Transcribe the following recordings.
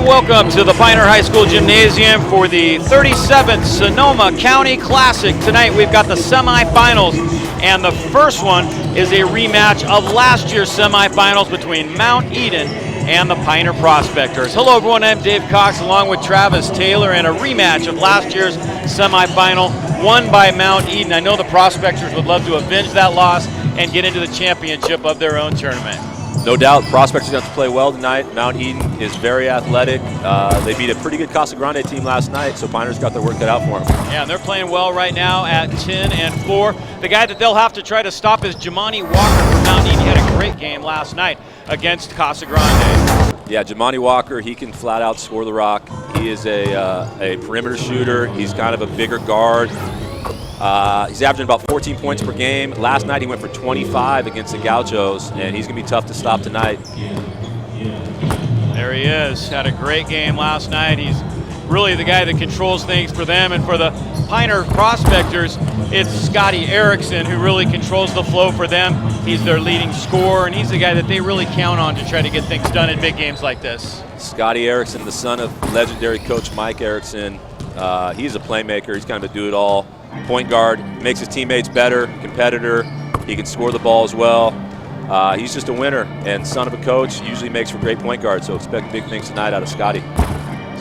And welcome to the Pioneer High School Gymnasium for the 37th Sonoma County Classic. Tonight we've got the semifinals, and the first one is a rematch of last year's semifinals between Mount Eden and the Pioneer Prospectors. Hello everyone, I'm Dave Cox along with Travis Taylor, and a rematch of last year's semifinal won by Mount Eden. I know the Prospectors would love to avenge that loss and get into the championship of their own tournament. No doubt, Prospectors have to play well tonight. Mount Eden is very athletic. They beat a pretty good Casa Grande team last night, so Pioneers got their work cut out for them. Yeah, and they're playing well right now at 10-4. The guy that they'll have to try to stop is Jamani Walker from Mount Eden. He had a great game last night against Casa Grande. Yeah, Jamani Walker, he can flat out score the rock. He is a perimeter shooter. He's kind of a bigger guard. He's averaging about 14 points per game. Last night he went for 25 against the Gauchos, and he's going to be tough to stop tonight. There he is. Had a great game last night. He's really the guy that controls things for them. And for the Pioneer Prospectors, it's Scotty Erickson who really controls the flow for them. He's their leading scorer, and he's the guy that they really count on to try to get things done in big games like this. Scotty Erickson, the son of legendary coach Mike Erickson. He's a playmaker. He's kind of a do-it-all. Point guard, makes his teammates better, competitor. He can score the ball as well. He's just a winner, and son of a coach, usually makes for great point guard, so expect big things tonight out of Scotty.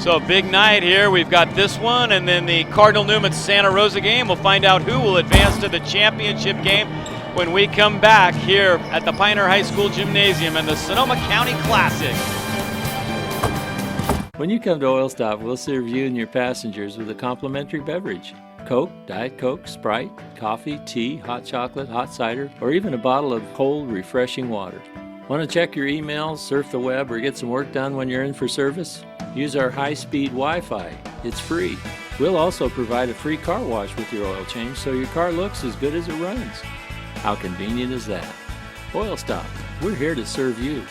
So big night here. We've got this one and then the Cardinal Newman Santa Rosa game. We'll find out who will advance to the championship game when we come back here at the Pioneer High School Gymnasium and the Sonoma County Classic. When you come to Oil Stop, we'll serve you and your passengers with a complimentary beverage. Coke, Diet Coke, Sprite, coffee, tea, hot chocolate, hot cider, or even a bottle of cold, refreshing water. Want to check your emails, surf the web, or get some work done when you're in for service? Use our high-speed Wi-Fi. It's free. We'll also provide a free car wash with your oil change so your car looks as good as it runs. How convenient is that? Oil Stop. We're here to serve you.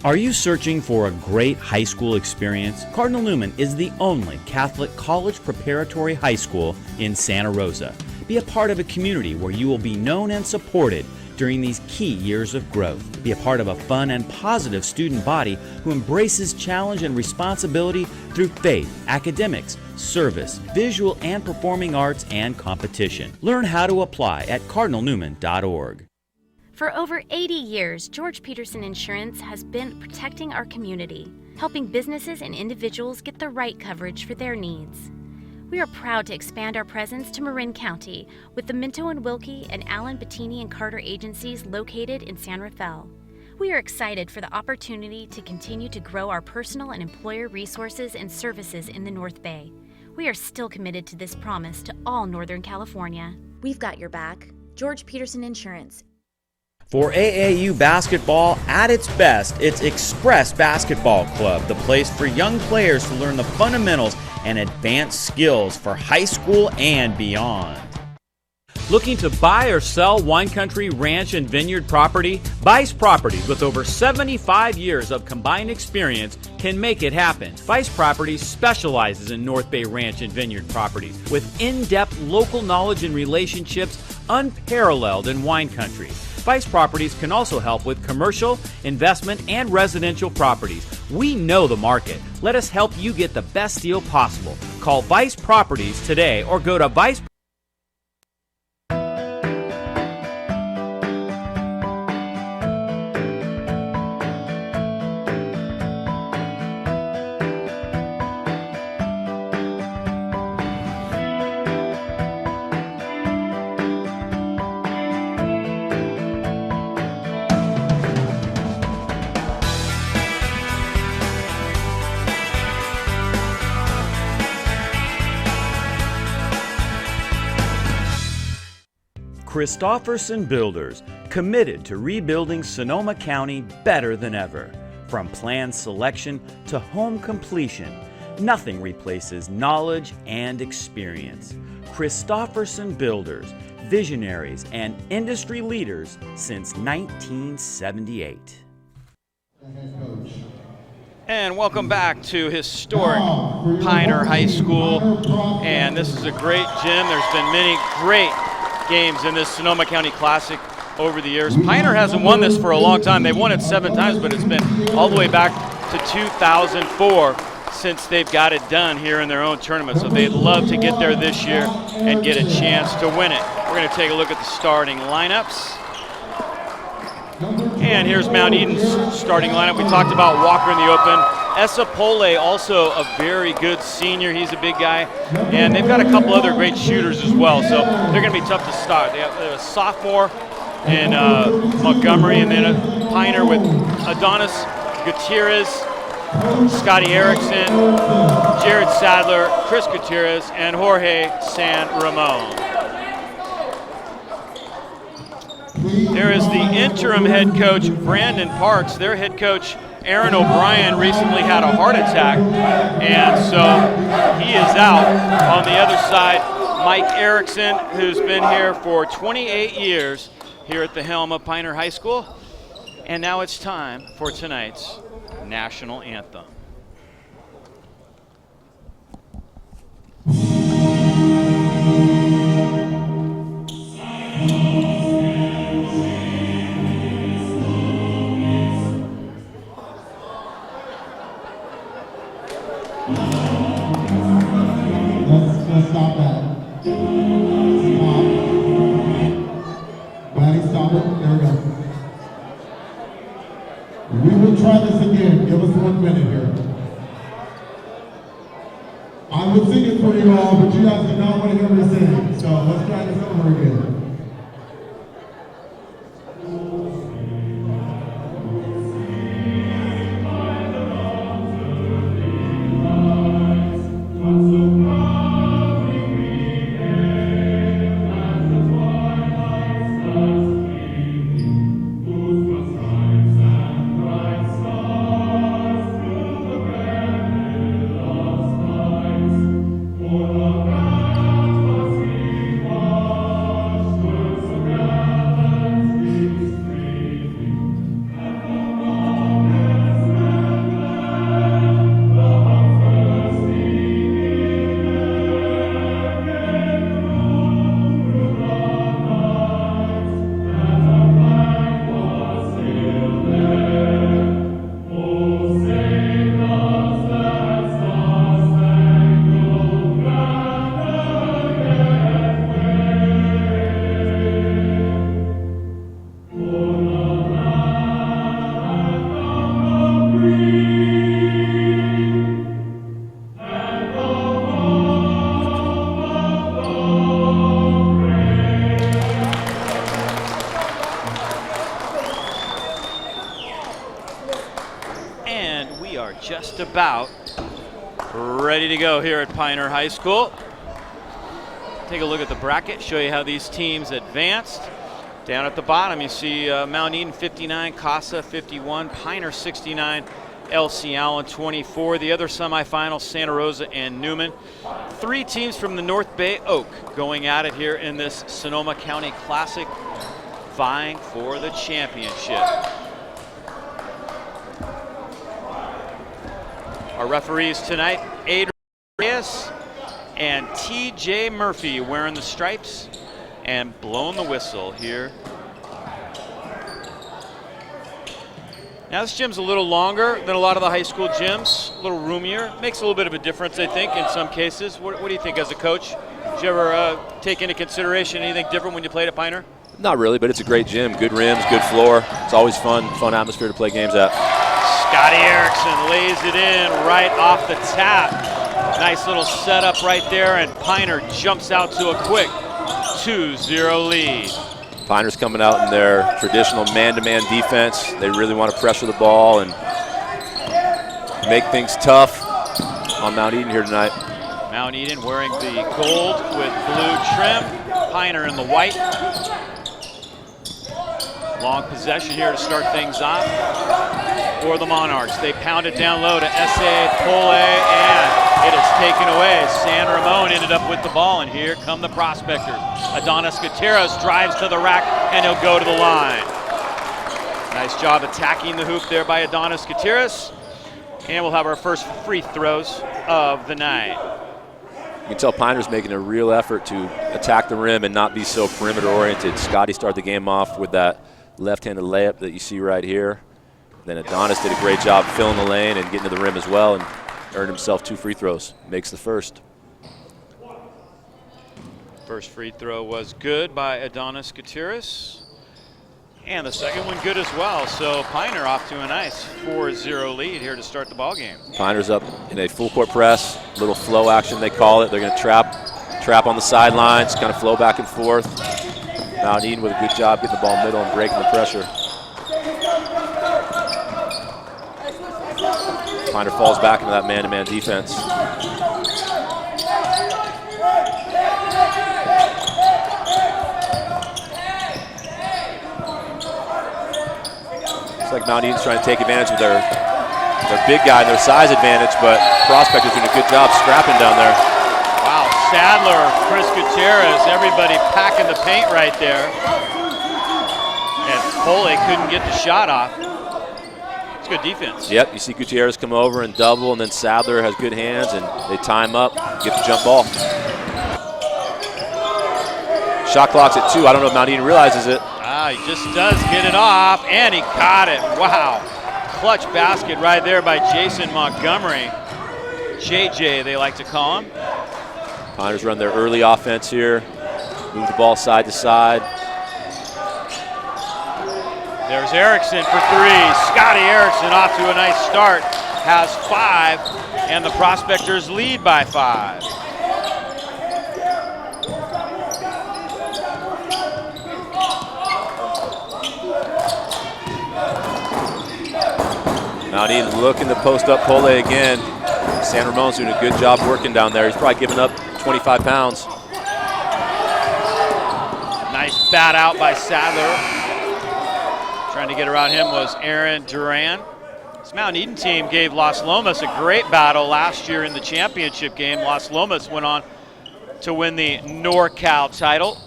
Are you searching for a great high school experience? Cardinal Newman is the only Catholic college preparatory high school in Santa Rosa. Be a part of a community where you will be known and supported during these key years of growth. Be a part of a fun and positive student body who embraces challenge and responsibility through faith, academics, service, visual and performing arts, and competition. Learn how to apply at cardinalnewman.org. For over 80 years, George Peterson Insurance has been protecting our community, helping businesses and individuals get the right coverage for their needs. We are proud to expand our presence to Marin County with the Minto and Wilkie and Allen, Bettini and Carter agencies located in San Rafael. We are excited for the opportunity to continue to grow our personal and employer resources and services in the North Bay. We are still committed to this promise to all Northern California. We've got your back. George Peterson Insurance. For AAU basketball at its best, it's Express Basketball Club, the place for young players to learn the fundamentals and advanced skills for high school and beyond. Looking to buy or sell wine country, ranch, and vineyard property? Vice Properties, with over 75 years of combined experience, can make it happen. Vice Properties specializes in North Bay ranch and vineyard properties with in-depth local knowledge and relationships unparalleled in wine country. Vice Properties can also help with commercial, investment, and residential properties. We know the market. Let us help you get the best deal possible. Call Vice Properties today or go to Vice. Christofferson Builders, committed to rebuilding Sonoma County better than ever. From plan selection to home completion, nothing replaces knowledge and experience. Christofferson Builders, visionaries and industry leaders since 1978. And welcome back to historic Pioneer High School. And this is a great gym. There's been many great games in this Sonoma County Classic over the years. Pioneer hasn't won this for a long time. They've won it 7 times, but it's been all the way back to 2004 since they've got it done here in their own tournament. So they'd love to get there this year and get a chance to win it. We're going to take a look at the starting lineups. And here's Mount Eden's starting lineup. We talked about Walker in the open. Essa Pole, also a very good senior. He's a big guy. And they've got a couple other great shooters as well. So they're going to be tough to start. They have a sophomore in Montgomery, and then a Piner with Adonis Gutierrez, Scotty Erickson, Jared Sadler, Chris Gutierrez, and Jorge San Ramon. There is the interim head coach, Brandon Parks. Their head coach, Aaron O'Brien, recently had a heart attack, and so he is out. On the other side, Mike Erickson, who's been here for 28 years here at the helm of Piner High School. And now it's time for tonight's national anthem. Let's stop that. Stop. Maddie, stop it. There we go. We will try this again. Give us 1 minute here. I would sing it for you all, but you guys do not want to hear me sing. So let's try this over again. Just about ready to go here at Piner High School. Take a look at the bracket, show you how these teams advanced. Down at the bottom, you see Mount Eden 59, Casa 51, Piner 69, LC Allen 24. The other semifinals, Santa Rosa and Newman. 3 teams from the North Bay Oak going at it here in this Sonoma County Classic, vying for the championship. Our referees tonight, Adrian Reyes and TJ Murphy, wearing the stripes and blowing the whistle here. Now this gym's a little longer than a lot of the high school gyms, a little roomier. Makes a little bit of a difference, I think, in some cases. What do you think as a coach? Did you ever take into consideration anything different when you played at Piner? Not really, but it's a great gym. Good rims, good floor. It's always fun atmosphere to play games at. Scotty Erickson lays it in right off the tap. Nice little setup right there, and Piner jumps out to a quick 2-0 lead. Piner's coming out in their traditional man-to-man defense. They really want to pressure the ball and make things tough on Mount Eden here tonight. Mount Eden wearing the gold with blue trim. Piner in the white. Long possession here to start things off for the Monarchs. They pound it down low to Essa Pole, and it is taken away. San Ramon ended up with the ball, and here come the prospectors. Adonis Gutierrez drives to the rack, and he'll go to the line. Nice job attacking the hoop there by Adonis Gutierrez. And we'll have our first free throws of the night. You can tell Piner's making a real effort to attack the rim and not be so perimeter oriented. Scotty started the game off with that left-handed layup that you see right here. Then Adonis did a great job filling the lane and getting to the rim as well, and earned himself 2 free throws. Makes the first. First free throw was good by Adonis Gutierrez. And the second one good as well. So Piner off to a nice 4-0 lead here to start the ball game. Piner's up in a full court press, little flow action they call it. They're going to trap on the sidelines, kind of flow back and forth. Mount Eden with a good job getting the ball middle and breaking the pressure. Piner falls back into that man-to-man defense. Looks like Mount Eden's trying to take advantage of their big guy and their size advantage, but Prospect is doing a good job scrapping down there. Wow, Sadler, Chris Gutierrez, everybody packing the paint right there. And Pole couldn't get the shot off. It's good defense. Yep, you see Gutierrez come over and double, and then Sadler has good hands, and they time up, get the jump ball. Shot clock's at 2. I don't know if Mount Eden realizes it. He just does get it off, and he caught it. Wow. Clutch basket right there by Jason Montgomery. JJ, they like to call him. Piners run their early offense here. Move the ball side to side. There's Erickson for 3. Scotty Erickson off to a nice start. Has 5, and the Prospectors lead by 5. Mount Eden looking to post up Pole again. San Ramon's doing a good job working down there. He's probably giving up 25 pounds. Nice bat out by Sadler. Trying to get around him was Aaron Duran. This Mount Eden team gave Las Lomas a great battle last year in the championship game. Las Lomas went on to win the NorCal title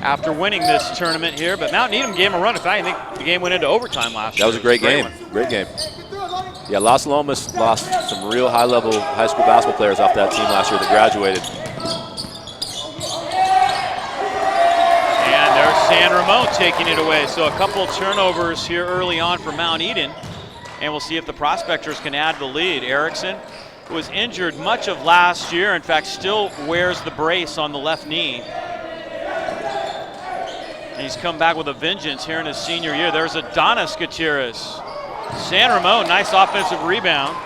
after winning this tournament here, but Mount Eden gave him a run. In fact, I think the game went into overtime last year. That was a great game. Great game. Yeah, Las Lomas lost some real high-level high school basketball players off that team last year that graduated. And there's San Ramon taking it away. So a couple of turnovers here early on for Mount Eden, and we'll see if the Prospectors can add the lead. Erickson, who was injured much of last year, in fact, still wears the brace on the left knee. And he's come back with a vengeance here in his senior year. There's Adonis Gutierrez. San Ramon, nice offensive rebound.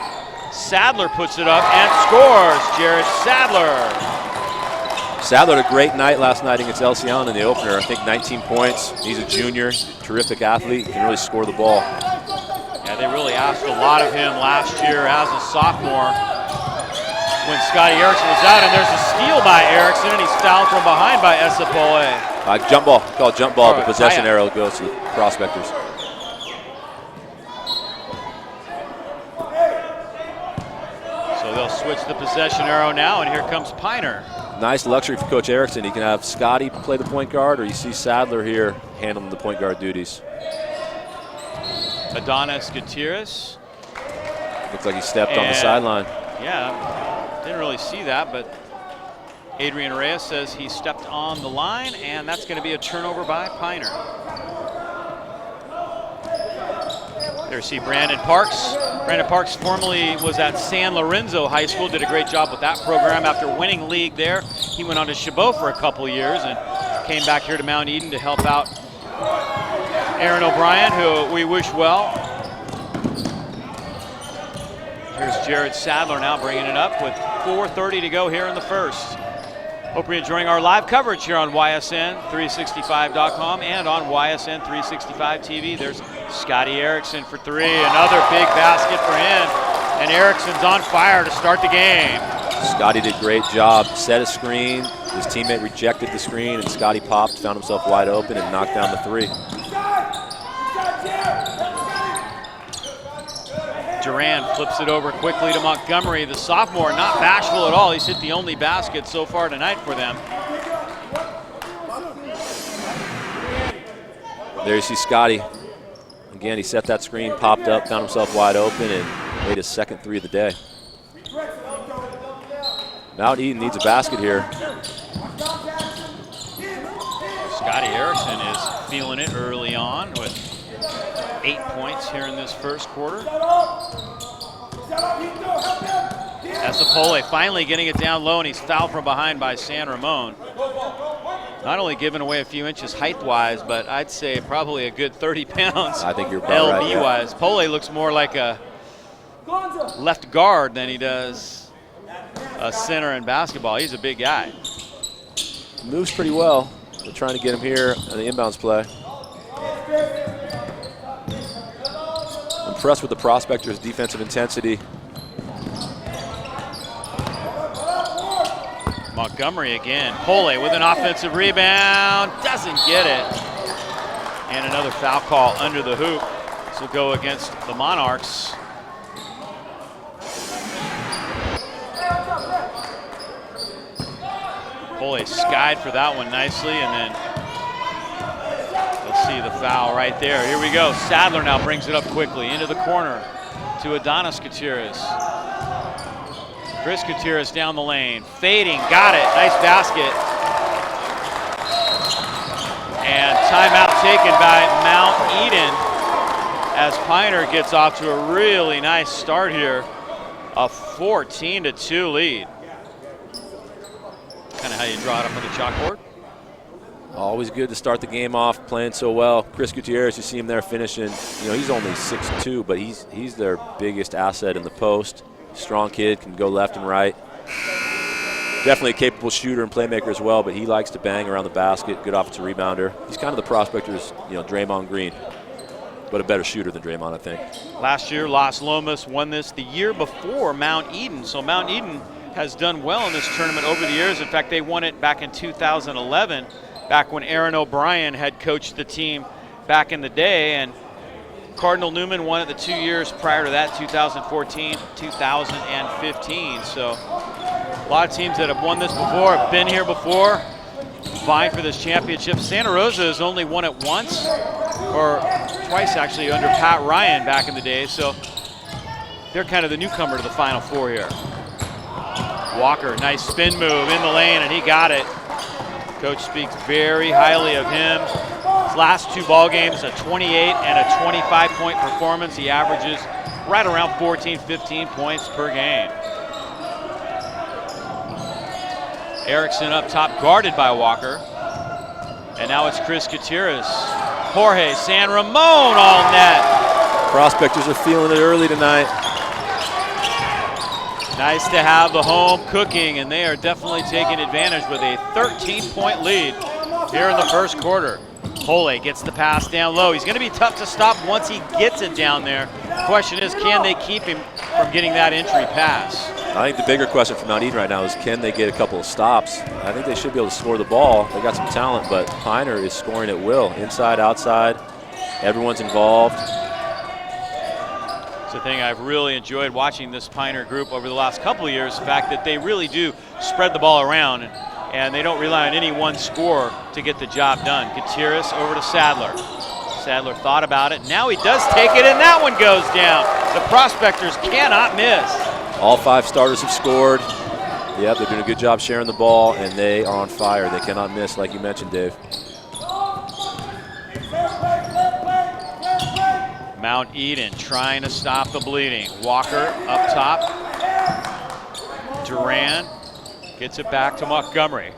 Sadler puts it up and scores. Jared Sadler. Sadler had a great night last night against El Cion in the opener. I think 19 points. He's a junior, terrific athlete, can really score the ball. Yeah, they really asked a lot of him last year as a sophomore when Scotty Erickson was out, and there's a steal by Erickson, and he's fouled from behind by Esapole. Jump ball, called jump ball. The possession arrow goes to the Prospectors. So they'll switch the possession arrow now, and here comes Piner. Nice luxury for Coach Erickson. He can have Scotty play the point guard, or you see Sadler here handling the point guard duties. Adonis Gutierrez. Looks like he stepped on the sideline. Yeah, didn't really see that, but Adrian Reyes says he stepped on the line, and that's going to be a turnover by Piner. There you see Brandon Parks. Brandon Parks formerly was at San Lorenzo High School, did a great job with that program after winning league there. He went on to Chabot for a couple years and came back here to Mount Eden to help out Aaron O'Brien, who we wish well. Here's Jared Sadler now bringing it up with 4:30 to go here in the first. Hope you're enjoying our live coverage here on YSN365.com and on YSN 365 TV. There's Scotty Erickson for 3, another big basket for him. And Erickson's on fire to start the game. Scotty did a great job, set a screen. His teammate rejected the screen, and Scotty popped, found himself wide open, and knocked down the 3. Duran flips it over quickly to Montgomery, the sophomore, not bashful at all. He's hit the only basket so far tonight for them. There you see Scotty. Again, he set that screen, popped up, found himself wide open, and made his second 3 of the day. Mount Eden needs a basket here. Scotty Erickson is feeling it early on with 8 points here in this first quarter. Esapole finally getting it down low, and he's fouled from behind by San Ramon. Not only giving away a few inches height-wise, but I'd say probably a good 30 pounds. I think you're about right. LB-wise. Pole looks more like a left guard than he does a center in basketball. He's a big guy. Moves pretty well. They're trying to get him here on the inbounds play. Impressed with the Prospectors' defensive intensity. Montgomery again. Pole with an offensive rebound. Doesn't get it. And another foul call under the hoop. This will go against the Monarchs. Pole skied for that one nicely, and then let's see the foul right there. Here we go. Sadler now brings it up quickly into the corner to Adonis Gutierrez. Chris Gutierrez down the lane, fading, got it, nice basket. And timeout taken by Mount Eden as Piner gets off to a really nice start here. A 14-2 lead. Kind of how you draw it up on the chalkboard. Always good to start the game off playing so well. Chris Gutierrez, you see him there finishing. You know, he's only 6'2", but he's their biggest asset in the post. Strong kid, can go left and right. Definitely a capable shooter and playmaker as well, but he likes to bang around the basket. Good offensive rebounder. He's kind of the Prospectors, you know, Draymond Green, but a better shooter than Draymond, I think. Last year, Las Lomas won this the year before Mount Eden. So Mount Eden has done well in this tournament over the years. In fact, they won it back in 2011, back when Aaron O'Brien had coached the team back in the day. And Cardinal Newman won it the 2 years prior to that, 2014, 2015. So a lot of teams that have won this before have been here before, vying for this championship. Santa Rosa has only won it once, or twice actually, under Pat Ryan back in the day. So they're kind of the newcomer to the Final Four here. Walker, nice spin move in the lane, and he got it. Coach speaks very highly of him. His last 2 ball games, a 28 and a 25-point performance. He averages right around 14, 15 points per game. Erickson up top, guarded by Walker. And now it's Chris Gutierrez. Jorge San Ramon all net. Prospectors are feeling it early tonight. Nice to have the home cooking, and they are definitely taking advantage with a 13-point lead here in the first quarter. Pole gets the pass down low. He's going to be tough to stop once he gets it down there. The question is, can they keep him from getting that entry pass? I think the bigger question for Mount Eden right now is, can they get a couple of stops? I think they should be able to score the ball. They got some talent, but Piner is scoring at will. Inside, outside, everyone's involved. It's the thing I've really enjoyed watching this Piner group over the last couple of years, the fact that they really do spread the ball around, and they don't rely on any one scorer to get the job done. Gutierrez over to Sadler. Sadler thought about it. Now he does take it, and that one goes down. The Prospectors cannot miss. All 5 starters have scored. Yeah, they're doing a good job sharing the ball, and they are on fire. They cannot miss, like you mentioned, Dave. Mount Eden trying to stop the bleeding. Walker up top. Duran gets it back to Montgomery.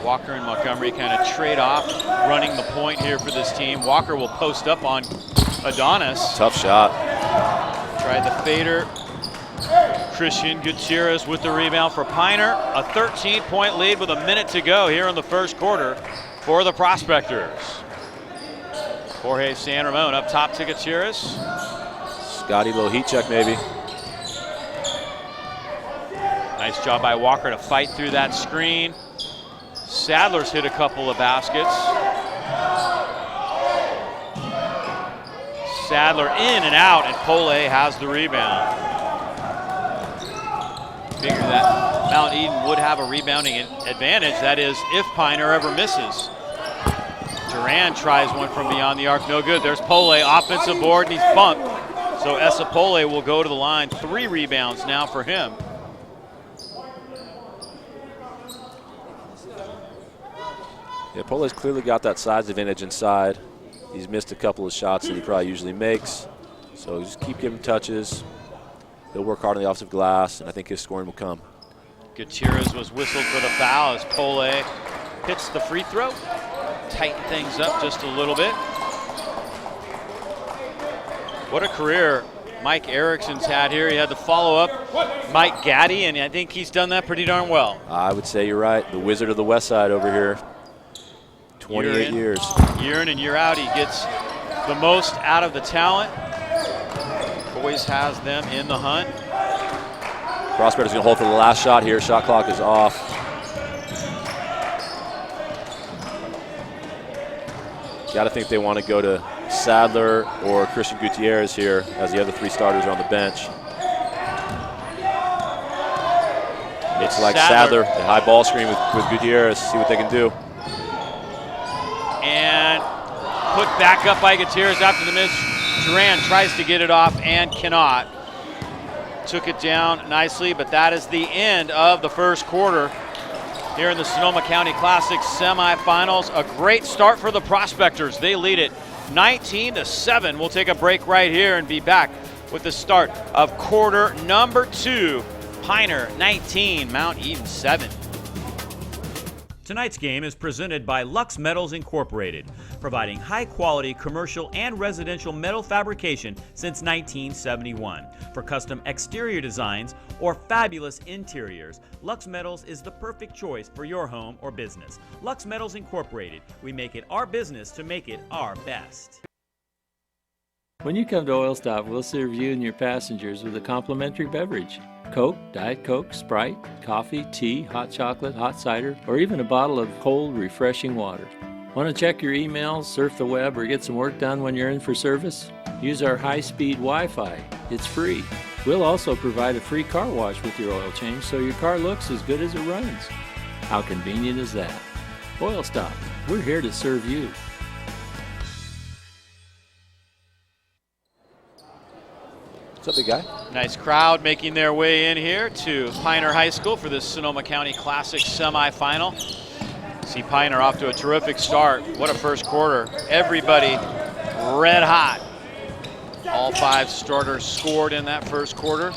Walker and Montgomery kind of trade off running the point here for this team. Walker will post up on Adonis. Tough shot. Tried the fader. Christian Gutierrez with the rebound for Piner. A 13-point lead with a minute to go here in the first quarter for the Prospectors. Jorge San Ramon up top to Gutierrez. Scotty, little heat check maybe. Nice job by Walker to fight through that screen. Sadler's hit a couple of baskets. Sadler in and out, and Pole has the rebound. Figure that Mount Eden would have a rebounding advantage. That is, if Piner ever misses. Duran tries one from beyond the arc, no good. There's Pole, offensive board, and he's bumped. So Esapole will go to the line. 3 rebounds now for him. Yeah, Pole's clearly got that size advantage inside. He's missed a couple of shots that he probably usually makes. So just keep giving touches. He'll work hard on the offensive glass, and I think his scoring will come. Gutierrez was whistled for the foul as Pole hits the free throw. Tighten things up just a little bit. What a career Mike Erickson's had here. He had to follow up Mike Gaddy, and I think he's done that pretty darn well. I would say you're right. The Wizard of the West Side over here. 28 years. Year in and year out, he gets the most out of the talent. Always has them in the hunt. Prospector's going to hold for the last shot here. Shot clock is off. Got to think they want to go to Sadler or Christian Gutierrez here as the other 3 starters are on the bench. It's like Sadler, the high ball screen with Gutierrez. See what they can do. And put back up by Gutierrez after the miss. Duran tries to get it off and cannot. Took it down nicely, but that is the end of the first quarter here in the Sonoma County Classic semifinals. A great start for the Prospectors. They lead it 19-7. We'll take a break right here and be back with the start of quarter number 2. Piner 19, Mount Eden 7. Tonight's game is presented by Lux Metals Incorporated, providing high-quality commercial and residential metal fabrication since 1971. For custom exterior designs or fabulous interiors, Lux Metals is the perfect choice for your home or business. Lux Metals Incorporated. We make it our business to make it our best. When you come to Oil Stop, we'll serve you and your passengers with a complimentary beverage. Coke, Diet Coke, Sprite, coffee, tea, hot chocolate, hot cider, or even a bottle of cold, refreshing water. Want to check your emails, surf the web, or get some work done when you're in for service? Use our high-speed Wi-Fi. It's free. We'll also provide a free car wash with your oil change so your car looks as good as it runs. How convenient is that? Oil Stop. We're here to serve you. What's up, big guy? Nice crowd making their way in here to Piner High School for this Sonoma County Classic semifinal. See Piner off to a terrific start. What a first quarter. Everybody red hot. All 5 starters scored in that first quarter.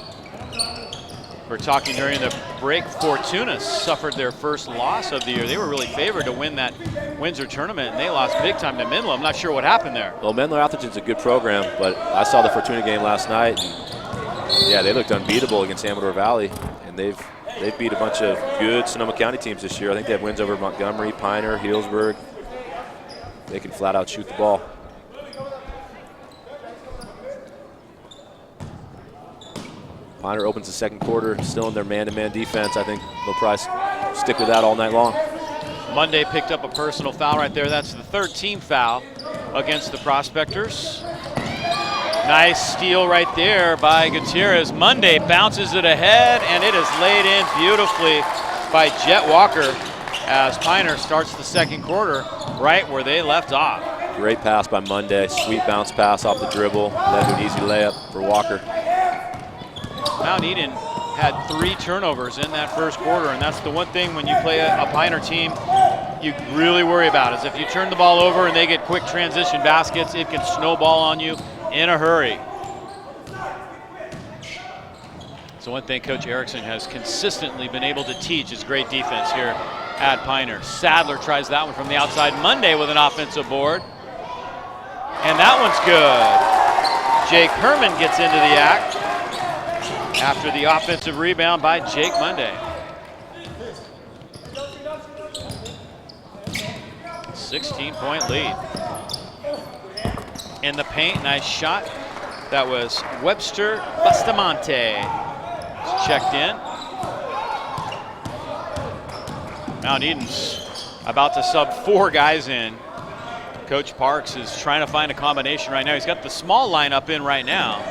We're talking during the break, Fortuna suffered their first loss of the year. They were really favored to win that Windsor tournament, and they lost big time to Menlo. I'm not sure what happened there. Well, Menlo Atherton's a good program, but I saw the Fortuna game last night, and yeah, they looked unbeatable against Amador Valley, and they've beat a bunch of good Sonoma County teams this year. I think they have wins over Montgomery, Piner, Healdsburg. They can flat out shoot the ball. Piner opens the second quarter, still in their man-to-man defense. I think they'll probably stick with that all night long. Monday picked up a personal foul right there. That's the 3rd team foul against the Prospectors. Nice steal right there by Gutierrez. Monday bounces it ahead, and it is laid in beautifully by Jet Walker as Piner starts the second quarter right where they left off. Great pass by Monday. Sweet bounce pass off the dribble. Led to an easy layup for Walker. Mount Eden had 3 turnovers in that first quarter, and that's the one thing when you play a Piner team you really worry about is if you turn the ball over and they get quick transition baskets, it can snowball on you in a hurry. So one thing Coach Erickson has consistently been able to teach is great defense here at Piner. Sadler tries that one from the outside. Monday with an offensive board. And that one's good. Jake Herman gets into the act after the offensive rebound by Jake Monday. 16-point lead. In the paint, nice shot. That was Webster Bustamante. Checked in. Mount Eden's about to sub 4 guys in. Coach Parks is trying to find a combination right now. He's got the small lineup in right now.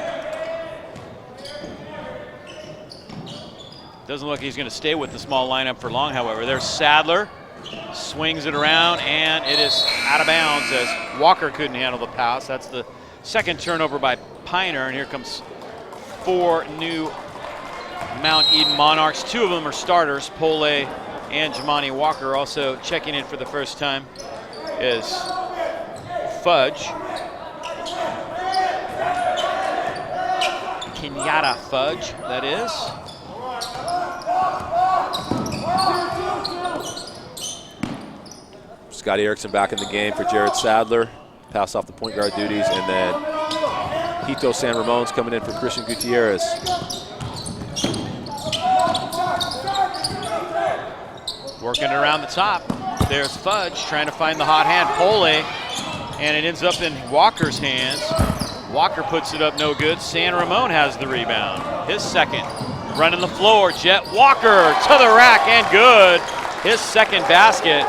Doesn't look like he's going to stay with the small lineup for long, however. There's Sadler. Swings it around, and it is out of bounds as Walker couldn't handle the pass. That's the second turnover by Piner, and here comes 4 new Mount Eden Monarchs. 2 of them are starters, Pole and Jamani Walker. Also checking in for the first time is Fudge. Kenyatta Fudge, that is. Scotty Erickson back in the game for Jared Sadler. Pass off the point guard duties, and then Hito San Ramon's coming in for Christian Gutierrez. Working it around the top. There's Fudge trying to find the hot hand, Pole, and it ends up in Walker's hands. Walker puts it up no good. San Ramon has the rebound. His second. Running the floor, Jet Walker to the rack and good. His second basket.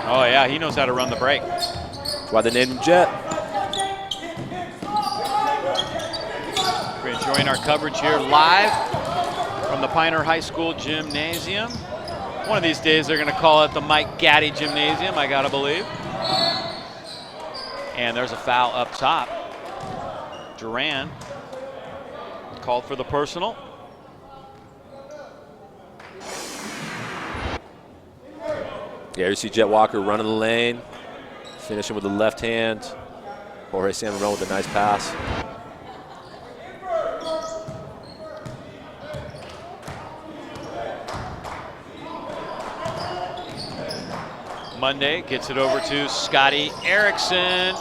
Oh yeah, he knows how to run the break. That's why they named him Jet. We're enjoying our coverage here live from the Pioneer High School Gymnasium. One of these days they're going to call it the Mike Gaddy Gymnasium, I gotta believe. And there's a foul up top. Duran called for the personal. Yeah, you see Jet Walker running the lane, finishing with the left hand. Jorge San Ramon with a nice pass. Monday gets it over to Scotty Erickson.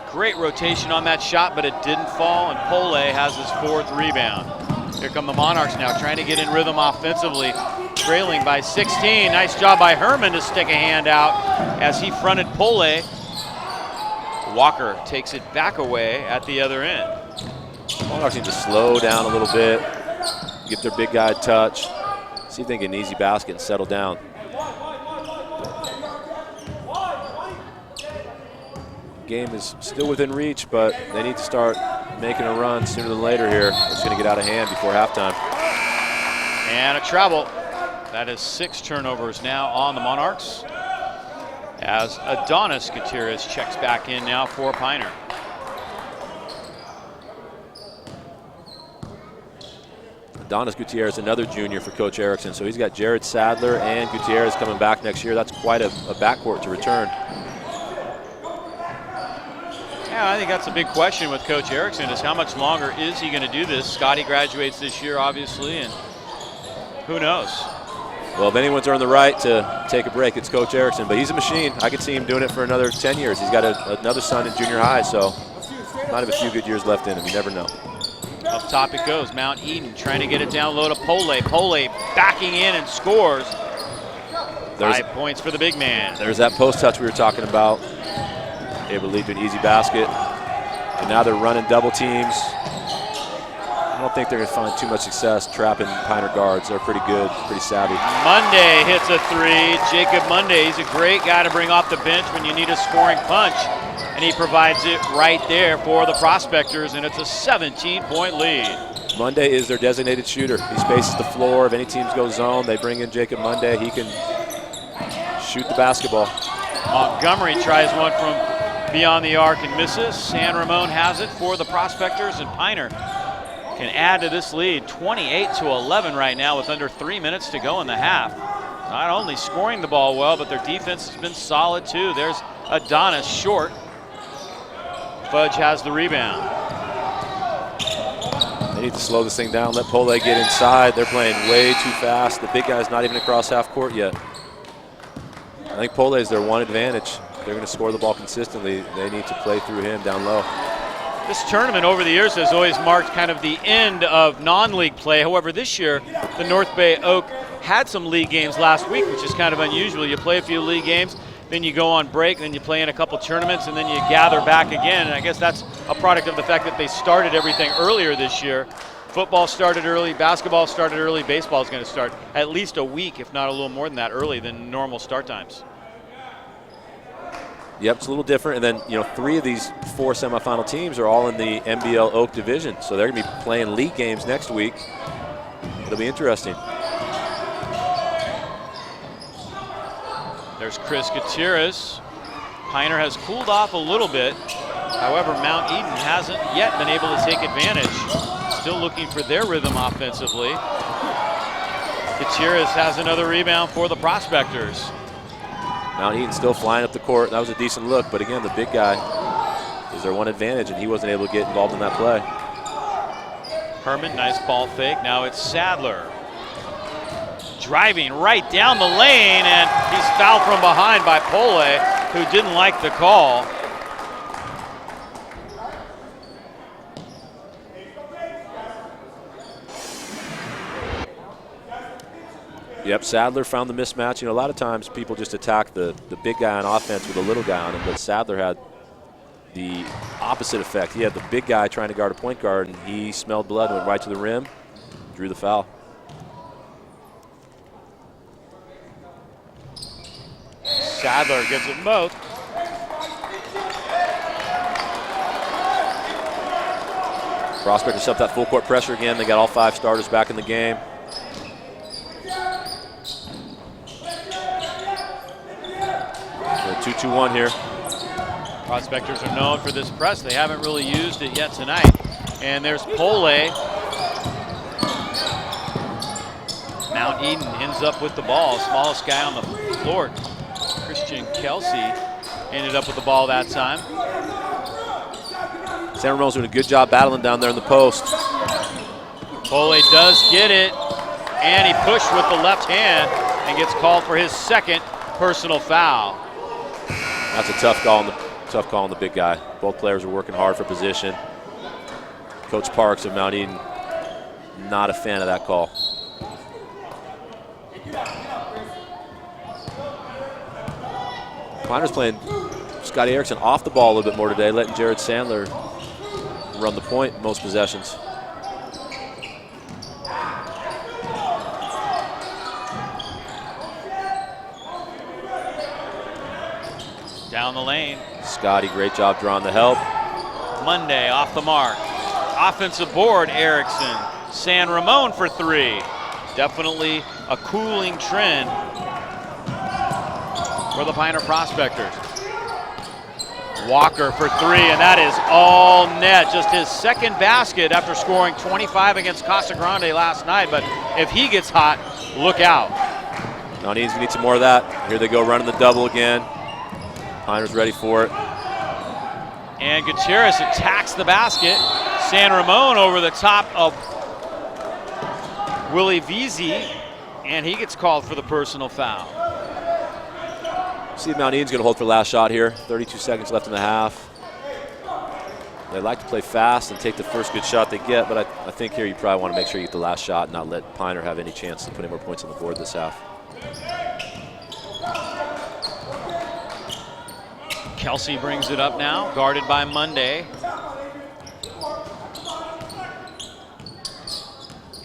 Great rotation on that shot, but it didn't fall, and Pole has his fourth rebound. Here come the Monarchs now, trying to get in rhythm offensively, trailing by 16. Nice job by Herman to stick a hand out as he fronted Pole. Walker takes it back away at the other end. Monarchs need to slow down a little bit, get their big guy a touch, see if they can get an easy basket and settle down. Game is still within reach, but they need to start making a run sooner than later here. It's going to get out of hand before halftime. And a travel. That is 6 turnovers now on the Monarchs, as Adonis Gutierrez checks back in now for Pioneer. Adonis Gutierrez, another junior for Coach Erickson. So he's got Jared Sadler and Gutierrez coming back next year. That's quite a backcourt to return. Yeah, I think that's a big question with Coach Erickson, is how much longer is he going to do this? Scotty graduates this year, obviously, and who knows? Well, if anyone's earned the right to take a break, it's Coach Erickson, but he's a machine. I could see him doing it for another 10 years. He's got another son in junior high, so might have a few good years left in him. You never know. Up top it goes. Mount Eden trying to get it down low to Pole. Pole backing in and scores. 5 points for the big man. There's that post touch we were talking about. Able to lead to an easy basket. And now they're running double teams. I don't think they're going to find too much success trapping Pioneer guards. They're pretty good, pretty savvy. Monday hits a 3. Jacob Monday, he's a great guy to bring off the bench when you need a scoring punch. And he provides it right there for the Prospectors, and it's a 17-point lead. Monday is their designated shooter. He spaces the floor. If any teams go zone, they bring in Jacob Monday. He can shoot the basketball. Montgomery tries one from beyond the arc and misses. San Ramon has it for the Prospectors, and Pioneer can add to this lead. 28-11 right now with under 3 minutes to go in the half. Not only scoring the ball well, but their defense has been solid too. There's Adonis short. Fudge has the rebound. They need to slow this thing down, let Pole get inside. They're playing way too fast. The big guy's not even across half court yet. I think Pole is their one advantage. They're going to score the ball consistently. They need to play through him down low. This tournament over the years has always marked kind of the end of non-league play. However, this year, the North Bay Oak had some league games last week, which is kind of unusual. You play a few league games, then you go on break, then you play in a couple tournaments, and then you gather back again. And I guess that's a product of the fact that they started everything earlier this year. Football started early, basketball started early, baseball is going to start at least a week, if not a little more than that, early than normal start times. Yep, it's a little different. And then, 3 of these 4 semifinal teams are all in the NBL Oak division. So they're going to be playing league games next week. It'll be interesting. There's Chris Gutierrez. Pioneer has cooled off a little bit. However, Mount Eden hasn't yet been able to take advantage. Still looking for their rhythm offensively. Gutierrez has another rebound for the Prospectors. Mount Eaton still flying up the court. That was a decent look, but again, the big guy is their one advantage, and he wasn't able to get involved in that play. Herman, nice ball fake. Now it's Sadler. Driving right down the lane, and he's fouled from behind by Pole, who didn't like the call. Yep, Sadler found the mismatch. You know, a lot of times people just attack the big guy on offense with the little guy on him, but Sadler had the opposite effect. He had the big guy trying to guard a point guard, and he smelled blood, went right to the rim, drew the foul. Sadler gives it both. Prospectors up that full court pressure again. They got all 5 starters back in the game. So 2-2-1 here. Prospectors are known for this press. They haven't really used it yet tonight. And there's Pole. Mount Eden ends up with the ball. Smallest guy on the floor, Christian Kelsey, ended up with the ball that time. San Ramon's doing a good job battling down there in the post. Pole does get it, and he pushed with the left hand and gets called for his second personal foul. That's a tough call on the big guy. Both players are working hard for position. Coach Parks of Mount Eden, not a fan of that call. Piner's playing Scotty Erickson off the ball a little bit more today, letting Jared Sandler run the point most possessions. Down the lane. Scotty, great job drawing the help. Monday off the mark. Offensive board, Erickson. San Ramon for 3. Definitely a cooling trend for the Piner Prospectors. Walker for 3, and that is all net. Just his second basket after scoring 25 against Casa Grande last night. But if he gets hot, look out. Mount Eden's gonna need some more of that. Here they go running the double again. Piner's ready for it. And Gutierrez attacks the basket. San Ramon over the top of Willie Veazey, and he gets called for the personal foul. See if Mount Eden's going to hold for the last shot here. 32 seconds left in the half. They like to play fast and take the first good shot they get, but I think here you probably want to make sure you get the last shot and not let Piner have any chance to put any more points on the board this half. Kelsey brings it up now, guarded by Monday.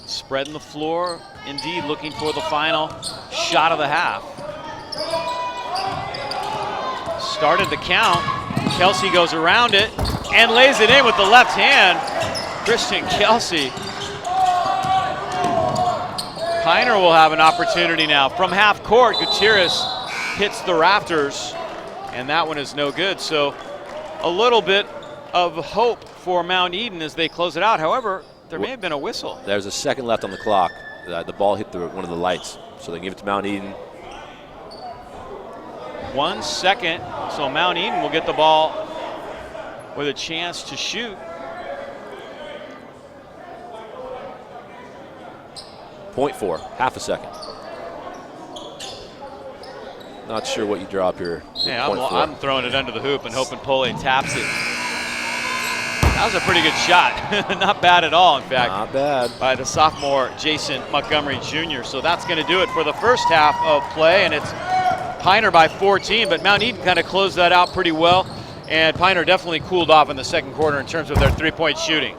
Spreading the floor, indeed looking for the final shot of the half. Started the count. Kelsey goes around it and lays it in with the left hand. Christian Kelsey. Piner will have an opportunity now. From half court, Gutierrez hits the rafters, and that one is no good. So a little bit of hope for Mount Eden as they close it out. However, there may have been a whistle. There's a second left on the clock. The ball hit one of the lights, so they give it to Mount Eden. 1 second, so Mount Eden will get the ball with a chance to shoot. .4, half a second. Not sure what you draw up here. Yeah, I'm throwing it under the hoop and hoping Pole taps it. That was a pretty good shot. Not bad at all, in fact. Not bad. By the sophomore Jason Montgomery Jr. So that's going to do it for the first half of play, and it's Piner by 14, but Mount Eden kind of closed that out pretty well, and Piner definitely cooled off in the second quarter in terms of their three-point shooting.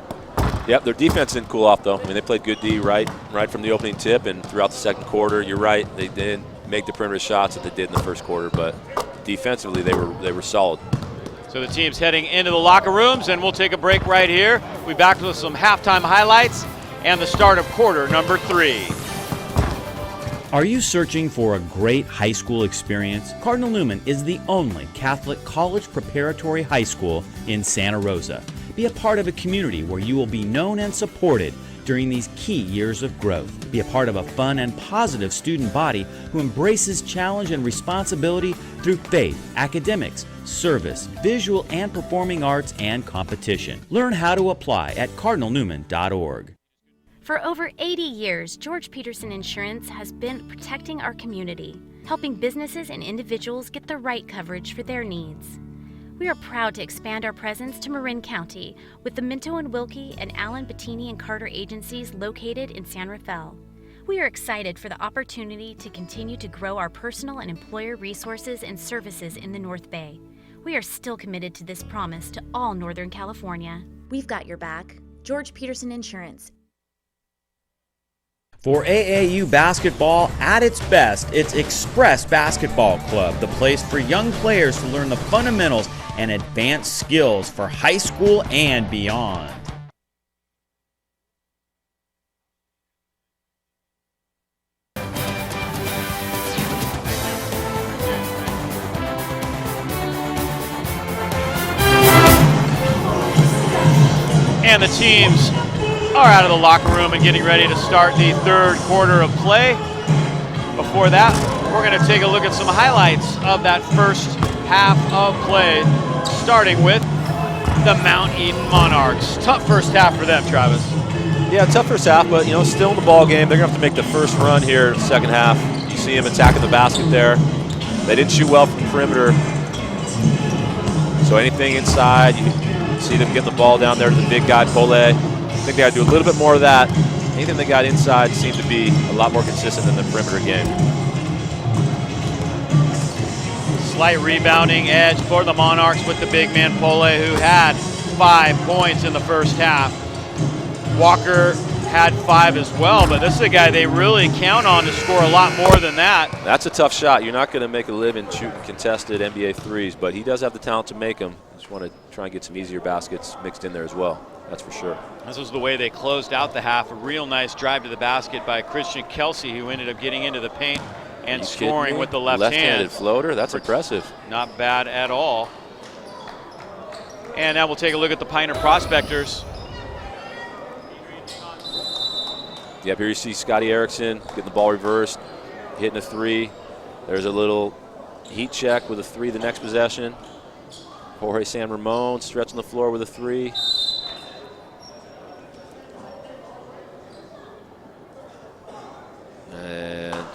Yep, their defense didn't cool off, though. I mean, they played good D right from the opening tip and throughout the second quarter. You're right, they didn't make the perimeter shots that they did in the first quarter, but defensively they were solid. So the team's heading into the locker rooms, and we'll take a break right here. We'll be back with some halftime highlights and the start of quarter number 3. Are you searching for a great high school experience? Cardinal Newman is the only Catholic college preparatory high school in Santa Rosa. Be a part of a community where you will be known and supported during these key years of growth. Be a part of a fun and positive student body who embraces challenge and responsibility through faith, academics, service, visual and performing arts, and competition. Learn how to apply at cardinalnewman.org. For over 80 years, George Peterson Insurance has been protecting our community, helping businesses and individuals get the right coverage for their needs. We are proud to expand our presence to Marin County with the Minto and Wilkie and Allen, Bettini and Carter agencies located in San Rafael. We are excited for the opportunity to continue to grow our personal and employer resources and services in the North Bay. We are still committed to this promise to all Northern California. We've got your back. George Peterson Insurance. For AAU basketball at its best, it's Express Basketball Club, the place for young players to learn the fundamentals and advanced skills for high school and beyond. And the teams are out of the locker room and getting ready to start the third quarter of play. Before that, we're going to take a look at some highlights of that first half of play, starting with the Mount Eden Monarchs. Tough first half for them, Travis. Yeah, tough first half, but still in the ball game. They're going to have to make the first run here in the second half. You see them attacking the basket there. They didn't shoot well from the perimeter. So anything inside, you see them getting the ball down there to the big guy, Pole. I think they got to do a little bit more of that. Anything they got inside seemed to be a lot more consistent than the perimeter game. Slight rebounding edge for the Monarchs with the big man Pole, who had 5 points in the first half. Walker had 5 as well, but this is a guy they really count on to score a lot more than that. That's a tough shot. You're not going to make a living shooting contested NBA threes, but he does have the talent to make them. Just want to try and get some easier baskets mixed in there as well. That's for sure. This was the way they closed out the half. A real nice drive to the basket by Christian Kelsey, who ended up getting into the paint and scoring with the left hand. Left-handed floater, that's impressive. Not bad at all. And now we'll take a look at the Pioneer Prospectors. Yep, here you see Scotty Erickson getting the ball reversed, hitting a three. There's a little heat check with a three the next possession. Jorge San Ramon stretching the floor with a three. And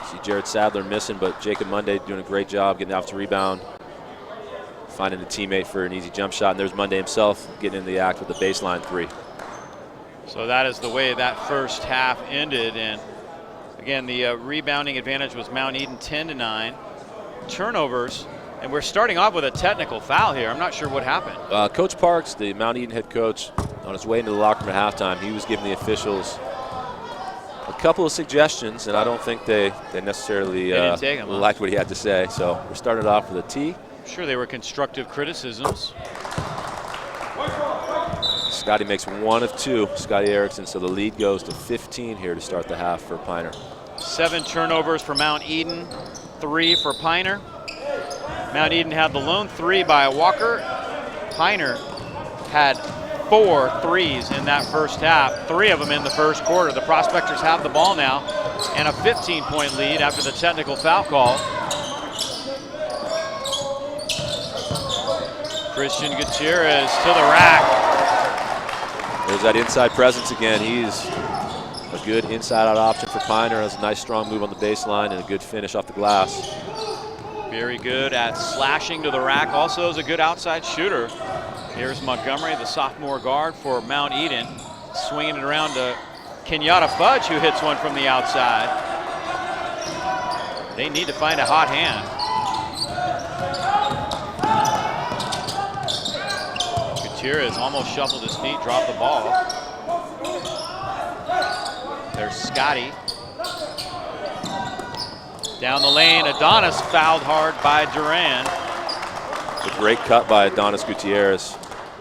see Jared Sadler missing, but Jacob Monday doing a great job getting out to rebound, finding a teammate for an easy jump shot. And there's Monday himself getting in the act with the baseline three. So that is the way that first half ended. And again, the rebounding advantage was Mount Eden 10-9. Turnovers, and we're starting off with a technical foul here. I'm not sure what happened. Coach Parks, the Mount Eden head coach, on his way into the locker room at halftime, he was giving the officials a couple of suggestions, and I don't think they necessarily liked what he had to say. So we're starting off with a T. I'm sure they were constructive criticisms. Scotty makes 1 of 2, Scotty Erickson, so the lead goes to 15 here to start the half for Pioneer. 7 turnovers for Mount Eden, 3 for Pioneer. Mount Eden had the lone 3 by Walker. Pioneer had 4 threes in that first half, 3 of them in the first quarter. The Prospectors have the ball now and a 15-point lead after the technical foul call. Christian Gutierrez to the rack. There's that inside presence again. He's a good inside-out option for Pioneer. Has a nice strong move on the baseline and a good finish off the glass. Very good at slashing to the rack. Also is a good outside shooter. Here's Montgomery, the sophomore guard for Mount Eden, swinging it around to Kenyatta Fudge, who hits one from the outside. They need to find a hot hand. Gutierrez almost shuffled his feet, dropped the ball. There's Scotty. Down the lane, Adonis fouled hard by Duran. A great cut by Adonis Gutierrez.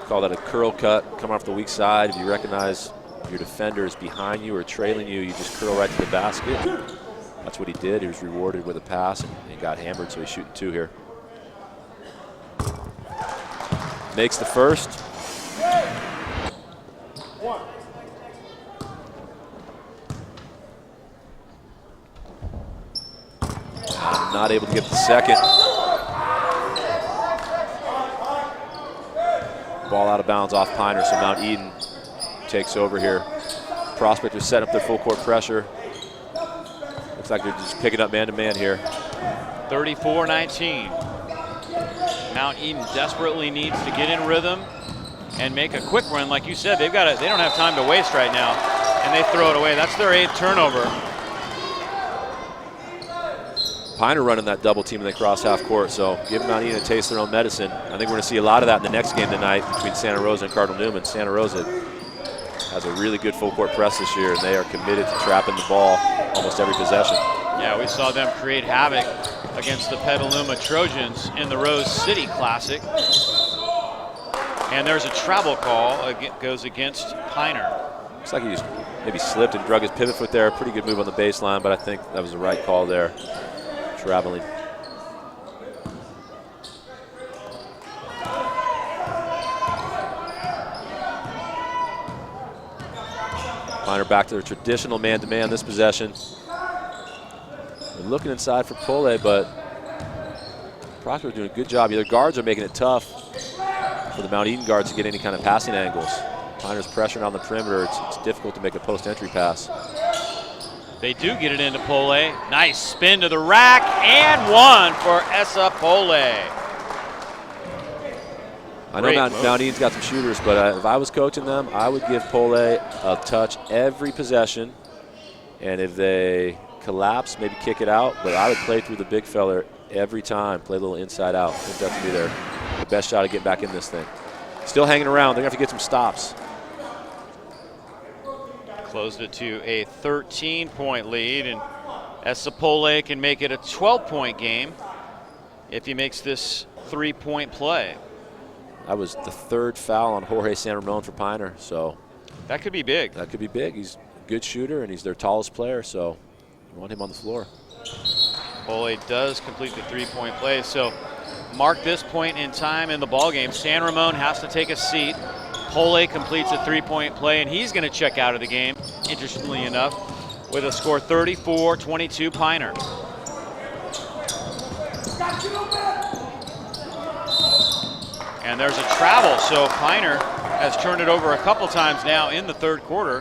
Call that a curl cut, come off the weak side. If you recognize your defender is behind you or trailing you, you just curl right to the basket. That's what he did. He was rewarded with a pass and he got hammered, so he's shooting 2 here. Makes the first. not able to get the second. Ball out of bounds off Piner, so Mount Eden takes over here. Prospectors set up their full court pressure. Looks like they're just picking up man-to-man here. 34-19. Mount Eden desperately needs to get in rhythm and make a quick run. Like you said, they don't have time to waste right now, and they throw it away. That's their 8th turnover. Piner running that double team and they cross half court, so give Mount Eden a taste of their own medicine. I think we're going to see a lot of that in the next game tonight between Santa Rosa and Cardinal Newman. Santa Rosa has a really good full court press this year, and they are committed to trapping the ball almost every possession. Yeah, we saw them create havoc against the Petaluma Trojans in the Rose City Classic. And there's a travel call goes against Piner. Looks like he just maybe slipped and drug his pivot foot there. Pretty good move on the baseline, but I think that was the right call there. Traveling. Piner back to their traditional man-to-man this possession. They're looking inside for Pole, but Proctor's doing a good job. Their guards are making it tough for the Mount Eden guards to get any kind of passing angles. Piner's pressuring on the perimeter. It's difficult to make a post-entry pass. They do get it into Pole. Nice spin to the rack, and one for Essa Pole. I know Mount Eden's got some shooters, but if I was coaching them, I would give Pole a touch every possession. And if they collapse, maybe kick it out, but I would play through the big fella every time, play a little inside out. I think that would be their best shot of getting back in this thing. Still hanging around. They're going to have to get some stops. Closed it to a 13-point lead, and Essa Pole can make it a 12-point game if he makes this 3-point play. That was the 3rd foul on Jorge San Ramon for Piner, so that could be big. That could be big. He's a good shooter, and he's their tallest player, so you want him on the floor. Pole does complete the 3-point play, so mark this point in time in the ballgame. San Ramon has to take a seat. Pole completes a 3-point play, and he's going to check out of the game, interestingly enough, with a score 34-22 Piner. And there's a travel, so Piner has turned it over a couple times now in the 3rd quarter.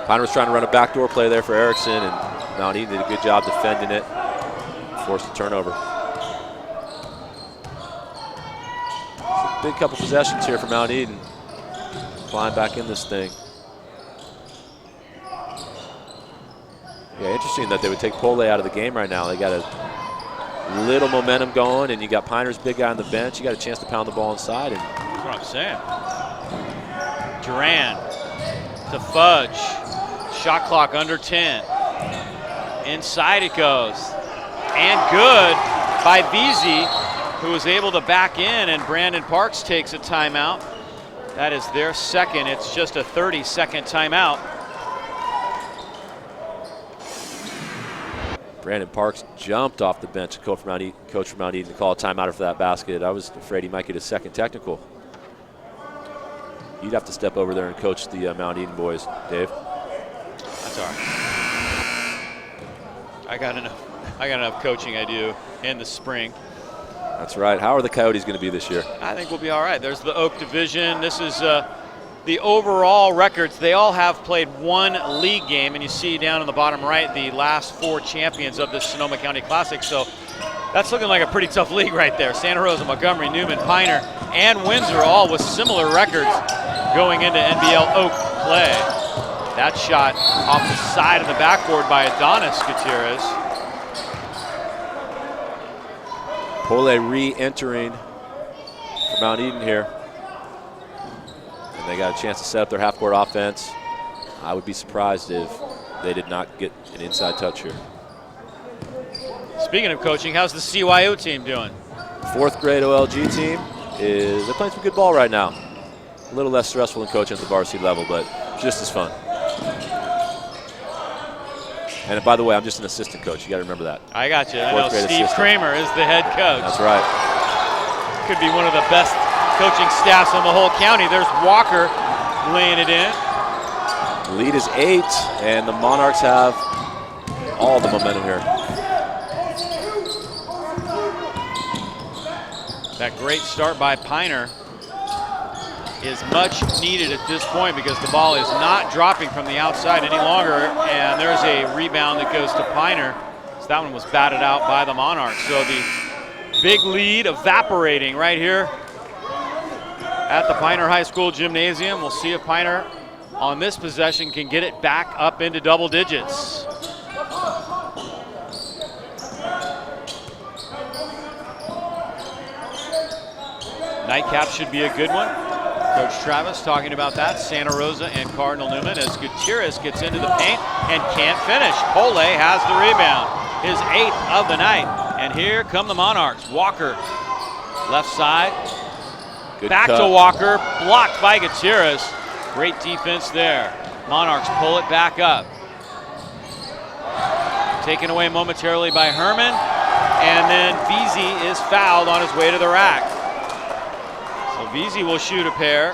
Piner was trying to run a backdoor play there for Erickson, and Mount Eden did a good job defending it, forced the turnover. Big couple possessions here for Mount Eden. Climb back in this thing. Yeah, interesting that they would take Pole out of the game right now. They got a little momentum going, and you got Piner's big guy on the bench. You got a chance to pound the ball inside. And that's what I'm saying. Duran to Fudge. Shot clock under 10. Inside it goes. And good by Veazey, who was able to back in, and Brandon Parks takes a timeout. That is their second. It's just a 30-second timeout. Brandon Parks jumped off the bench, coach from Mount Eden, to call a timeout for that basket. I was afraid he might get a second technical. You'd have to step over there and coach the Mount Eden boys, Dave. That's all right. I got enough coaching I do in the spring. That's right. How are the Coyotes going to be this year? I think we'll be all right. There's the Oak Division. This is the overall records. They all have played one league game, and you see down in the bottom right the last 4 champions of the Sonoma County Classic. So that's looking like a pretty tough league right there. Santa Rosa, Montgomery, Newman, Piner, and Windsor all with similar records going into NBL Oak play. That shot off the side of the backboard by Adonis Gutierrez. Pole re-entering for Mount Eden here. And they got a chance to set up their half-court offense. I would be surprised if they did not get an inside touch here. Speaking of coaching, how's the CYO team doing? 4th grade OLG team they're playing some good ball right now. A little less stressful than coaching at the varsity level, but just as fun. And by the way, I'm just an assistant coach. You got to remember that. I got you. I know Steve assistant. Kramer is the head coach. That's right. Could be one of the best coaching staffs in the whole county. There's Walker laying it in. The lead is 8, and the Monarchs have all the momentum here. That great start by Piner is much needed at this point because the ball is not dropping from the outside any longer, and there's a rebound that goes to Piner. So that one was batted out by the Monarchs. So the big lead evaporating right here at the Piner High School Gymnasium. We'll see if Piner on this possession can get it back up into double digits. Nightcap should be a good one. Coach Travis talking about that. Santa Rosa and Cardinal Newman as Gutierrez gets into the paint and can't finish. Pole has the rebound, his 8th of the night. And here come the Monarchs. Walker, left side. Good back cut. to Walker, blocked by Gutierrez. Great defense there. Monarchs pull it back up. Taken away momentarily by Herman. And then Veazey is fouled on his way to the rack. So Veazey will shoot a pair.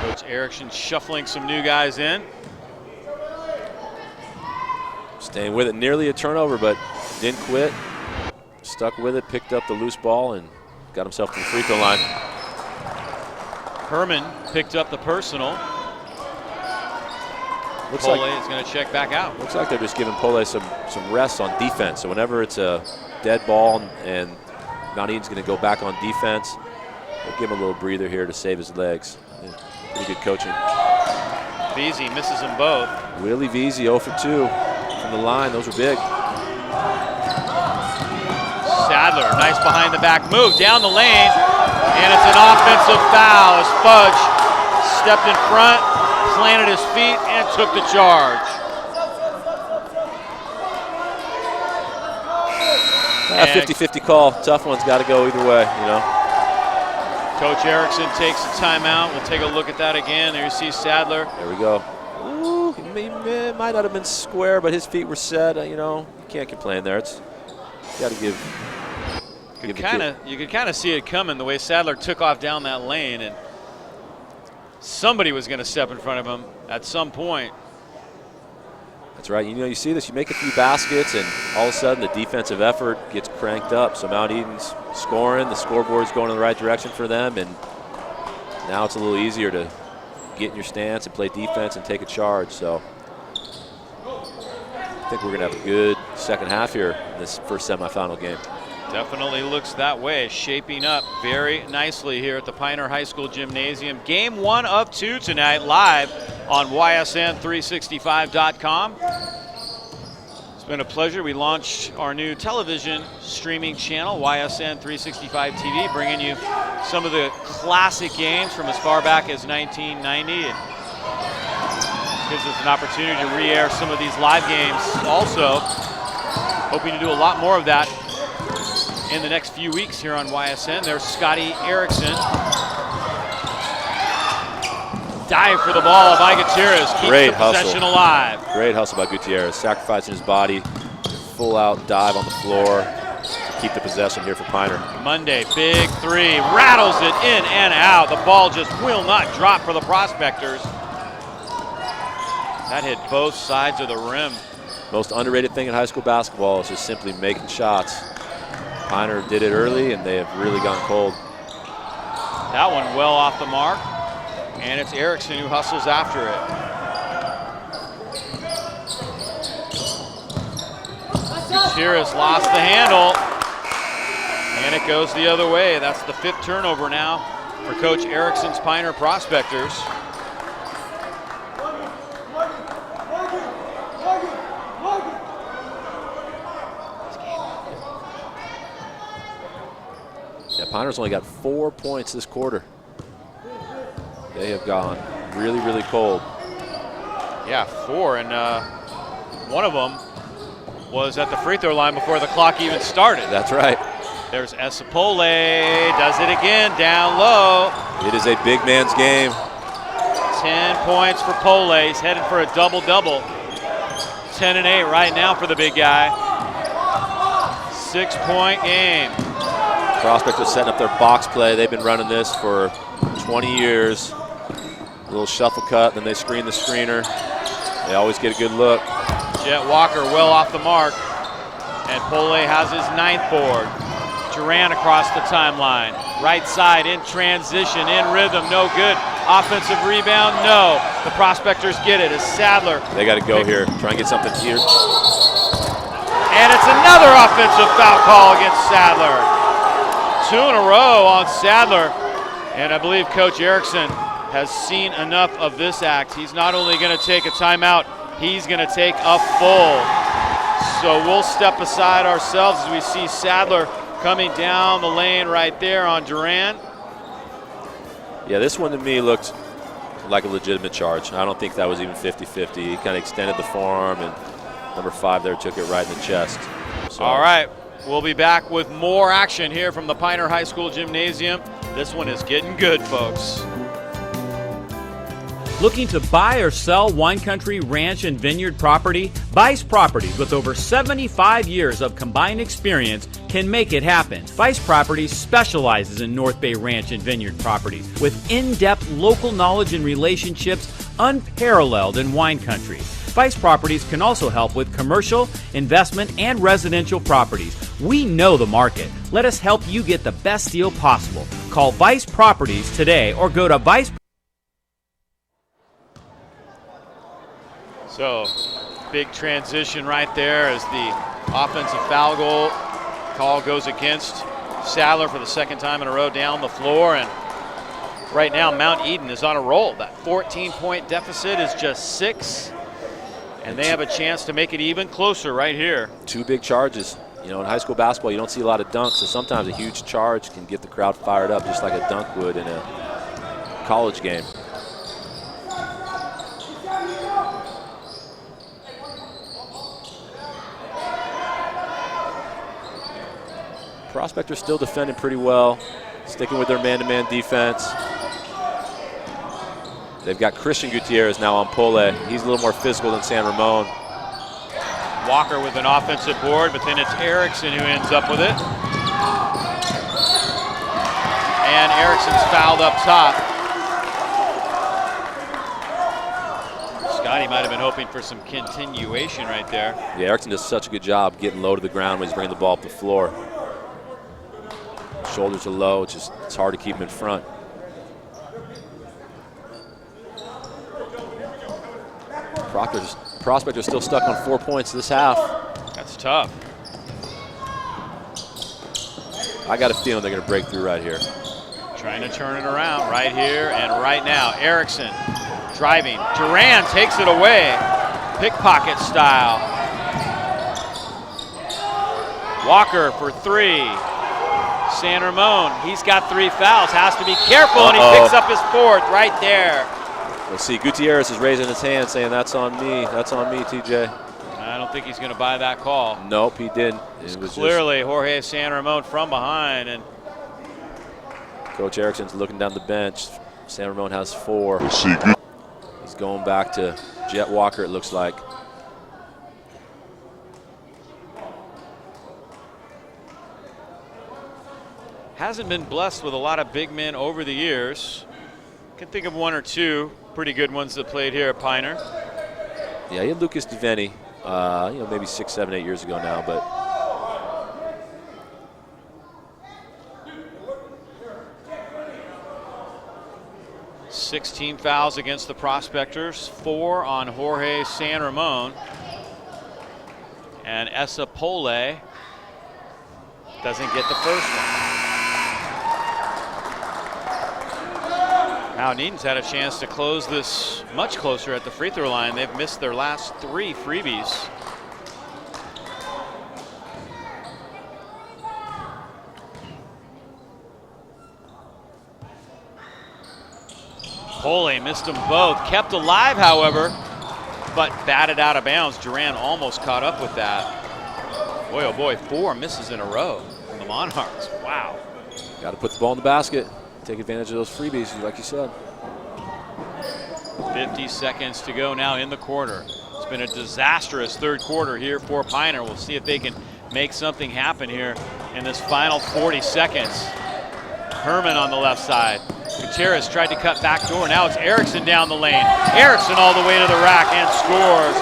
Coach Erickson shuffling some new guys in. Staying with it, nearly a turnover, but didn't quit. Stuck with it, picked up the loose ball, and got himself to the free throw line. Herman picked up the personal. Pole is going to check back out. Looks like they're just giving Pole some rest on defense. So whenever it's a dead ball and Mount Eden's going to go back on defense, they'll give him a little breather here to save his legs. Yeah, pretty good coaching. Veazey misses them both. Willie Veazey 0 for 2 from the line. Those are big. Sadler, nice behind the back move down the lane, and it's an offensive foul as Fudge stepped in front, planted his feet, and took the charge. 50-50 call. Tough one's got to go either way, you know. Coach Erickson takes a timeout. We'll take a look at that again. There you see Sadler. There we go. Ooh, he might not have been square, but his feet were set. You know, you can't complain there. It's got to give. You could kind of see it coming the way Sadler took off down that lane, and somebody was going to step in front of him at some point. That's right. You know, you see this. You make a few baskets, and all of a sudden the defensive effort gets cranked up. So Mount Eden's scoring. The scoreboard's going in the right direction for them, and now it's a little easier to get in your stance and play defense and take a charge. So I think we're going to have a good second half here in this first semifinal game. Definitely looks that way, shaping up very nicely here at the Piner High School Gymnasium. Game 1 of 2 tonight, live on YSN365.com. It's been a pleasure. We launched our new television streaming channel, YSN 365 TV, bringing you some of the classic games from as far back as 1990. It gives us an opportunity to re-air some of these live games also. Hoping to do a lot more of that in the next few weeks here on YSN. There's Scotty Erickson. Dive for the ball by Gutierrez. Keeps Great the possession alive. Great hustle by Gutierrez, sacrificing his body. Full out dive on the floor to keep the possession here for Piner. Monday, big three, rattles it in and out. The ball just will not drop for the Prospectors. That hit both sides of the rim. Most underrated thing in high school basketball is just simply making shots. Piner did it early, and they have really gone cold. That one well off the mark, and it's Erickson who hustles after it. Gutierrez lost the handle, and it goes the other way. That's the 5th turnover now for Coach Erickson's Piner Prospectors. Yeah, Piner's only got 4 points this quarter. They have gone really, really cold. Yeah, 4, and one of them was at the free throw line before the clock even started. That's right. There's Esapole, does it again, down low. It is a big man's game. 10 points for Pole. He's headed for a double-double. 10 and 8 right now for the big guy. 6-point game. Prospectors setting up their box play. They've been running this for 20 years. A little shuffle cut, then they screen the screener. They always get a good look. Jet Walker well off the mark. And Pole has his 9th board. Duran across the timeline. Right side in transition, in rhythm, no good. Offensive rebound, no. The Prospectors get it as Sadler. They got to go here. Try and get something here. And it's another offensive foul call against Sadler. 2 in a row on Sadler. And I believe Coach Erickson has seen enough of this act. He's not only going to take a timeout, he's going to take a full. So we'll step aside ourselves as we see Sadler coming down the lane right there on Duran. Yeah, this one to me looked like a legitimate charge. I don't think that was even 50-50. He kind of extended the forearm, and number 5 there took it right in the chest. So. All right, we'll be back with more action here from the Pioneer High School Gymnasium. This one is getting good, folks. Looking to buy or sell wine country, ranch, and vineyard property? Vice Properties, with over 75 years of combined experience, can make it happen. Vice Properties specializes in North Bay ranch and vineyard properties with in-depth local knowledge and relationships unparalleled in wine country. Vice Properties can also help with commercial, investment, and residential properties. We know the market. Let us help you get the best deal possible. Call Vice Properties today or go to Vice. So, big transition right there as the offensive foul goal call goes against Sadler for the 2nd time in a row down the floor. And right now, Mount Eden is on a roll. That 14-point deficit is just 6. And they have a chance to make it even closer right here. 2 big charges. You know, in high school basketball, you don't see a lot of dunks, so sometimes a huge charge can get the crowd fired up just like a dunk would in a college game. Prospectors still defending pretty well, sticking with their man-to-man defense. They've got Christian Gutierrez now on Pole. He's a little more physical than San Ramon. Walker with an offensive board, but then it's Erickson who ends up with it. And Erickson's fouled up top. Scotty might have been hoping for some continuation right there. Yeah, Erickson does such a good job getting low to the ground when he's bringing the ball up the floor. Shoulders are low, it's hard to keep him in front. Prospectors still stuck on 4 points this half. That's tough. I got a feeling they're going to break through right here. Trying to turn it around right here and right now. Erickson driving. Duran takes it away. Pickpocket style. Walker for 3. San Ramon, he's got 3 fouls. Has to be careful, and he picks up his 4th right there. Let's see, Gutierrez is raising his hand saying, that's on me, TJ. I don't think he's going to buy that call. Nope, he didn't. It was clearly Jorge San Ramon from behind. And Coach Erickson's looking down the bench. San Ramon has 4. He's going back to Jet Walker, it looks like. hasn't been blessed with a lot of big men over the years. Can think of 1 or 2 pretty good ones that played here at Pioneer. Yeah, he had Lucas DeVenny, maybe 6, 7, 8 years ago now, but. Team fouls against the Prospectors, 4 on Jorge San Ramon. And Esa Pole doesn't get the first one. Now Eden's had a chance to close this much closer at the free throw line. They've missed their last 3 freebies. Pole missed them both, kept alive, however, but batted out of bounds. Duran almost caught up with that. Boy, oh boy, 4 misses in a row from the Monarchs. Wow. Got to put the ball in the basket. Take advantage of those freebies, like you said. 50 seconds to go now in the quarter. It's been a disastrous third quarter here for Pioneer. We'll see if they can make something happen here in this final 40 seconds. Herman on the left side. Gutierrez tried to cut back door. Now it's Erickson down the lane. Erickson all the way to the rack and scores.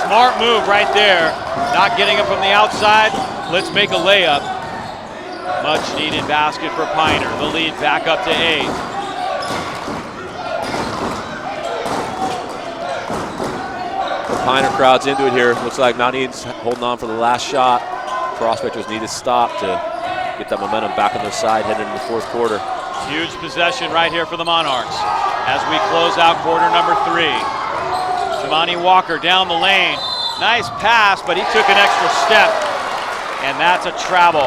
Smart move right there. Not getting it from the outside. Let's make a layup. Much needed basket for Piner. The lead back up to 8. The Piner crowd's into it here. Looks like Mount Eden's holding on for the last shot. Prospectors need to stop to get that momentum back on their side heading into the fourth quarter. Huge possession right here for the Monarchs as we close out quarter number 3. Jamani Walker down the lane. Nice pass, but he took an extra step, and that's a travel.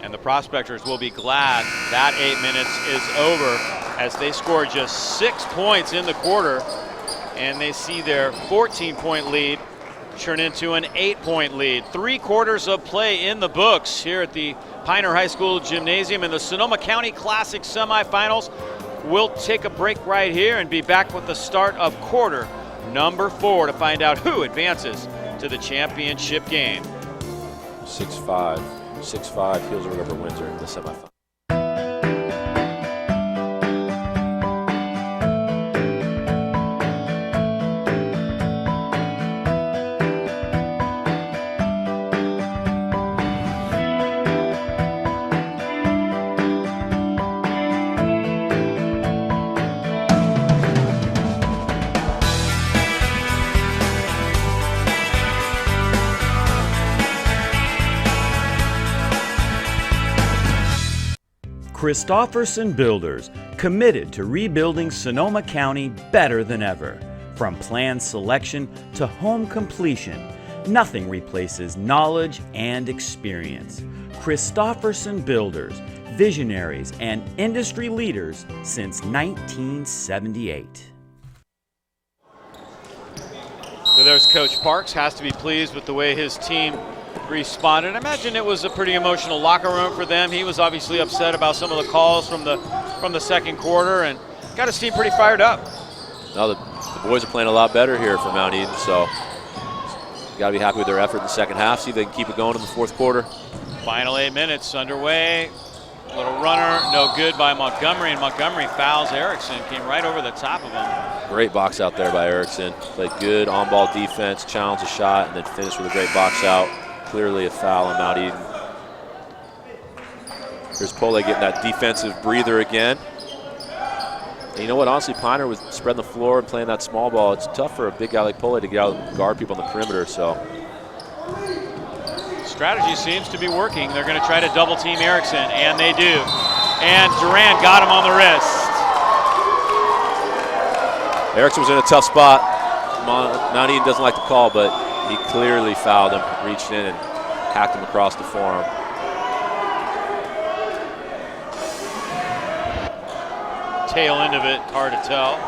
And the Prospectors will be glad that 8 minutes is over as they score just 6 points in the quarter, and they see their 14-point lead turn into an 8-point lead. 3 quarters of play in the books here at the Piner High School Gymnasium in the Sonoma County Classic semifinals. We'll take a break right here and be back with the start of quarter number 4 to find out who advances to the championship game. 6-5, Hillsborough River wins are in the semifinal. Christofferson Builders, committed to rebuilding Sonoma County better than ever. From plan selection to home completion, nothing replaces knowledge and experience. Christofferson Builders, visionaries and industry leaders since 1978. So there's Coach Parks, has to be pleased with the way his team responded. I imagine it was a pretty emotional locker room for them. He was obviously upset about some of the calls from the second quarter and got his team pretty fired up. Now the boys are playing a lot better here for Mount Eden, so you got to be happy with their effort in the second half. See if they can keep it going in the fourth quarter. Final 8 minutes underway. Little runner, no good by Montgomery, and Montgomery fouls Erickson. Came right over the top of him. Great box out there by Erickson. Played good on-ball defense, challenged a shot, and then finished with a great box out. Clearly a foul on Mount Eden. Here's Pole getting that defensive breather again. And you know what, honestly, Piner was spreading the floor and playing that small ball. It's tough for a big guy like Pole to get out and guard people on the perimeter, so. Strategy seems to be working. They're going to try to double team Erickson, and they do. And Duran got him on the wrist. Erickson was in a tough spot. Mount Eden doesn't like the call, but he clearly fouled him, reached in and hacked him across the forearm. Tail end of it, hard to tell.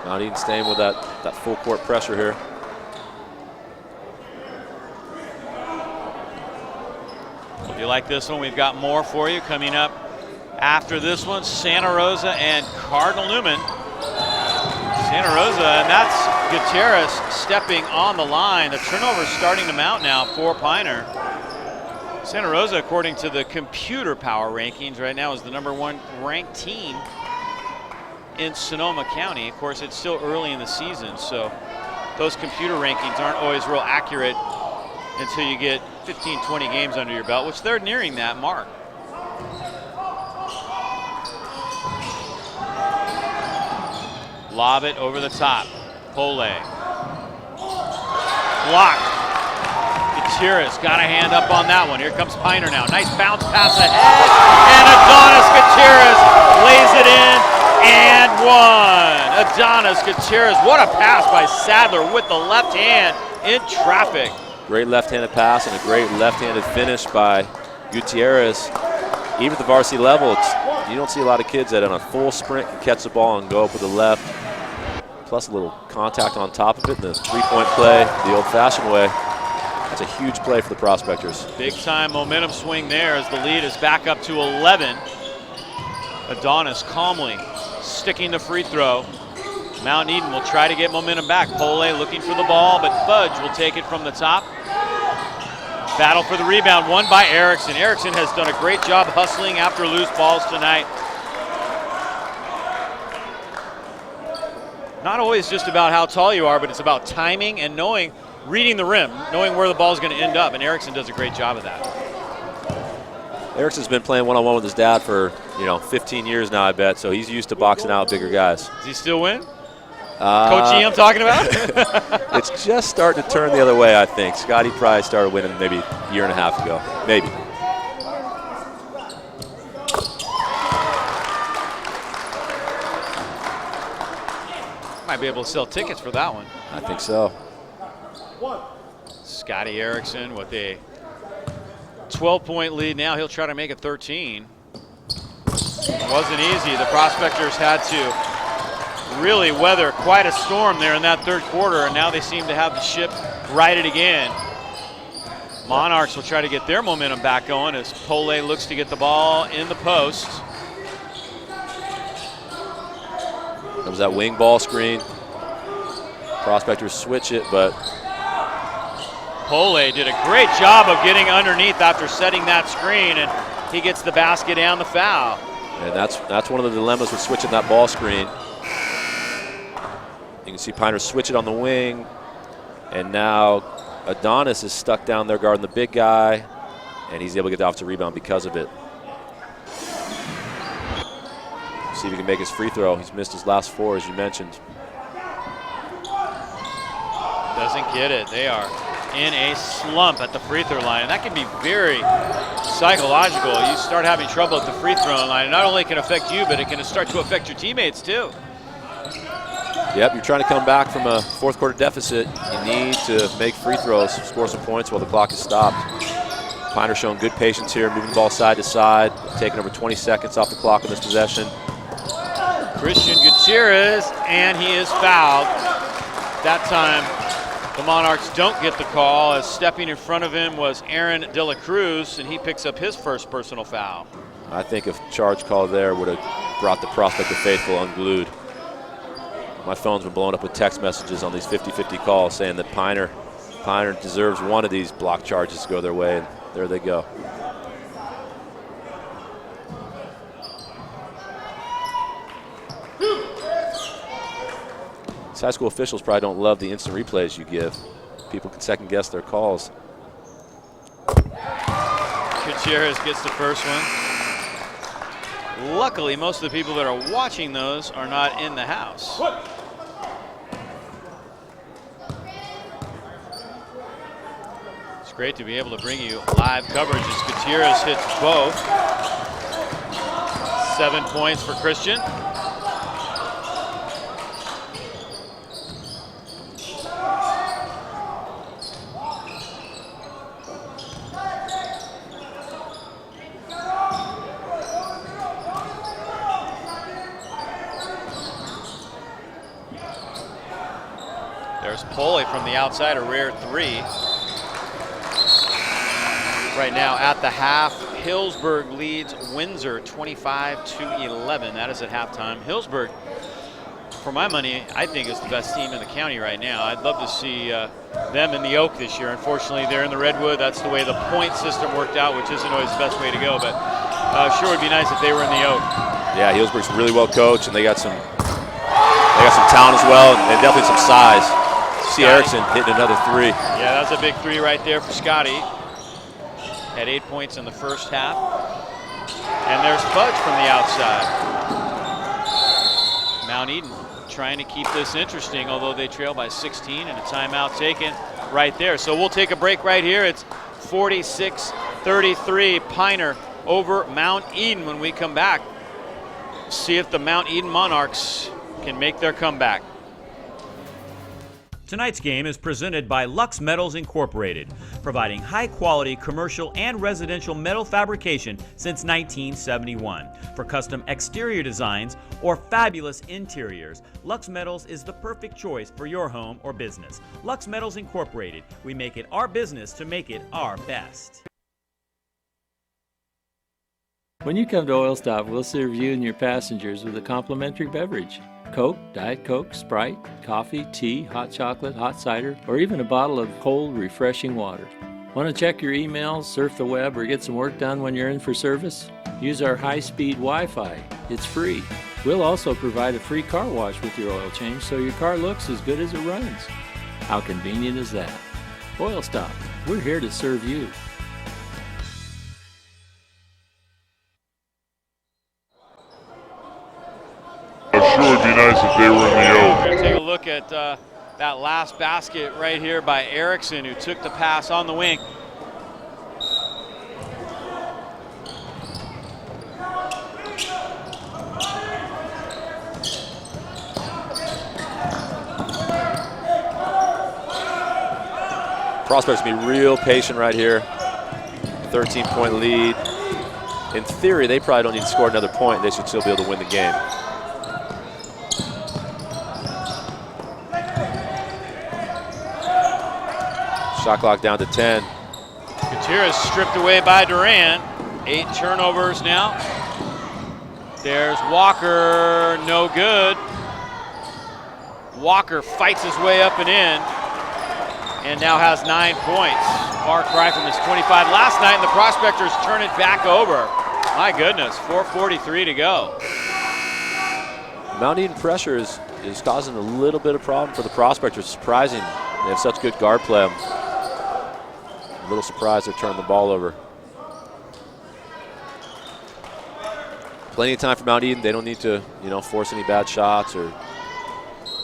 Mount Eden staying with that full court pressure here. If you like this one, we've got more for you coming up after this one. Santa Rosa and Cardinal Newman. Santa Rosa, and that's Gutierrez stepping on the line. The turnover's starting to mount now for Piner. Santa Rosa, according to the computer power rankings, right now is the #1 ranked team in Sonoma County. Of course, it's still early in the season, so those computer rankings aren't always real accurate until you get 15, 20 games under your belt, which they're nearing that mark. Lob it over the top. Pole. Blocked. Gutierrez got a hand up on that one. Here comes Piner now. Nice bounce pass ahead. And Adonis Gutierrez lays it in and one. Adonis Gutierrez. What a pass by Sadler with the left hand in traffic. Great left-handed pass and a great left-handed finish by Gutierrez. Even at the varsity level, you don't see a lot of kids that on a full sprint can catch the ball and go up with the left. Plus a little contact on top of it, and the three-point play the old-fashioned way. That's a huge play for the Prospectors. Big-time momentum swing there as the lead is back up to 11. Adonis calmly sticking the free throw. Mount Eden will try to get momentum back. Pole looking for the ball, but Fudge will take it from the top. Battle for the rebound, won by Erickson. Erickson has done a great job hustling after loose balls tonight. Not always just about how tall you are, but it's about timing and reading the rim, knowing where the ball is going to end up, and Erickson does a great job of that. Erickson's been playing one-on-one with his dad for 15 years now, I bet, so he's used to boxing out bigger guys. Does he still win? Coach E I'm talking about? It's just starting to turn the other way, I think. Scotty probably started winning maybe a year and a half ago, maybe. Might be able to sell tickets for that one. I think so. Scotty Erickson with a 12-point lead now. He'll try to make it 13. It wasn't easy. The Prospectors had to really weather quite a storm there in that third quarter, and now they seem to have the ship righted again. Monarchs will try to get their momentum back going as Pole looks to get the ball in the post. That was that wing ball screen. Prospectors switch it, but Pole did a great job of getting underneath after setting that screen, and he gets the basket and the foul. And that's one of the dilemmas with switching that ball screen. You can see Piner switch it on the wing, and now Adonis is stuck down there guarding the big guy, and he's able to get the offensive rebound because of it. See if he can make his free throw. He's missed his last 4, as you mentioned. Doesn't get it. They are in a slump at the free throw line, and that can be very psychological. You start having trouble at the free throw line, and not only can it affect you, but it can start to affect your teammates too. Yep, you're trying to come back from a fourth quarter deficit. You need to make free throws, score some points while the clock is stopped. Piner showing good patience here, moving the ball side to side, taking over 20 seconds off the clock in this possession. Christian Gutierrez, and he is fouled. That time, the Monarchs don't get the call, as stepping in front of him was Aaron De La Cruz, and he picks up his first personal foul. I think a charge call there would have brought the Prospector faithful unglued. My phone's been blowing up with text messages on these 50-50 calls saying that Piner deserves one of these block charges to go their way, and there they go. These high school officials probably don't love the instant replays you give. People can second guess their calls. Gutierrez gets the first one. Luckily, most of the people that are watching those are not in the house. It's great to be able to bring you live coverage as Gutierrez hits both. 7 points for Christian. There's Pole from the outside, a rare 3. Right now at the half, Hillsburg leads Windsor 25-11. That is at halftime. Hillsburg, for my money, I think is the best team in the county right now. I'd love to see them in the Oak this year. Unfortunately, they're in the Redwood. That's the way the point system worked out, which isn't always the best way to go, but sure would be nice if they were in the Oak. Yeah, Hillsburg's really well coached, and they got some talent as well, and definitely some size. See Erickson hitting another 3. Yeah, that's a big 3 right there for Scotty. Had 8 points in the first half. And there's Fudge from the outside. Mount Eden trying to keep this interesting, although they trail by 16, and a timeout taken right there. So we'll take a break right here. It's 46-33, Piner over Mount Eden. When we come back, see if the Mount Eden Monarchs can make their comeback. Tonight's game is presented by Lux Metals Incorporated, providing high-quality commercial and residential metal fabrication since 1971. For custom exterior designs or fabulous interiors, Lux Metals is the perfect choice for your home or business. Lux Metals Incorporated. We make it our business to make it our best. When you come to Oil Stop, we'll serve you and your passengers with a complimentary beverage. Coke, Diet Coke, Sprite, coffee, tea, hot chocolate, hot cider, or even a bottle of cold, refreshing water. Want to check your emails, surf the web, or get some work done when you're in for service? Use our high-speed Wi-Fi. It's free. We'll also provide a free car wash with your oil change so your car looks as good as it runs. How convenient is that? Oil Stop. We're here to serve you. It sure would be nice if they were in the O. We're going to take a look at that last basket right here by Erickson, who took the pass on the wing. Prospects be real patient right here. 13-point lead. In theory, they probably don't need to score another point. They should still be able to win the game. Shot clock down to 10. Gutierrez stripped away by Duran. 8 turnovers now. There's Walker, no good. Walker fights his way up and in, and now has 9 points. Far cry from his 25 last night, and the Prospectors turn it back over. My goodness, 4:43 to go. Mount Eden pressure is causing a little bit of problem for the Prospectors. Surprising. They have such good guard play. I'm a little surprised they're turning the ball over. Plenty of time for Mount Eden. They don't need to, force any bad shots or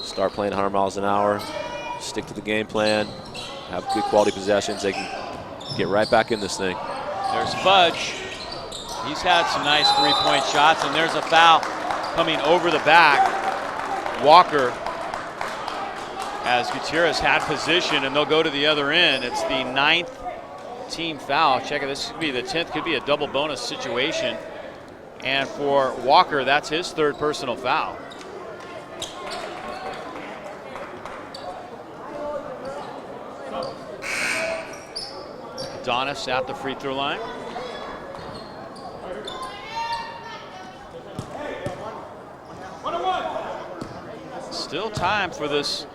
start playing 100 miles an hour. Stick to the game plan. Have good quality possessions. They can get right back in this thing. There's Fudge. He's had some nice three-point shots, and there's a foul coming over the back. Walker, as Gutierrez had position, and they'll go to the other end. It's the 9th team foul. Check it, this could be the 10th, could be a double bonus situation. And for Walker, that's his 3rd personal foul. Adonis at the free throw line. Still time for this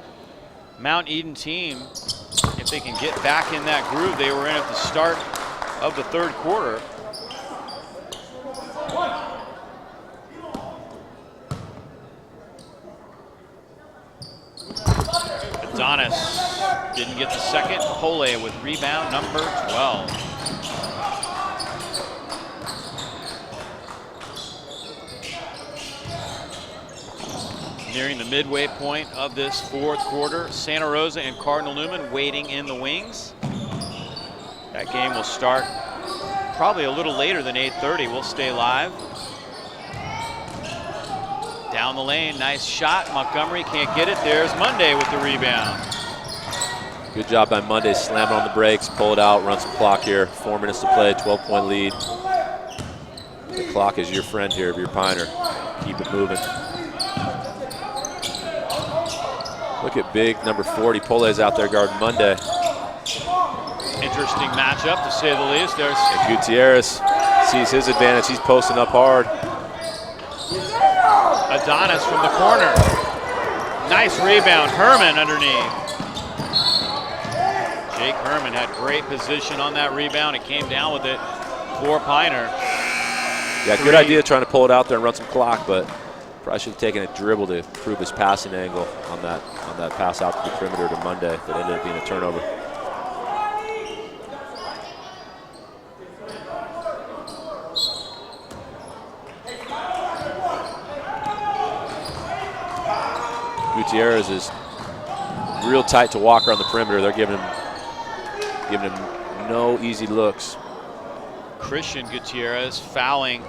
Mount Eden team, if they can get back in that groove they were in at the start of the 3rd quarter. Adonis didn't get the second. Pole with rebound number 12. Nearing the midway point of this 4th quarter, Santa Rosa and Cardinal Newman waiting in the wings. That game will start probably a little later than 8:30. We'll stay live. Down the lane, nice shot. Montgomery can't get it. There's Monday with the rebound. Good job by Monday, slamming on the brakes, pull it out, run some clock here. 4 minutes to play, 12-point lead. The clock is your friend here if you're Piner. Keep it moving. Look at big number 40, Pole's out there guarding Monday. Interesting matchup, to say the least. There's and Gutierrez sees his advantage. He's posting up hard. Adonis from the corner. Nice rebound. Herman underneath. Jake Herman had great position on that rebound. It came down with it for Piner. Yeah, good idea trying to pull it out there and run some clock, but probably should have taken a dribble to improve his passing angle on that pass out to the perimeter to Monday that ended up being a turnover. Gutierrez is real tight to Walker on the perimeter. They're giving him no easy looks. Christian Gutierrez fouling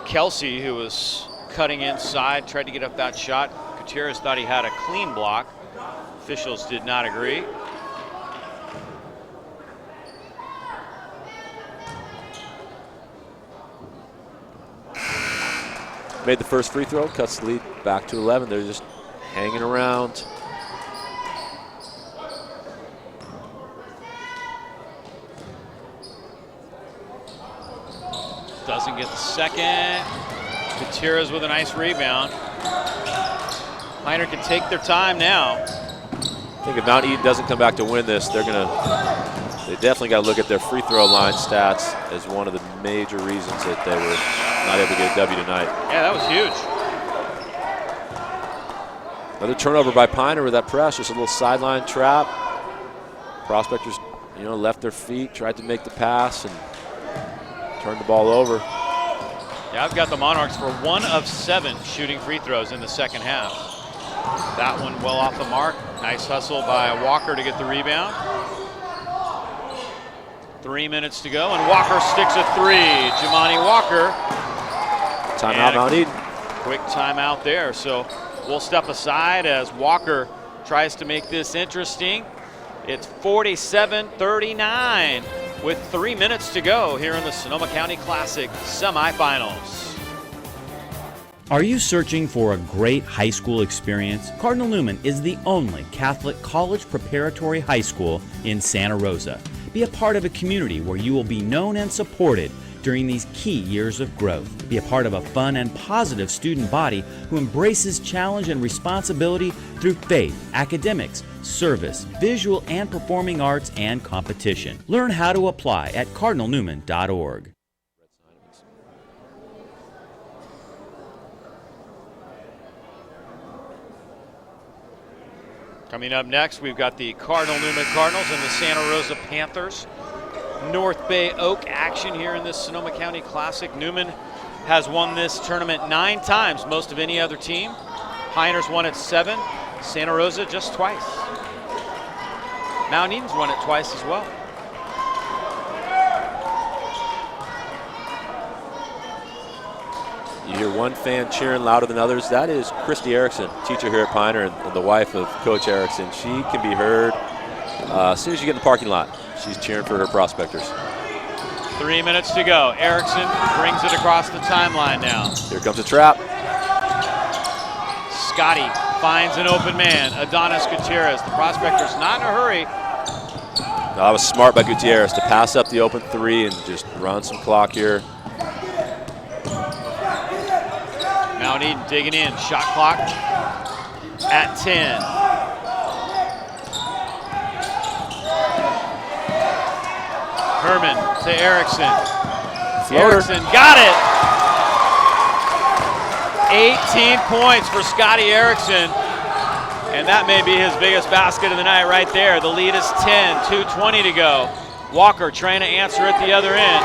Kelsey, who was cutting inside, tried to get up that shot. Gutierrez thought he had a clean block. Officials did not agree. Made the first free throw, cuts the lead back to 11. They're just hanging around. Doesn't get the second. Gutierrez with a nice rebound. Piner can take their time now. I think if Mount Eden doesn't come back to win this, they're going to They definitely got to look at their free throw line stats as one of the major reasons that they were not able to get a W tonight. Yeah, that was huge. Another turnover by Piner with that press, just a little sideline trap. Prospectors, left their feet, tried to make the pass, and turned the ball over. Yeah, I've got the Monarchs for 1 of 7 shooting free throws in the second half. That one well off the mark. Nice hustle by Walker to get the rebound. 3 minutes to go, and Walker sticks a 3. Jimani Walker. Timeout, Mount Eden. Quick timeout there. So we'll step aside as Walker tries to make this interesting. It's 47-39 with 3 minutes to go here in the Sonoma County Classic semifinals. Are you searching for a great high school experience? Cardinal Newman is the only Catholic college preparatory high school in Santa Rosa. Be a part of a community where you will be known and supported during these key years of growth. Be a part of a fun and positive student body who embraces challenge and responsibility through faith, academics, service, visual and performing arts, and competition. Learn how to apply at cardinalnewman.org. Coming up next, we've got the Cardinal Newman Cardinals and the Santa Rosa Panthers. North Bay Oak action here in this Sonoma County Classic. Newman has won this tournament 9 times, most of any other team. Piners won it 7. Santa Rosa just twice. Mount Eden's won it twice as well. You hear one fan cheering louder than others. That is Christy Erickson, teacher here at Piner and the wife of Coach Erickson. She can be heard as soon as you get in the parking lot. She's cheering for her prospectors. 3 minutes to go. Erickson brings it across the timeline now. Here comes a trap. Scotty finds an open man. Adonis Gutierrez. The prospector's not in a hurry. No, that was smart by Gutierrez to pass up the open 3 and just run some clock here. Mount Eden digging in. Shot clock at 10. Herman to Erickson. Floater. Erickson got it. 18 points for Scotty Erickson. And that may be his biggest basket of the night right there. The lead is 10, 2:20 to go. Walker trying to answer at the other end.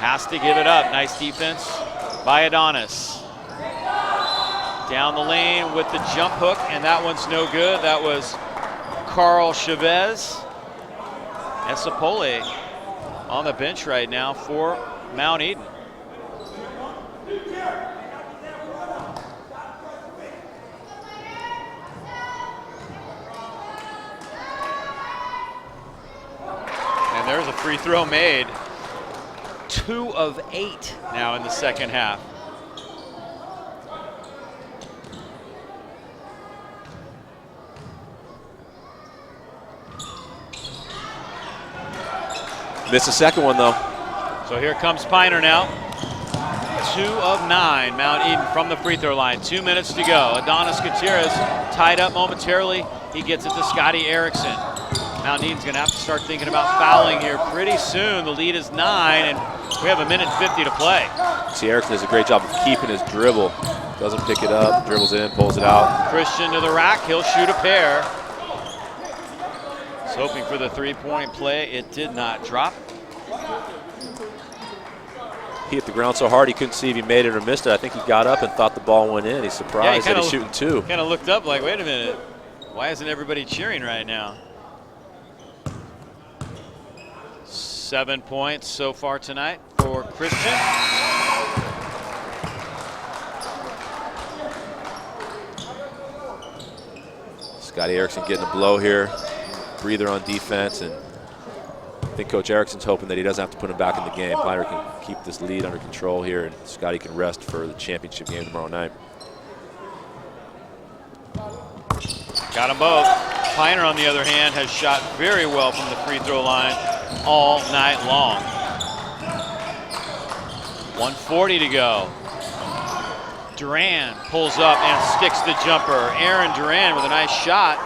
Has to give it up. Nice defense by Adonis. Down the lane with the jump hook, and that one's no good. That was Carl Chavez. Esapole on the bench right now for Mount Eden. And there's a free throw made. 2 of 8 now in the second half. Missed the second one, though. So here comes Piner now. 2 of 9, Mount Eden from the free throw line. 2 minutes to go. Adonis Gutierrez tied up momentarily. He gets it to Scotty Erickson. Mount Eden's going to have to start thinking about fouling here pretty soon. The lead is 9, and we have 1:50 to play. See, Erickson does a great job of keeping his dribble. Doesn't pick it up, dribbles in, pulls it out. Christian to the rack. He'll shoot a pair. Was hoping for the three-point play. It did not drop. He hit the ground so hard he couldn't see if he made it or missed it. I think he got up and thought the ball went in. He's surprised that he's shooting 2. Kind of looked up like, wait a minute. Why isn't everybody cheering right now? 7 points so far tonight for Christian. Scotty Erickson getting a blow here. Breather on defense, and I think Coach Erickson's hoping that he doesn't have to put him back in the game. Piner can keep this lead under control here, and Scotty can rest for the championship game tomorrow night. Got them both. Piner, on the other hand, has shot very well from the free throw line all night long. 1:40 to go. Duran pulls up and sticks the jumper. Aaron Duran with a nice shot.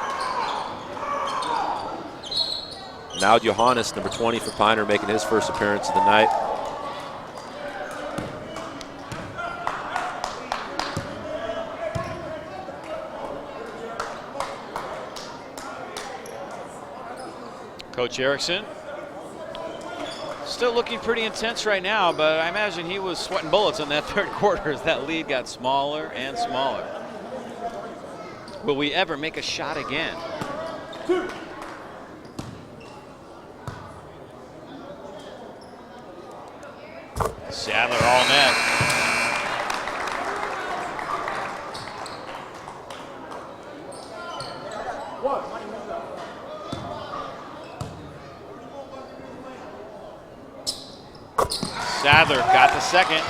Now Johannes, number 20 for Piner, making his first appearance of the night. Coach Erickson still looking pretty intense right now, but I imagine he was sweating bullets in that third quarter as that lead got smaller and smaller. Will we ever make a shot again? Sadler all net. Sadler got the second.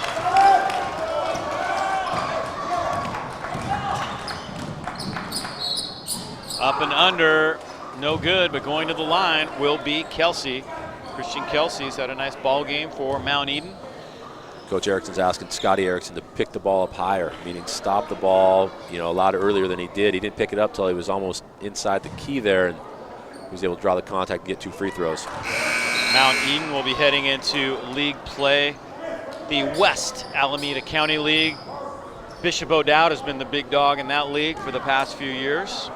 Up and under, no good, but going to the line will be Kelsey. Christian Kelsey's had a nice ball game for Mount Eden. Coach Erickson's asking Scotty Erickson to pick the ball up higher, meaning stop the ball, a lot earlier than he did. He didn't pick it up till he was almost inside the key there, and he was able to draw the contact and get 2 free throws. Mount Eden will be heading into league play, the West Alameda County League. Bishop O'Dowd has been the big dog in that league for the past few years.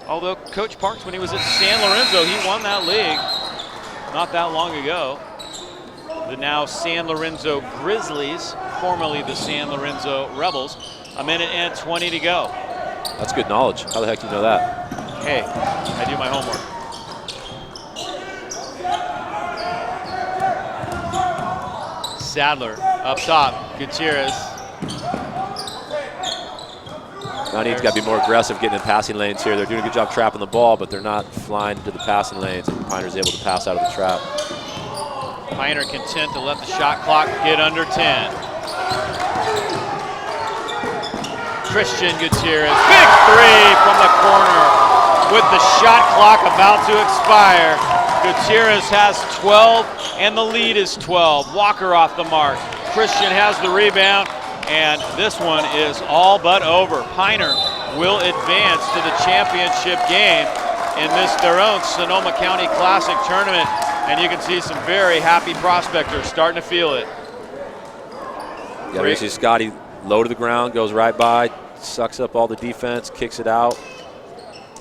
Although Coach Parks, when he was at San Lorenzo, he won that league not that long ago. The now San Lorenzo Grizzlies, formerly the San Lorenzo Rebels. 1:20 to go. That's good knowledge. How the heck do you know that? Hey, I do my homework. Sadler up top, Gutierrez. Mount Eden's got to be more aggressive getting in passing lanes here. They're doing a good job trapping the ball, but they're not flying to the passing lanes, and Piner's able to pass out of the trap. Piner content to let the shot clock get under 10. Christian Gutierrez, big three from the corner with the shot clock about to expire. Gutierrez has 12 and the lead is 12. Walker off the mark. Christian has the rebound, and this one is all but over. Piner will advance to the championship game in their own Sonoma County Classic tournament, and you can see some very happy prospectors starting to feel it. Yeah, you see Scotty low to the ground, goes right by, sucks up all the defense, kicks it out.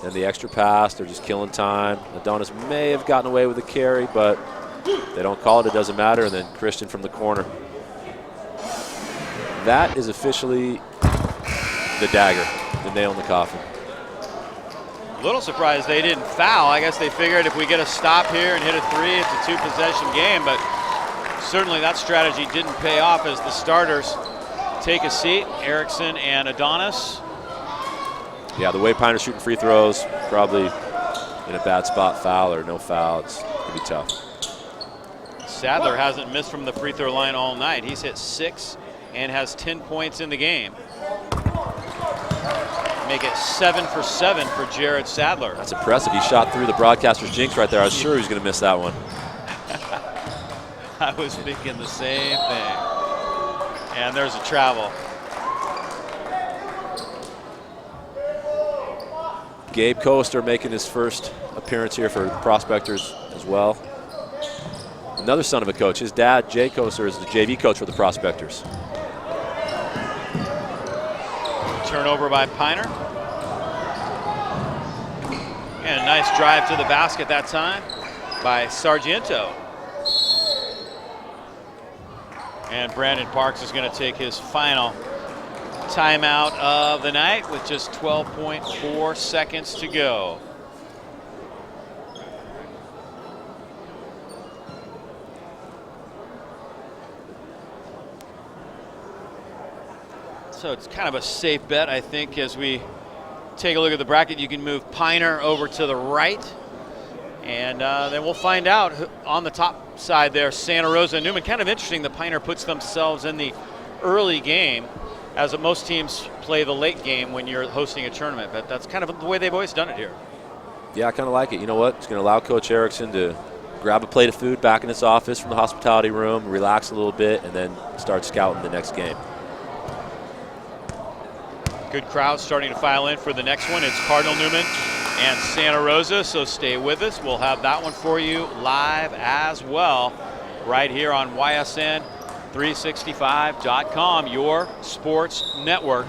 And the extra pass, they're just killing time. Adonis may have gotten away with the carry, but they don't call it, it doesn't matter. And then Christian from the corner. That is officially the dagger, the nail in the coffin. A little surprised they didn't foul. I guess they figured if we get a stop here and hit a three, it's a 2-possession game, but certainly that strategy didn't pay off as the starters take a seat. Erickson and Adonis. Yeah, the way Piner's shooting free throws, probably in a bad spot, foul or no foul, it's going to be tough. Sadler hasn't missed from the free throw line all night. He's hit 6 and has 10 points in the game. Make it 7 for 7 for Jared Sadler. That's impressive. He shot through the broadcaster's jinx right there. I was sure he was going to miss that one. I was thinking the same thing. And there's a travel. Gabe Coaster making his first appearance here for the Prospectors as well. Another son of a coach. His dad, Jay Coaster, is the JV coach for the Prospectors. Turnover by Piner. And a nice drive to the basket that time by Sargento. And Brandon Parks is going to take his final timeout of the night with just 12.4 seconds to go. So it's kind of a safe bet, I think, as we take a look at the bracket. You can move Piner over to the right, and then we'll find out on the top side there, Santa Rosa and Newman. Kind of interesting that Piner puts themselves in the early game, as most teams play the late game when you're hosting a tournament, but that's kind of the way they've always done it here. Yeah, I kind of like it. You know what? It's going to allow Coach Erickson to grab a plate of food back in his office from the hospitality room, relax a little bit, and then start scouting the next game. Good crowd starting to file in for the next one. It's Cardinal Newman and Santa Rosa, so stay with us. We'll have that one for you live as well right here on YSN365.com, your sports network.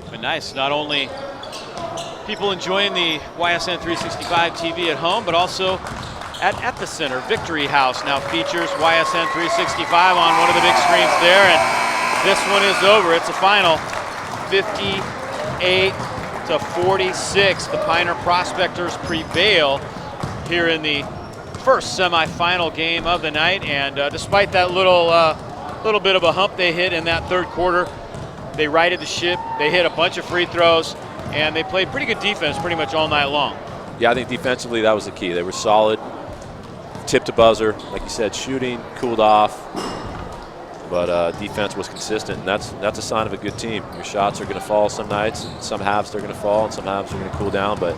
But nice, not only people enjoying the YSN 365 TV at home, but also at Epicenter. Victory House now features YSN 365 on one of the big screens there, and this one is over. It's a final 58-46. The Pioneer Prospectors prevail here in the first semifinal game of the night, and despite that little bit of a hump they hit in that third quarter, they righted the ship. They hit a bunch of free throws, and they played pretty good defense pretty much all night long. Yeah, I think defensively that was the key. They were solid, tip to buzzer, like you said, shooting, cooled off, but defense was consistent, and that's a sign of a good team. Your shots are going to fall some nights, and some halves they're going to fall, and some halves are going to cool down, but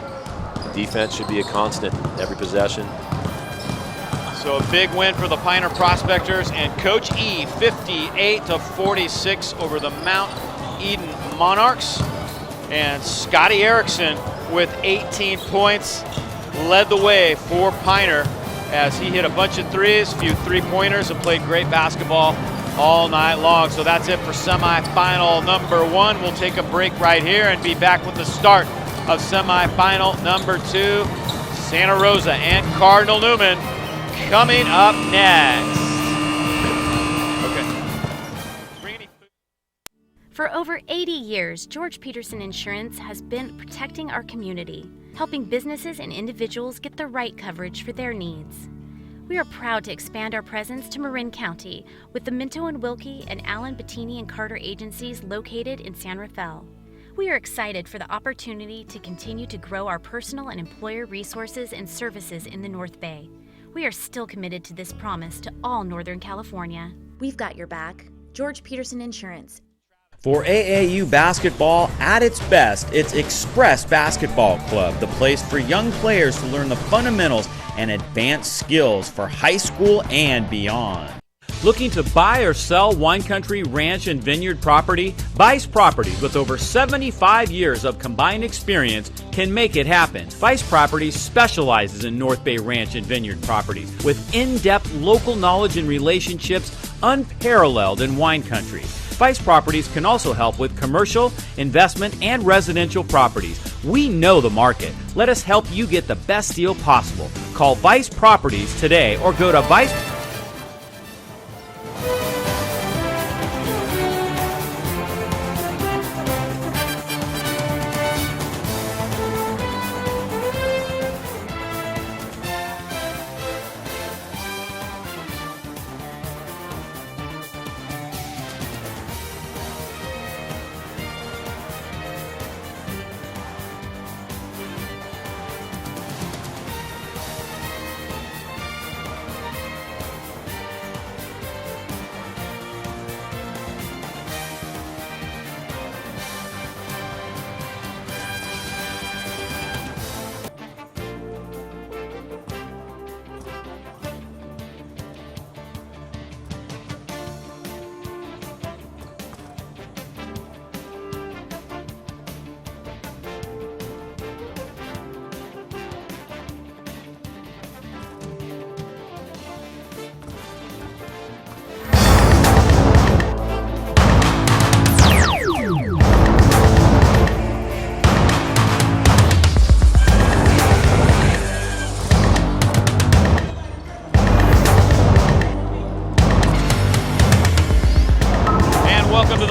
defense should be a constant every possession. So a big win for the Pioneer Prospectors and Coach E, 58-46 over the Mount Eden Monarchs. And Scotty Erickson with 18 points led the way for Pioneer as he hit a bunch of threes, a few three-pointers, and played great basketball all night long. So that's it for semifinal number 1. We'll take a break right here and be back with the start of semifinal number 2. Santa Rosa and Cardinal Newman coming up next. For over 80 years, George Peterson Insurance has been protecting our community, helping businesses and individuals get the right coverage for their needs. We are proud to expand our presence to Marin County with the Minto and Wilkie and Allen, Bettini and Carter agencies located in San Rafael. We are excited for the opportunity to continue to grow our personal and employer resources and services in the North Bay. We are still committed to this promise to all Northern California. We've got your back. George Peterson Insurance. For AAU basketball at its best, it's Express Basketball Club, the place for young players to learn the fundamentals and advanced skills for high school and beyond. Looking to buy or sell wine country, ranch, and vineyard property? Vice Properties, with over 75 years of combined experience, can make it happen. Vice Properties specializes in North Bay ranch and vineyard properties with in-depth local knowledge and relationships unparalleled in wine country. Vice Properties can also help with commercial, investment, and residential properties. We know the market. Let us help you get the best deal possible. Call Vice Properties today or go to Vice.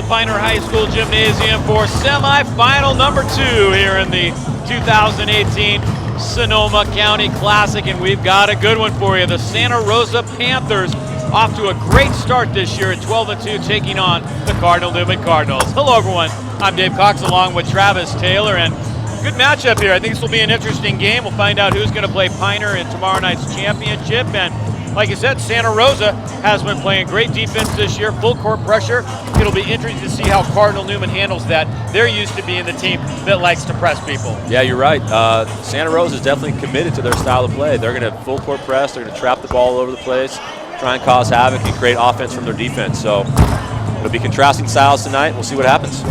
Pioneer High School Gymnasium for semifinal number 2 here in the 2018 Sonoma County Classic, and we've got a good one for you. The Santa Rosa Panthers off to a great start this year at 12-2, taking on the Cardinal Newman Cardinals. Hello everyone, I'm Dave Cox along with Travis Taylor, and good matchup here. I think this will be an interesting game. We'll find out who's going to play Pioneer in tomorrow night's championship, and like I said, Santa Rosa has been playing great defense this year, full court pressure. It'll be interesting to see how Cardinal Newman handles that. They're used to being the team that likes to press people. Yeah, you're right. Santa Rosa is definitely committed to their style of play. They're going to full court press. They're going to trap the ball all over the place, try and cause havoc and create offense from their defense. So it'll be contrasting styles tonight. We'll see what happens.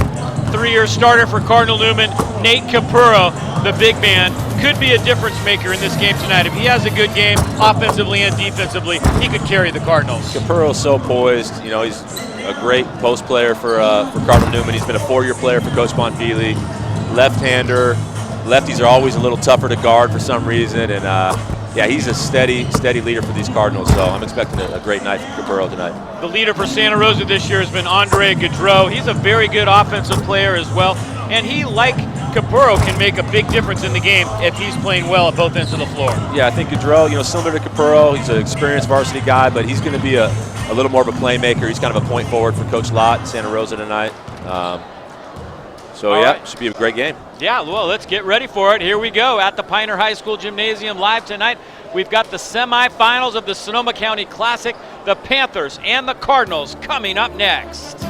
three-year starter for Cardinal Newman, Nate Capurro, the big man, could be a difference maker in this game tonight. If he has a good game, offensively and defensively, he could carry the Cardinals. Capurro's so poised. You know, he's a great post player for Cardinal Newman. He's been a 4-year player for Coach Bonfili. Left-hander. Lefties are always a little tougher to guard for some reason, and yeah, he's a steady leader for these Cardinals, so I'm expecting a great night from Capurro tonight. The leader for Santa Rosa this year has been Andre Gaudreau. He's a very good offensive player as well, and he, like Capurro, can make a big difference in the game if he's playing well at both ends of the floor. Yeah, I think Gaudreau, you know, similar to Capurro, he's an experienced varsity guy, but he's going to be a little more of a playmaker. He's kind of a point forward for Coach Lott in Santa Rosa tonight. So, yeah, should be a great game. Yeah, well, let's get ready for it. Here we go at the Pioneer High School Gymnasium live tonight. We've got the semifinals of the Sonoma County Classic, the Panthers and the Cardinals coming up next.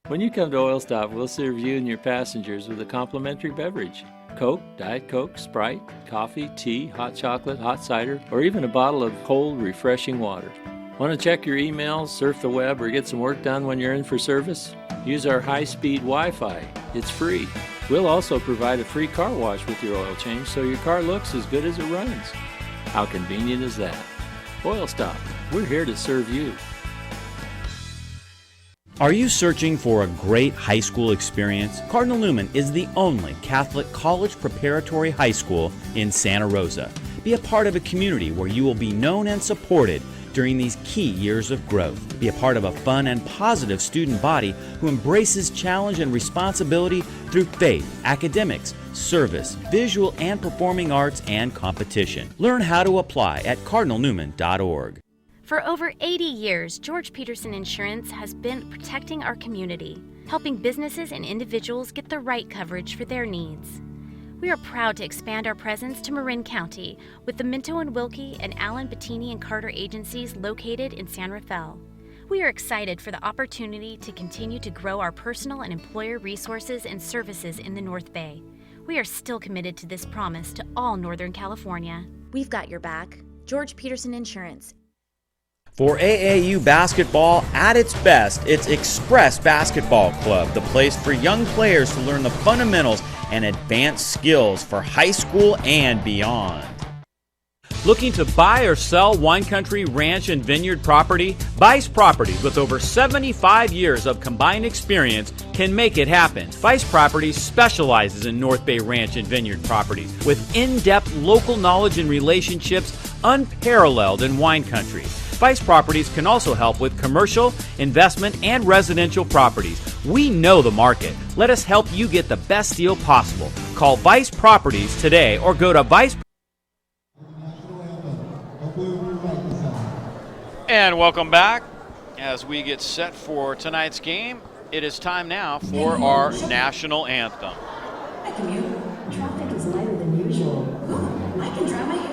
When you come to Oil Stop, we'll serve you and your passengers with a complimentary beverage. Coke, Diet Coke, Sprite, coffee, tea, hot chocolate, hot cider, or even a bottle of cold, refreshing water. Want to check your emails, surf the web, or get some work done when you're in for service? Use our high-speed Wi-Fi. It's free. We'll also provide a free car wash with your oil change so your car looks as good as it runs. How convenient is that? Oil Stop. We're here to serve you. Are you searching for a great high school experience? Cardinal Newman is the only Catholic college preparatory high school in Santa Rosa. Be a part of a community where you will be known and supported during these key years of growth. Be a part of a fun and positive student body who embraces challenge and responsibility through faith, academics, service, visual and performing arts, and competition. Learn how to apply at cardinalnewman.org. For over 80 years, George Peterson Insurance has been protecting our community, helping businesses and individuals get the right coverage for their needs. We are proud to expand our presence to Marin County with the Minto & Wilkie and Allen, Bettini & Carter agencies located in San Rafael. We are excited for the opportunity to continue to grow our personal and employer resources and services in the North Bay. We are still committed to this promise to all Northern California. We've got your back. George Peterson Insurance. For AAU basketball at its best, it's Express Basketball Club, the place for young players to learn the fundamentals and advanced skills for high school and beyond. Looking to buy or sell wine country, ranch, and vineyard property? Vice Properties, with over 75 years of combined experience, can make it happen. Vice Properties specializes in North Bay ranch and vineyard properties with in-depth local knowledge and relationships unparalleled in wine country. Vice Properties can also help with commercial, investment, and residential properties. We know the market. Let us help you get the best deal possible. Call Vice Properties today or go to Vice. And welcome back. As we get set for tonight's game, it is time now for our national anthem. Hi, commute. Traffic is lighter than usual. Ooh, I can dry my hair.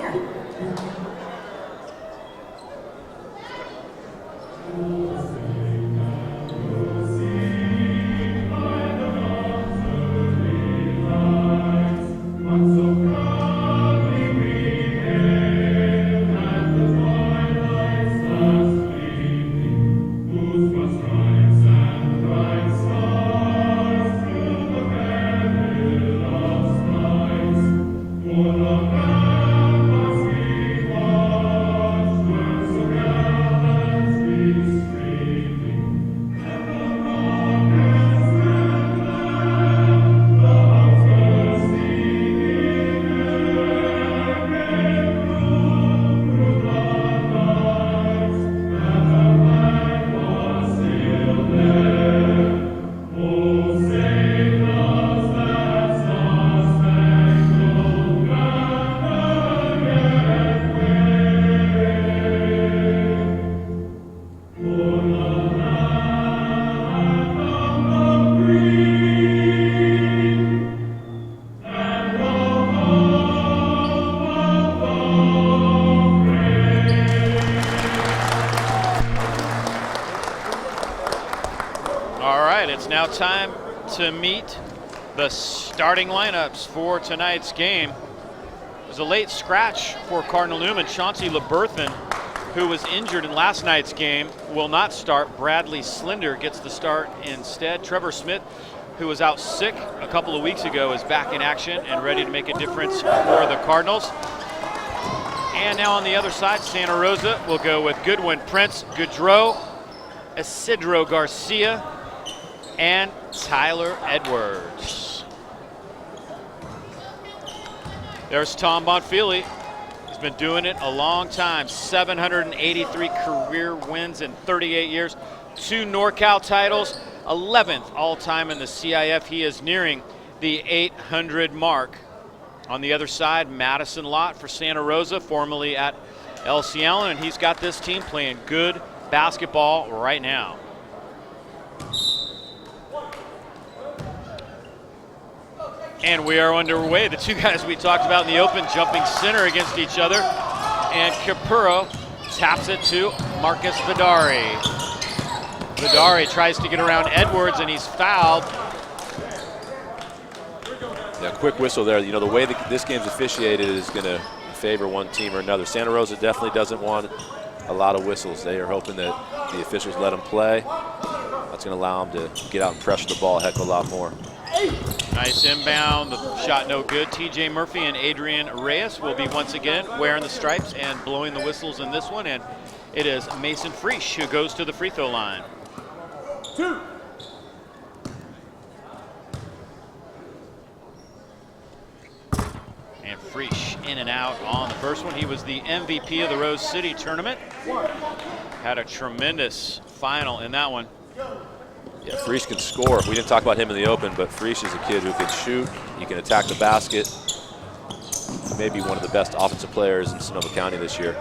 It's now time to meet the starting lineups for tonight's game. There's a late scratch for Cardinal Newman. Chauncey LeBerthan, who was injured in last night's game, will not start. Bradley Slender gets the start instead. Trevor Smith who was out sick a couple of weeks ago, is back in action and ready to make a difference for the Cardinals. And now on the other side, Santa Rosa will go with Goodwin, Prince, Gaudreau, Isidro Garcia, and Tyler Edwards. There's Tom Bonfili. He's been doing it a long time. 783 career wins in 38 years. 2 NorCal titles, 11th all-time in the CIF. He is nearing the 800 mark. On the other side, Madison Lott for Santa Rosa, formerly at LC Allen, and he's got this team playing good basketball right now. And we are underway. The two guys we talked about in the open jumping center against each other. And Capurro taps it to Marcus Vidari. Vidari tries to get around Edwards, and he's fouled. Yeah, quick whistle there. You know, the way that this game's officiated is going to favor one team or another. Santa Rosa definitely doesn't want a lot of whistles. They are hoping that the officials let them play. That's going to allow them to get out and pressure the ball a heck of a lot more. Nice inbound. The shot no good. TJ Murphy and Adrian Reyes will be once again wearing the stripes and blowing the whistles in this one. And it is Mason Friesch who goes to the free throw line. 2. And Friesch in and out on the first one. He was the MVP of the Rose City tournament. Had a tremendous final in that one. Yeah, Friesch can score. We didn't talk about him in the open, but Friesch is a kid who can shoot. He can attack the basket. Maybe one of the best offensive players in Sonoma County this year.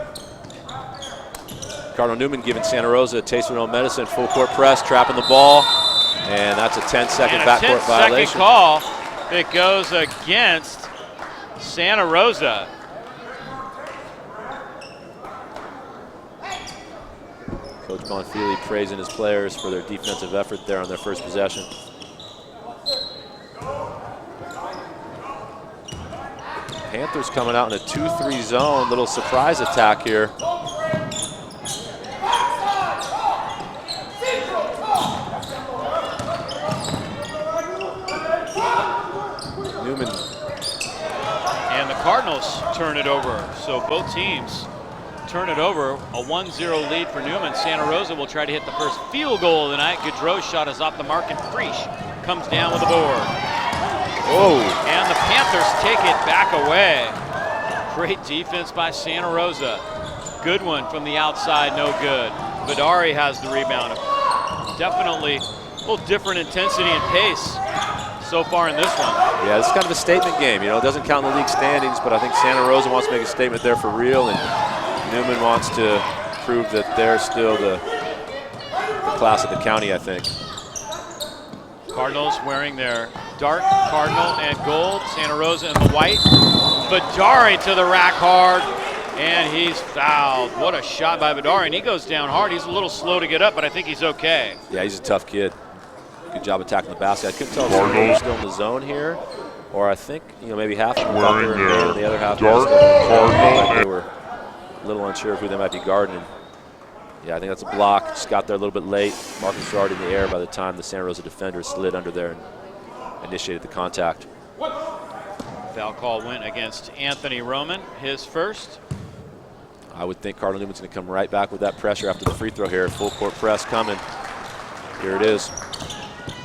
Cardinal Newman giving Santa Rosa a taste of their own medicine. Full court press, trapping the ball. And that's a 10-second backcourt violation. Call that goes against Santa Rosa. Coach Bonfili praising his players for their defensive effort there on their first possession. Panthers coming out in a 2-3 zone. Little surprise attack here. Newman. And the Cardinals turn it over. So both teams turn it over. A 1-0 lead for Newman. Santa Rosa will try to hit the first field goal of the night. Gaudreau's shot is off the mark, and Friesch comes down with the board. Oh! And the Panthers take it back away. Great defense by Santa Rosa. Good one from the outside, no good. Vidari has the rebound. Definitely a little different intensity and pace so far in this one. Yeah, it's kind of a statement game. You know, it doesn't count in the league standings, but I think Santa Rosa wants to make a statement there for real, and Newman wants to prove that they're still the class of the county, I think. Cardinals wearing their dark cardinal and gold, Santa Rosa in the white. Vidari to the rack hard, and he's fouled. What a shot by Vidari, and he goes down hard. He's a little slow to get up, but I think he's okay. Yeah, he's a tough kid. Good job attacking the basket. I couldn't tell if they were still in the zone here, or I think, you know, maybe half of them thought they were in there, and the other half they were a little unsure of who they might be guarding. Yeah, I think that's a block. Just got there a little bit late. Marcus was already in the air by the time the Santa Rosa defender slid under there and initiated the contact. Foul call went against Anthony Roman, his first. I would think Cardinal Newman's going to come right back with that pressure after the free throw here. Full court press coming. Here it is.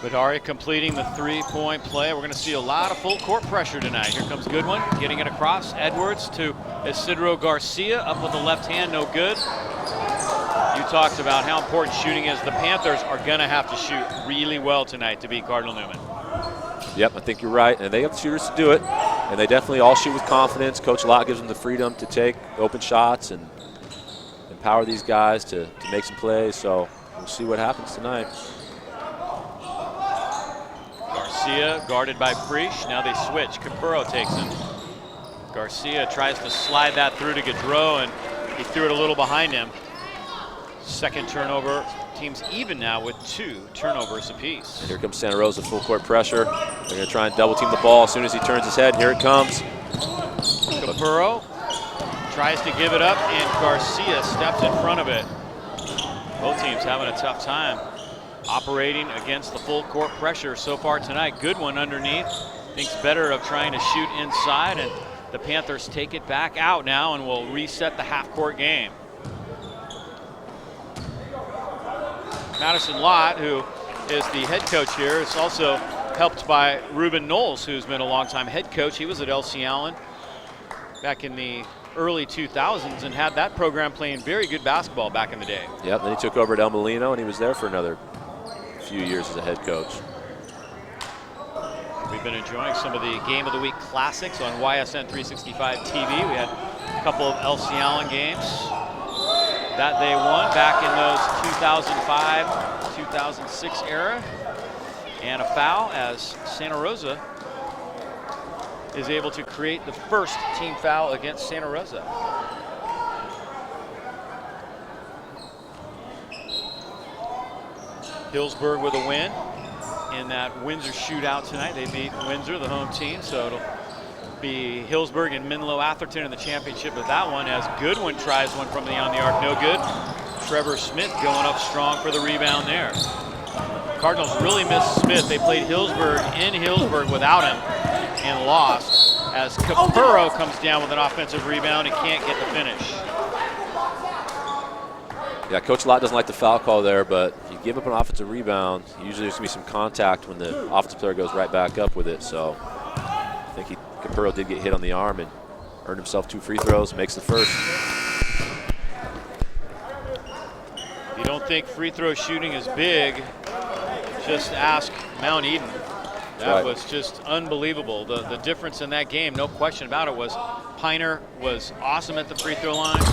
Vidari completing the three-point play. We're going to see a lot of full court pressure tonight. Here comes Goodwin, getting it across. Edwards to Isidro Garcia, up with the left hand, no good. You talked about how important shooting is. The Panthers are going to have to shoot really well tonight to beat Cardinal Newman. Yep, I think you're right. And they have the shooters to do it. And they definitely all shoot with confidence. Coach Lott gives them the freedom to take open shots and empower these guys to make some plays. So we'll see what happens tonight. Garcia guarded by Friesch. Now they switch. Capurro takes him. Garcia tries to slide that through to Gaudreau, and he threw it a little behind him. Second turnover. Team's even now with 2 turnovers apiece. And here comes Santa Rosa, full court pressure. They're going to try and double team the ball as soon as he turns his head. Here it comes. Capurro tries to give it up, and Garcia steps in front of it. Both teams having a tough time operating against the full court pressure so far tonight. Good one underneath. Thinks better of trying to shoot inside, and the Panthers take it back out now and will reset the half-court game. Madison Lott, who is the head coach here, is also helped by Ruben Knowles, who's been a longtime head coach. He was at LC Allen back in the early 2000s and had that program playing very good basketball back in the day. Yep, then he took over at El Molino, and he was there for another few years as a head coach. We've been enjoying some of the Game of the Week classics on YSN 365 TV. We had a couple of LC Allen games that they won back in those 2005-2006 era. And a foul as Santa Rosa is able to create the first team foul against Santa Rosa. Hillsburg with a win in that Windsor shootout tonight. They beat Windsor, the home team, so it'll be Hillsburg and Menlo Atherton in the championship with that one, as Goodwin tries one from beyond the arc, no good. Trevor Smith going up strong for the rebound there. Cardinals really missed Smith. They played Hillsburg in Hillsburg without him and lost, as Capurro comes down with an offensive rebound and can't get the finish. Yeah, Coach Lott doesn't like the foul call there, but if you give up an offensive rebound, usually there's going to be some contact when the offensive player goes right back up with it. So I think Capurro did get hit on the arm and earned himself 2 free throws, makes the first. If you don't think free throw shooting is big, just ask Mount Eden. That was just unbelievable. The difference in that game, no question about it, was Piner was awesome at the free throw line,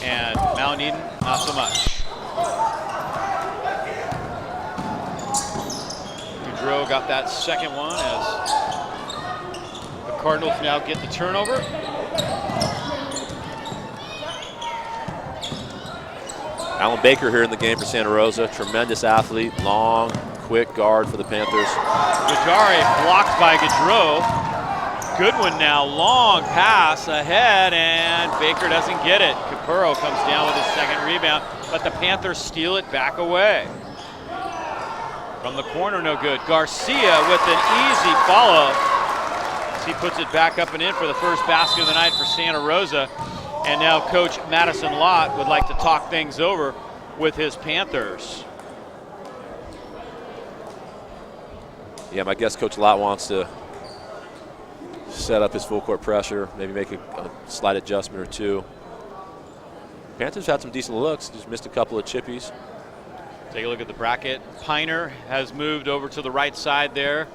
and Mount Eden, not so much. Goudreau got that second one as the Cardinals now get the turnover. Alan Baker here in the game for Santa Rosa. Tremendous athlete, long, quick guard for the Panthers. Gajari blocked by Goudreau. Goodwin now, long pass ahead, and Baker doesn't get it. Capurro comes down with his second rebound, but the Panthers steal it back away. From the corner, no good. Garcia with an easy follow. He puts it back up and in for the first basket of the night for Santa Rosa. And now Coach Madison Lott would like to talk things over with his Panthers. Yeah, my guess Coach Lott wants to set up his full court pressure, maybe make a slight adjustment or two. Panthers had some decent looks, just missed a couple of chippies. Take a look at the bracket. Piner has moved over to the right side there.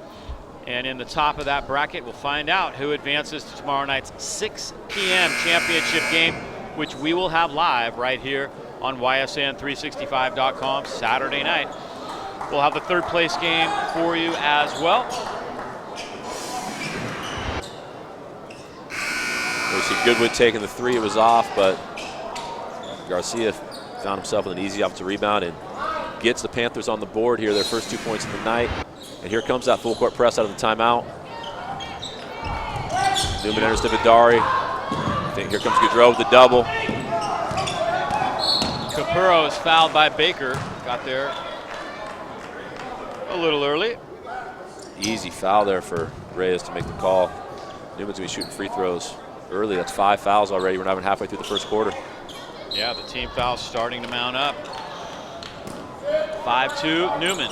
And in the top of that bracket, we'll find out who advances to tomorrow night's 6 p.m. championship game, which we will have live right here on YSN365.com Saturday night. We'll have the third place game for you as well. We see Goodwin taking the three. It was off, but Garcia found himself with an easy offensive rebound and gets the Panthers on the board here, their first 2 points of the night. And here comes that full court press out of the timeout. Newman enters to Vidari. I think here comes Goudreau with the double. Capurro is fouled by Baker. Got there a little early. Easy foul there for Reyes to make the call. Newman's going to be shooting free throws early. That's 5 fouls already. We're not even halfway through the first quarter. Yeah, the team foul's starting to mount up. 5-2, Newman.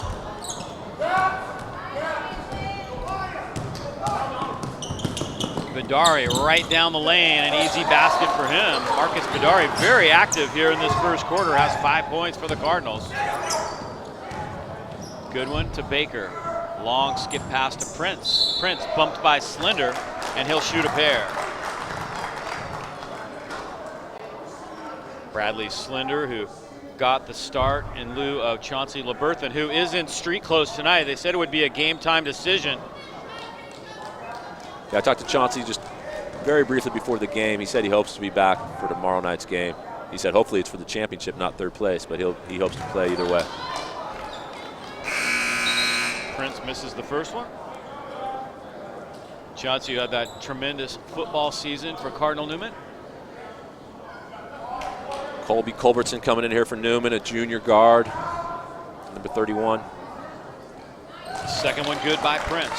Vidari right down the lane, an easy basket for him. Marcus Vidari very active here in this first quarter, has 5 points for the Cardinals. Goodwin to Baker. Long skip pass to Prince. Prince bumped by Slender, and he'll shoot a pair. Bradley Slender, who got the start in lieu of Chauncey LaBerthan, who is in street clothes tonight. They said it would be a game time decision. Yeah, I talked to Chauncey just very briefly before the game. He said he hopes to be back for tomorrow night's game. He said hopefully it's for the championship, not third place, but he hopes to play either way. Prince misses the first one. Chauncey had that tremendous football season for Cardinal Newman. Colby Culbertson coming in here for Newman, a junior guard. number 31. Second one good by Prince.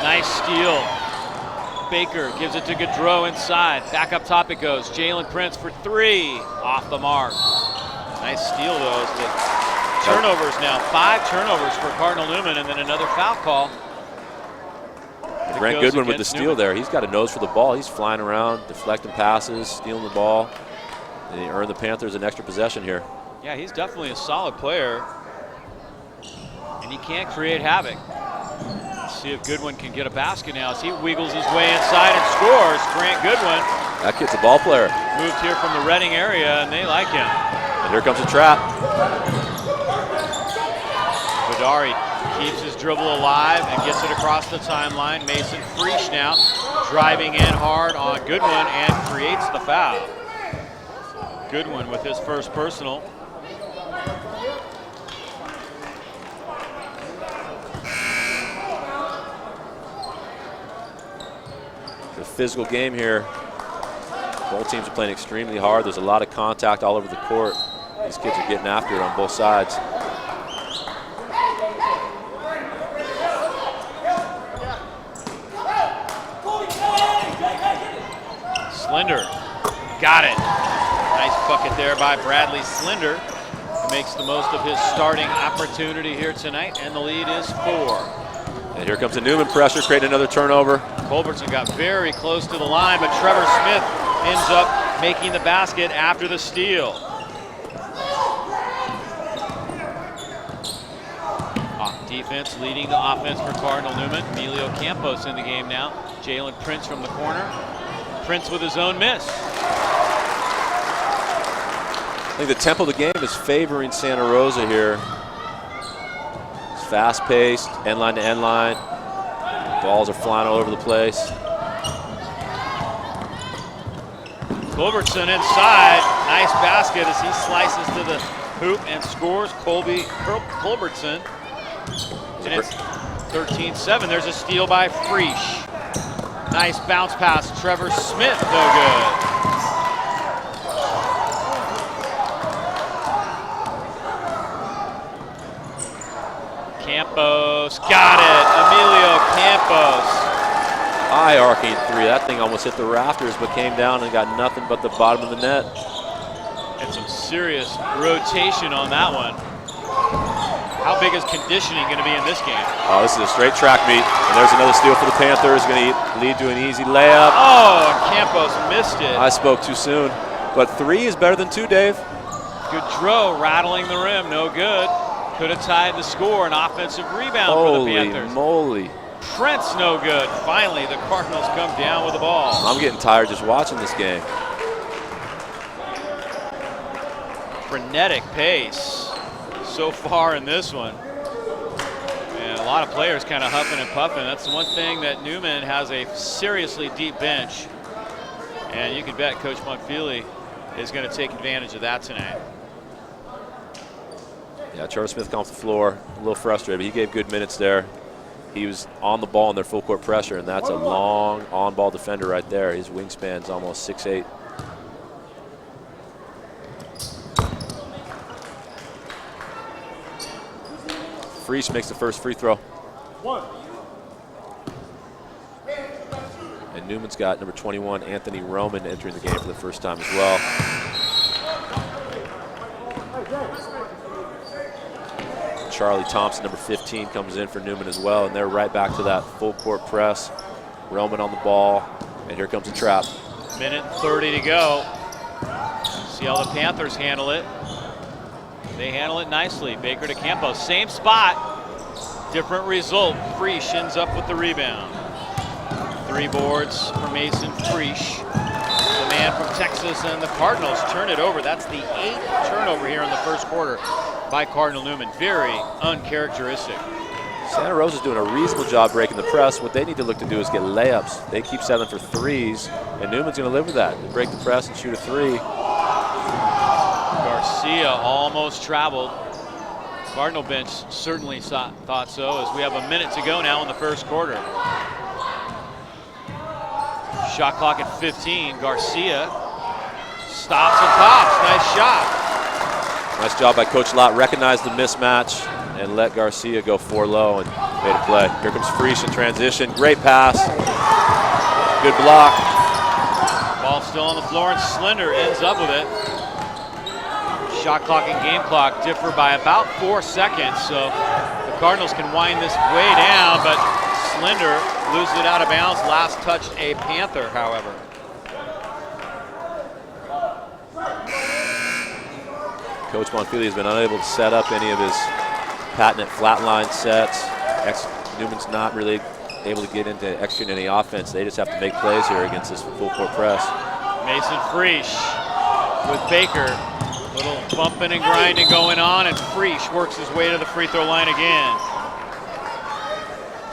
Nice steal. Baker gives it to Gaudreau inside. Back up top it goes. Jalen Prince for 3. Off the mark. Nice steal though. As the turnovers now. 5 turnovers for Cardinal Newman, and then another foul call. Grant Goodwin with the steal there. He's got a nose for the ball. He's flying around, deflecting passes, stealing the ball. And he earned the Panthers an extra possession here. Yeah, he's definitely a solid player. And he can create havoc. Let's see if Goodwin can get a basket now as he wiggles his way inside and scores. Grant Goodwin. That kid's a ball player. Moved here from the Reading area, and they like him. And here comes a trap. Badari keeps his dribble alive and gets it across the timeline. Mason Frisch now driving in hard on Goodwin and creates the foul. Goodwin with his first personal. It's a physical game here. Both teams are playing extremely hard. There's a lot of contact all over the court. These kids are getting after it on both sides. Slender got it. Nice bucket there by Bradley Slender, who makes the most of his starting opportunity here tonight, and the lead is 4. And here comes a Newman pressure, creating another turnover. Culbertson got very close to the line, but Trevor Smith ends up making the basket after the steal. Defense leading the offense for Cardinal Newman. Emilio Campos in the game now. Jalen Prince from the corner. Prince with his own miss. I think the tempo of the game is favoring Santa Rosa here. It's fast-paced, end line to end line. Balls are flying all over the place. Culbertson inside. Nice basket as he slices to the hoop and scores. Culbertson. And it's 13-7. There's a steal by Frisch. Nice bounce pass. Trevor Smith, no good. Campos got it. Emilio Campos. High arcing 3. That thing almost hit the rafters, but came down and got nothing but the bottom of the net. And some serious rotation on that one. How big is conditioning going to be in this game? Oh, this is a straight track meet. And there's another steal for the Panthers. Going to lead to an easy layup. Oh, and Campos missed it. I spoke too soon. But 3 is better than 2, Dave. Gaudreau rattling the rim, no good. Could have tied the score. An offensive rebound for the Panthers. Holy moly. Prince, no good. Finally, the Cardinals come down with the ball. I'm getting tired just watching this game. Frenetic pace so far in this one. And a lot of players kind of huffing and puffing. That's the one thing that Newman has, a seriously deep bench. And you can bet Coach Monfili is going to take advantage of that tonight. Yeah, Trevor Smith comes off the floor, a little frustrated, but he gave good minutes there. He was on the ball in their full court pressure, and that's a long on-ball defender right there. His wingspan's almost 6'8". Frisch makes the first free throw. And Newman's got number 21, Anthony Roman, entering the game for the first time as well. Charlie Thompson, number 15, comes in for Newman as well, and they're right back to that full court press. Roman on the ball, and here comes the trap. Minute 30 to go. See how the Panthers handle it. They handle it nicely. Baker to Campos, same spot, different result. Frisch ends up with the rebound. 3 boards for Mason Frisch, the man from Texas, and the Cardinals turn it over. That's the 8th turnover here in the first quarter by Cardinal Newman. Very uncharacteristic. Santa Rosa's doing a reasonable job breaking the press. What they need to look to do is get layups. They keep settling for 3s, and Newman's going to live with that. They break the press and shoot a 3. Garcia almost traveled. Cardinal bench certainly thought so, as we have a minute to go now in the first quarter. Shot clock at 15. Garcia stops and pops. Nice shot. Nice job by Coach Lott. Recognized the mismatch and let Garcia go 4 low and made a play. Here comes Frisch in transition. Great pass. Good block. Ball still on the floor, and Slender ends up with it. Shot clock and game clock differ by about 4 seconds, so the Cardinals can wind this way down, but Slender loses it out of bounds. Last touched a Panther, however. Coach Bonfili has been unable to set up any of his patented flatline sets. Newman's not really able to get into executing any offense. They just have to make plays here against this full court press. Mason Frisch with Baker. Little bumping and grinding going on, and Frisch works his way to the free throw line again.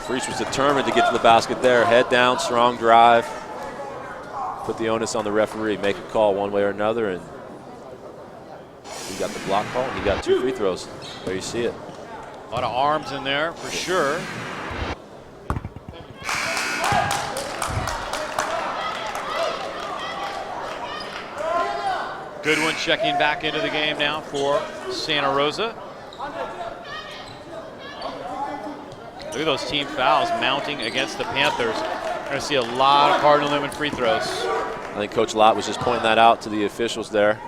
Frisch was determined to get to the basket there. Head down, strong drive. Put the onus on the referee. Make a call one way or another, and he got the block call. He got 2 free throws. There you see it. A lot of arms in there for sure. Goodwin checking back into the game now for Santa Rosa. Look at those team fouls mounting against the Panthers. We're going to see a lot of Cardinal Newman free throws. I think Coach Lott was just pointing that out to the officials there.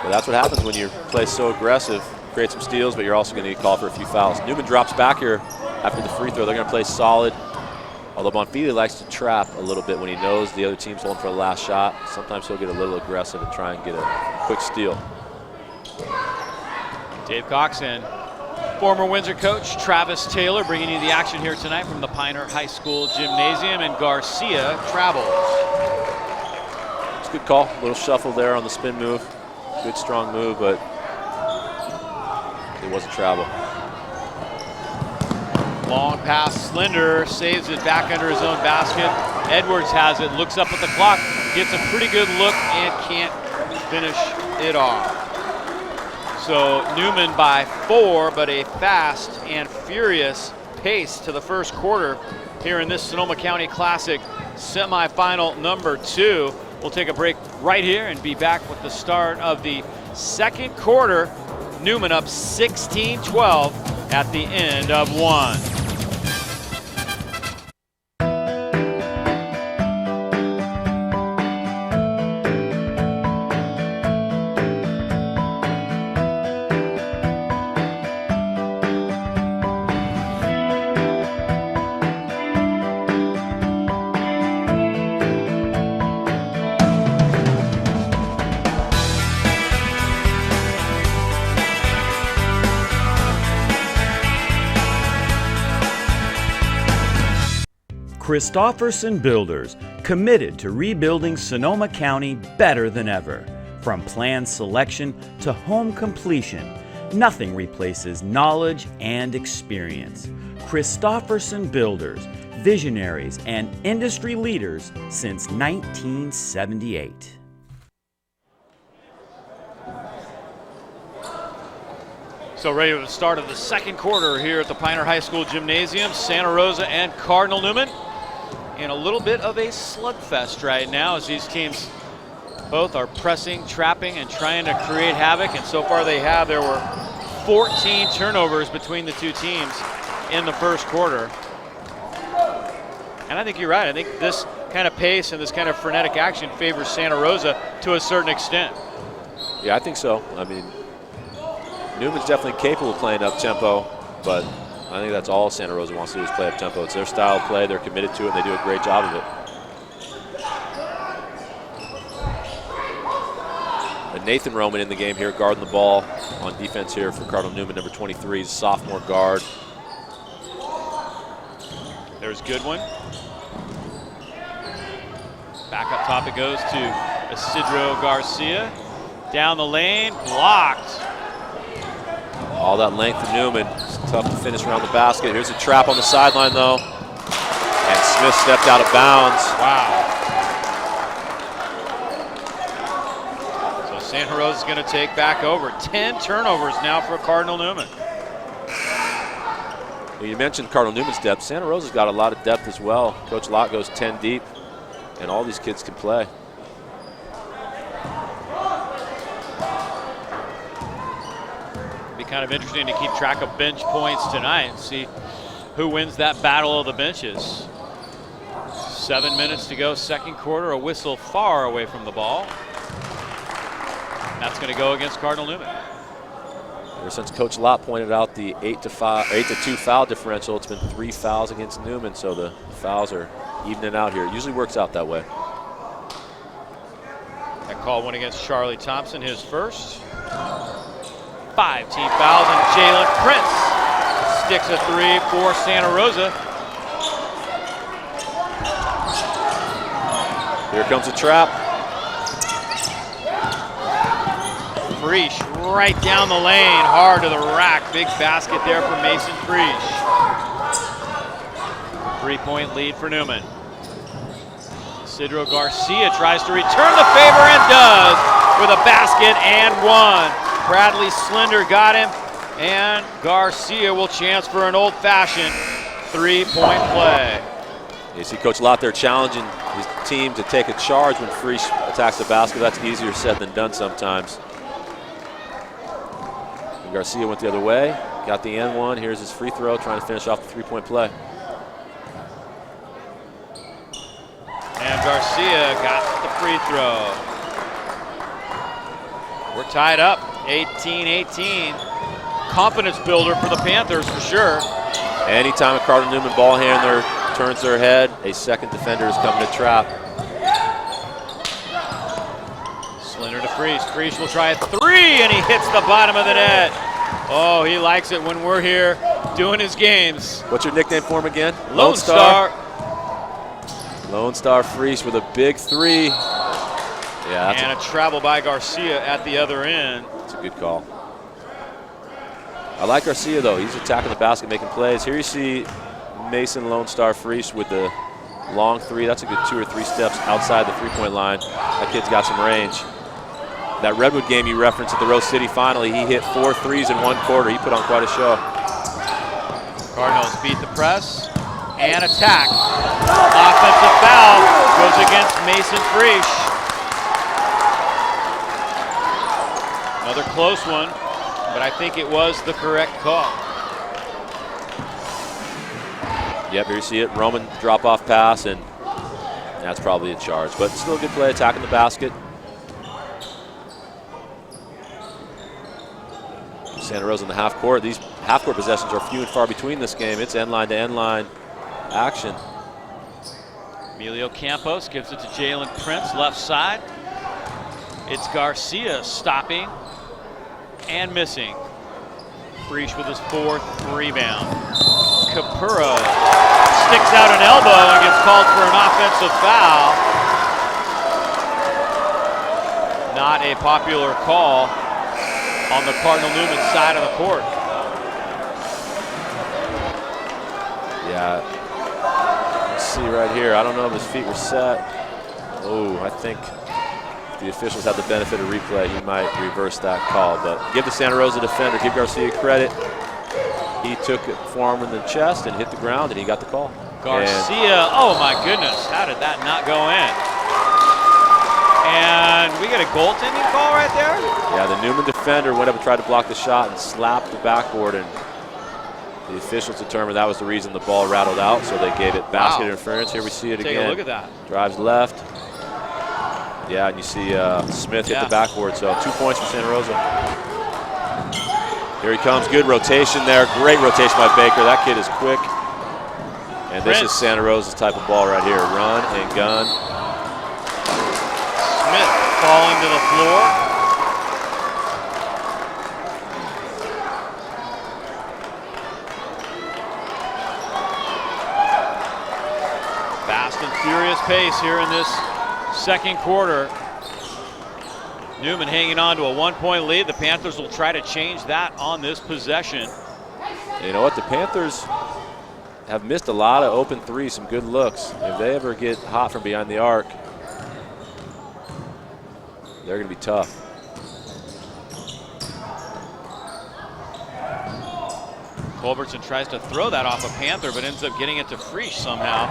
But that's what happens when you play so aggressive. Create some steals, but you're also going to get called for a few fouls. Newman drops back here after the free throw. They're going to play solid. Although Bonfili likes to trap a little bit when he knows the other team's holding for the last shot. Sometimes he'll get a little aggressive and try and get a quick steal. Dave Coxon, former Windsor coach Travis Taylor bringing you the action here tonight from the Pioneer High School Gymnasium, and Garcia travels. It's a good call. A little shuffle there on the spin move. Good strong move, but it wasn't travel. Long pass, Slender saves it back under his own basket. Edwards has it, looks up at the clock, gets a pretty good look and can't finish it off. So Newman by 4, but a fast and furious pace to the first quarter here in this Sonoma County Classic semifinal number 2. We'll take a break right here and be back with the start of the second quarter. Newman up 16-12 at the end of 1. Christofferson Builders, committed to rebuilding Sonoma County better than ever. From plan selection to home completion, nothing replaces knowledge and experience. Christofferson Builders, visionaries and industry leaders since 1978. So ready for the start of the second quarter here at the Pioneer High School Gymnasium. Santa Rosa and Cardinal Newman in a little bit of a slugfest right now as these teams both are pressing, trapping, and trying to create havoc. And so far they have. There were 14 turnovers between the two teams in the first quarter. And I think you're right. I think this kind of pace and this kind of frenetic action favors Santa Rosa to a certain extent. Yeah, I think so. I mean, Newman's definitely capable of playing up tempo, but I think that's all Santa Rosa wants to do is play up tempo. It's their style of play. They're committed to it, and they do a great job of it. And Nathan Roman in the game here, guarding the ball on defense here for Cardinal Newman, number 23, sophomore guard. There's Goodwin. Back up top it goes to Isidro Garcia. Down the lane, blocked. All that length of Newman. It's tough to finish around the basket. Here's a trap on the sideline, though. And Smith stepped out of bounds. Wow. So Santa Rosa is going to take back over. 10 turnovers now for Cardinal Newman. Well, you mentioned Cardinal Newman's depth. Santa Rosa's got a lot of depth as well. Coach Lott goes 10 deep, and all these kids can play. kind of interesting to keep track of bench points tonight and see who wins that battle of the benches. 7 minutes to go, second quarter. A whistle far away from the ball. That's going to go against Cardinal Newman. Ever since Coach Lott pointed out the 8-2 foul differential, it's been 3 fouls against Newman, so the fouls are evening out here. It usually works out that way. That call went against Charlie Thompson, his first. 5 team fouls, and Jalen Prince sticks a 3 for Santa Rosa. Here comes a trap. Freesh right down the lane, hard to the rack. Big basket there for Mason Freesh. 3-point lead for Newman. Isidro Garcia tries to return the favor and does with a basket and one. Bradley Slender got him, and Garcia will chance for an old-fashioned 3-point play. You see Coach Lott there challenging his team to take a charge when Freesh attacks the basket. That's easier said than done sometimes. And Garcia went the other way, got the end one. Here's his free throw, trying to finish off the 3-point play. And Garcia got the free throw. We're tied up, 18-18. Confidence builder for the Panthers for sure. Anytime a Cardinal Newman ball handler turns their head, a second defender is coming to trap. Slender to Freesh. Freesh will try a 3, and he hits the bottom of the net. Oh, he likes it when we're here doing his games. What's your nickname for him again? Lone Star. Lone Star Freesh with a big 3. Yeah, and a travel by Garcia at the other end. That's a good call. I like Garcia, though. He's attacking the basket, making plays. Here you see Mason Lone Star Freesh with the long 3. That's a good 2 or 3 steps outside the 3-point line. That kid's got some range. That Redwood game you referenced at the Rose City final, he hit 4 threes in 1 quarter. He put on quite a show. Cardinals beat the press and attack. Offensive foul goes against Mason Freesh. Another close one, but I think it was the correct call. Yep, here you see it. Roman drop-off pass, and that's probably a charge. But still a good play, attacking the basket. Santa Rosa in the half court. These half-court possessions are few and far between this game. It's end-line to end-line action. Emilio Campos gives it to Jalen Prince, left side. It's Garcia stopping and missing. Freesh with his 4th rebound. Capurro sticks out an elbow and gets called for an offensive foul. Not a popular call on the Cardinal Newman side of the court. Yeah, let's see right here. I don't know if his feet were set. Oh, I think if the officials had the benefit of replay, he might reverse that call. But give the Santa Rosa defender, give Garcia credit. He took it for him in the chest and hit the ground, and he got the call. Garcia, oh my goodness, how did that not go in? And we get a goaltending call right there? Yeah, the Newman defender went up and tried to block the shot and slapped the backboard, and the officials determined that was the reason the ball rattled out, so they gave it basket interference. Here we see it again. Take a look at that. Drives left. Yeah, and you see Smith hit the backboard, so 2 points for Santa Rosa. Here he comes, good rotation there. Great rotation by Baker. That kid is quick. And this is Santa Rosa's type of ball right here. Run and gun. Smith falling to the floor. Fast and furious pace here in this second quarter. Newman hanging on to a 1-point lead. The Panthers will try to change that on this possession. You know what? The Panthers have missed a lot of open threes, some good looks. If they ever get hot from behind the arc, they're going to be tough. Culbertson tries to throw that off a Panther, but ends up getting it to Freesh somehow,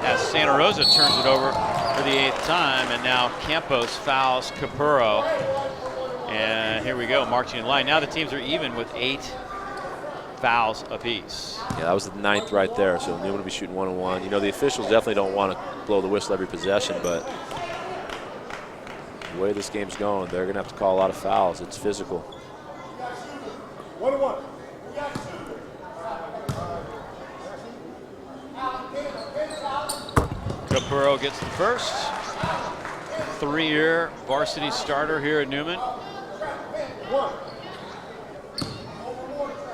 as Santa Rosa turns it over for the 8th time, and now Campos fouls Capurro. And here we go, marching in line. Now the teams are even with 8 fouls apiece. Yeah, that was the 9th right there, so Newman will be shooting 1-on-1. You know, the officials definitely don't want to blow the whistle every possession, but the way this game's going, they're going to have to call a lot of fouls. It's physical. 1-1. Capurro gets the first. 3-year varsity starter here at Newman.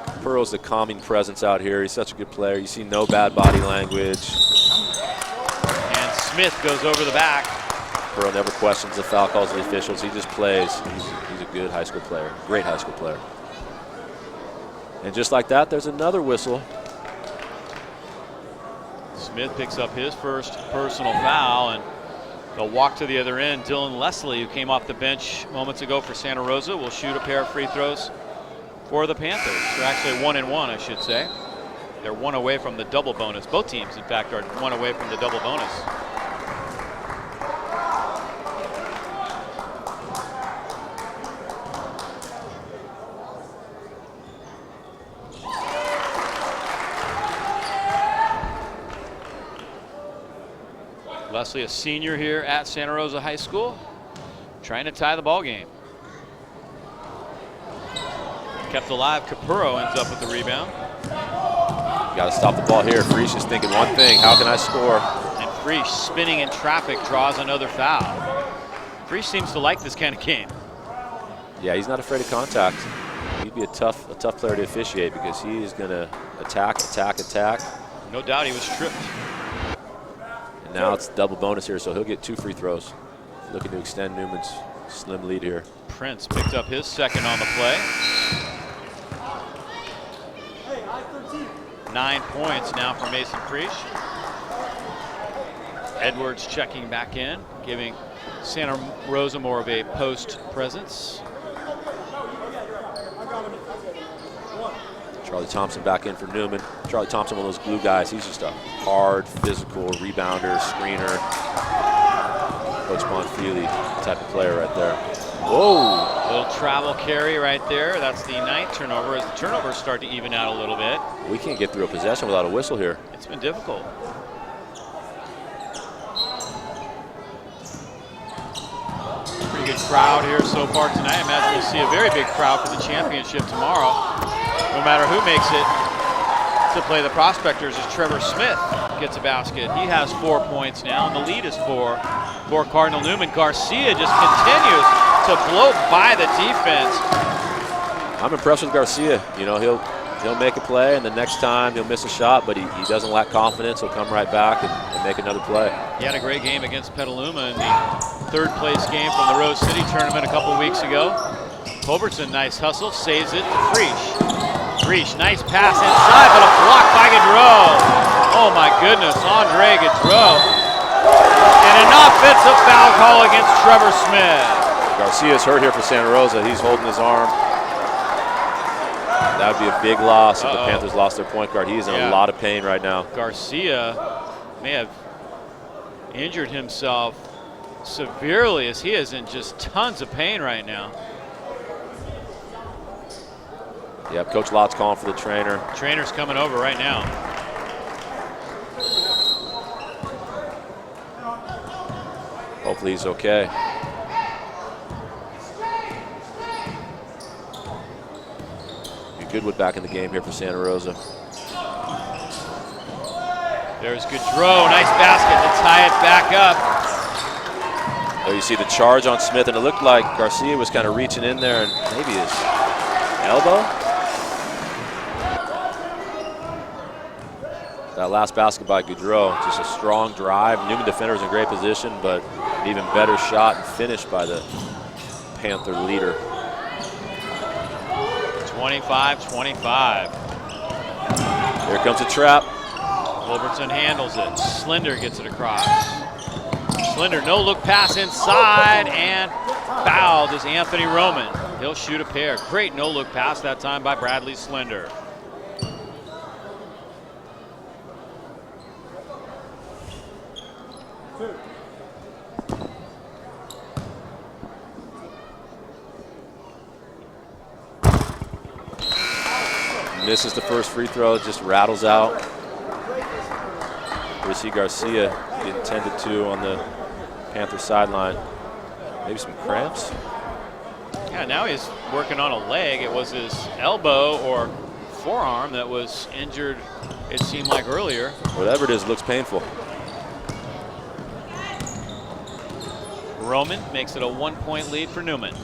Capurro's the calming presence out here. He's such a good player. You see no bad body language. And Smith goes over the back. Capurro never questions the foul calls of the officials. He just plays. He's a good high school player, great high school player. And just like that, there's another whistle. Smith picks up his first personal foul, and they'll walk to the other end. Dylan Leslie, who came off the bench moments ago for Santa Rosa, will shoot a pair of free throws for the Panthers. They're actually 1-1, I should say. They're 1 away from the double bonus. Both teams, in fact, are 1 away from the double bonus. Leslie, a senior here at Santa Rosa High School, trying to tie the ball game. Kept alive, Capurro ends up with the rebound. Got to stop the ball here. Frisch is thinking one thing: how can I score? And Frisch, spinning in traffic, draws another foul. Frisch seems to like this kind of game. Yeah, he's not afraid of contact. He'd be a tough player to officiate because he is going to attack. No doubt he was tripped. And now it's double bonus here, so he'll get 2 free throws. Looking to extend Newman's slim lead here. Prince picked up his second on the play. 9 points now for Mason Frisch. Edwards checking back in, giving Santa Rosa more of a post presence. Charlie Thompson back in for Newman. Charlie Thompson, one of those glue guys. He's just a hard, physical rebounder, screener. Coach Bonfili type of player right there. Whoa! Little travel carry right there. That's the 9th turnover as the turnovers start to even out a little bit. We can't get through a possession without a whistle here. It's been difficult. Pretty good crowd here so far tonight. I imagine we'll see a very big crowd for the championship tomorrow. No matter who makes it to play the Prospectors, as Trevor Smith gets a basket. He has 4 points now, and the lead is 4 for Cardinal Newman. Garcia just continues to blow by the defense. I'm impressed with Garcia. You know, he'll make a play, and the next time he'll miss a shot, but he doesn't lack confidence. He'll come right back and make another play. He had a great game against Petaluma in the 3rd place game from the Rose City tournament a couple weeks ago. Culbertson, nice hustle, saves it to Frisch. Frisch, nice pass inside, but a block by Gaudreau. Oh my goodness, Andre Gaudreau. And an offensive foul call against Trevor Smith. Garcia's hurt here for Santa Rosa. He's holding his arm. That would be a big loss if the Panthers lost their point guard. He's in a lot of pain right now. Garcia may have injured himself severely, as he is in just tons of pain right now. Yeah, Coach Lott's calling for the trainer. Trainer's coming over right now. Hopefully he's okay. Goodwood back in the game here for Santa Rosa. There's Gaudreau, nice basket to tie it back up. There you see the charge on Smith, and it looked like Garcia was kind of reaching in there and maybe his elbow. That last basket by Gaudreau, just a strong drive. Newman defenders in great position, but an even better shot and finish by the Panther leader. 25-25. Here comes a trap. Culbertson handles it. Slender gets it across. Slender, no look pass inside, and fouled is Anthony Roman. He'll shoot a pair. Great no look pass that time by Bradley Slender. Misses the first free throw, just rattles out. We see Garcia getting tended to on the Panther sideline. Maybe some cramps. Yeah, now he's working on a leg. It was his elbow or forearm that was injured, it seemed like earlier. Whatever it is, it looks painful. Roman makes it a 1-point lead for Newman.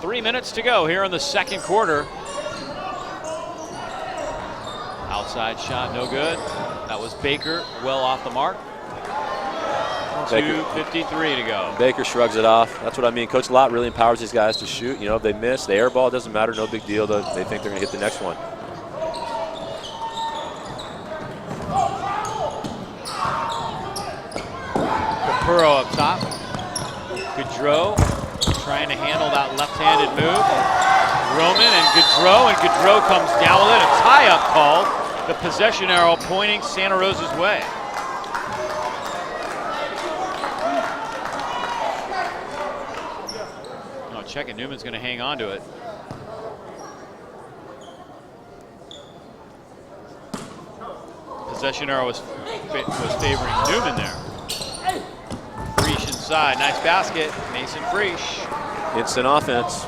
3 minutes to go here in the second quarter. Outside shot, no good. That was Baker, well off the mark. 2:53 to go. Baker shrugs it off. That's what I mean. Coach Lott really empowers these guys to shoot. You know, if they miss, the air ball, doesn't matter, no big deal. They think they're going to hit the next one. Capurro up top. Gaudreau trying to handle that left-handed move. Roman and Gaudreau comes down with it. A tie-up called. The possession arrow pointing Santa Rosa's way. Oh, check it. Newman's going to hang on to it. Possession arrow was favoring Newman there. Frisch inside, nice basket. Mason Frisch. Instant offense.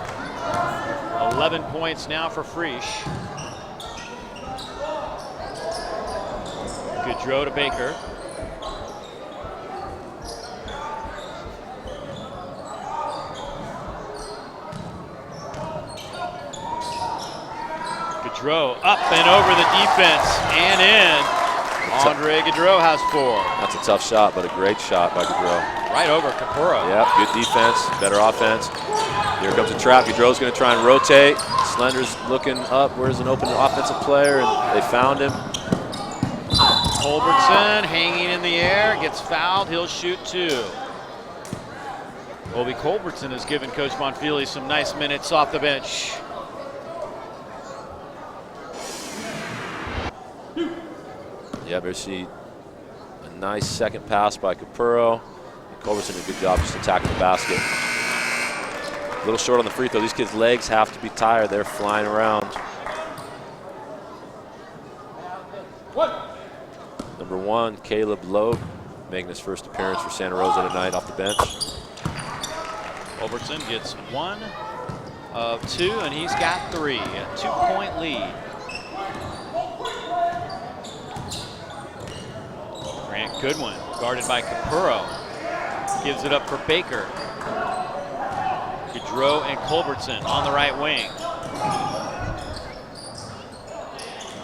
11 points now for Frisch. Gaudreau to Baker. Gaudreau up and over the defense and in. Andre Gaudreau has 4. That's a tough shot, but a great shot by Gaudreau. Right over Capurro. Yep, good defense, better offense. Here comes a trap. Gaudreau's going to try and rotate. Slender's looking up. Where's an open offensive player? And they found him. Culbertson hanging in the air, gets fouled. He'll shoot 2. Obi Culbertson has given Coach Monfili some nice minutes off the bench. Yeah, there's a nice second pass by Capurro. Culbertson did a good job just attacking the basket. A little short on the free throw. These kids' legs have to be tired. They're flying around. Number 1, Caleb Loeb, making his first appearance for Santa Rosa tonight off the bench. Culbertson gets 1 of 2, and he's got 3. A 2-point lead. Grant Goodwin, guarded by Capurro, gives it up for Baker. Gaudreau and Culbertson on the right wing.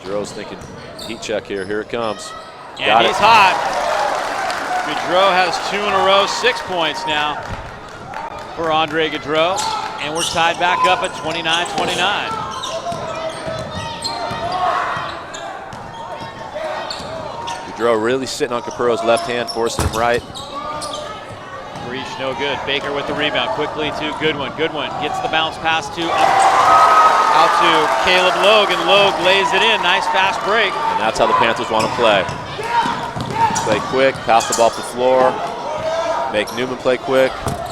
Gaudreau's thinking heat check here. Here it comes. And he's hot. Gaudreau has 2 in a row, 6 points now for Andre Gaudreau. And we're tied back up at 29-29. Gaudreau really sitting on Capurro's left hand, forcing him right. Reach no good. Baker with the rebound quickly to Goodwin. Goodwin gets the bounce pass to out to Caleb Logue, and Logue lays it in. Nice fast break. And that's how the Panthers want to play. Play quick, pass the ball up the floor, make Newman play quick.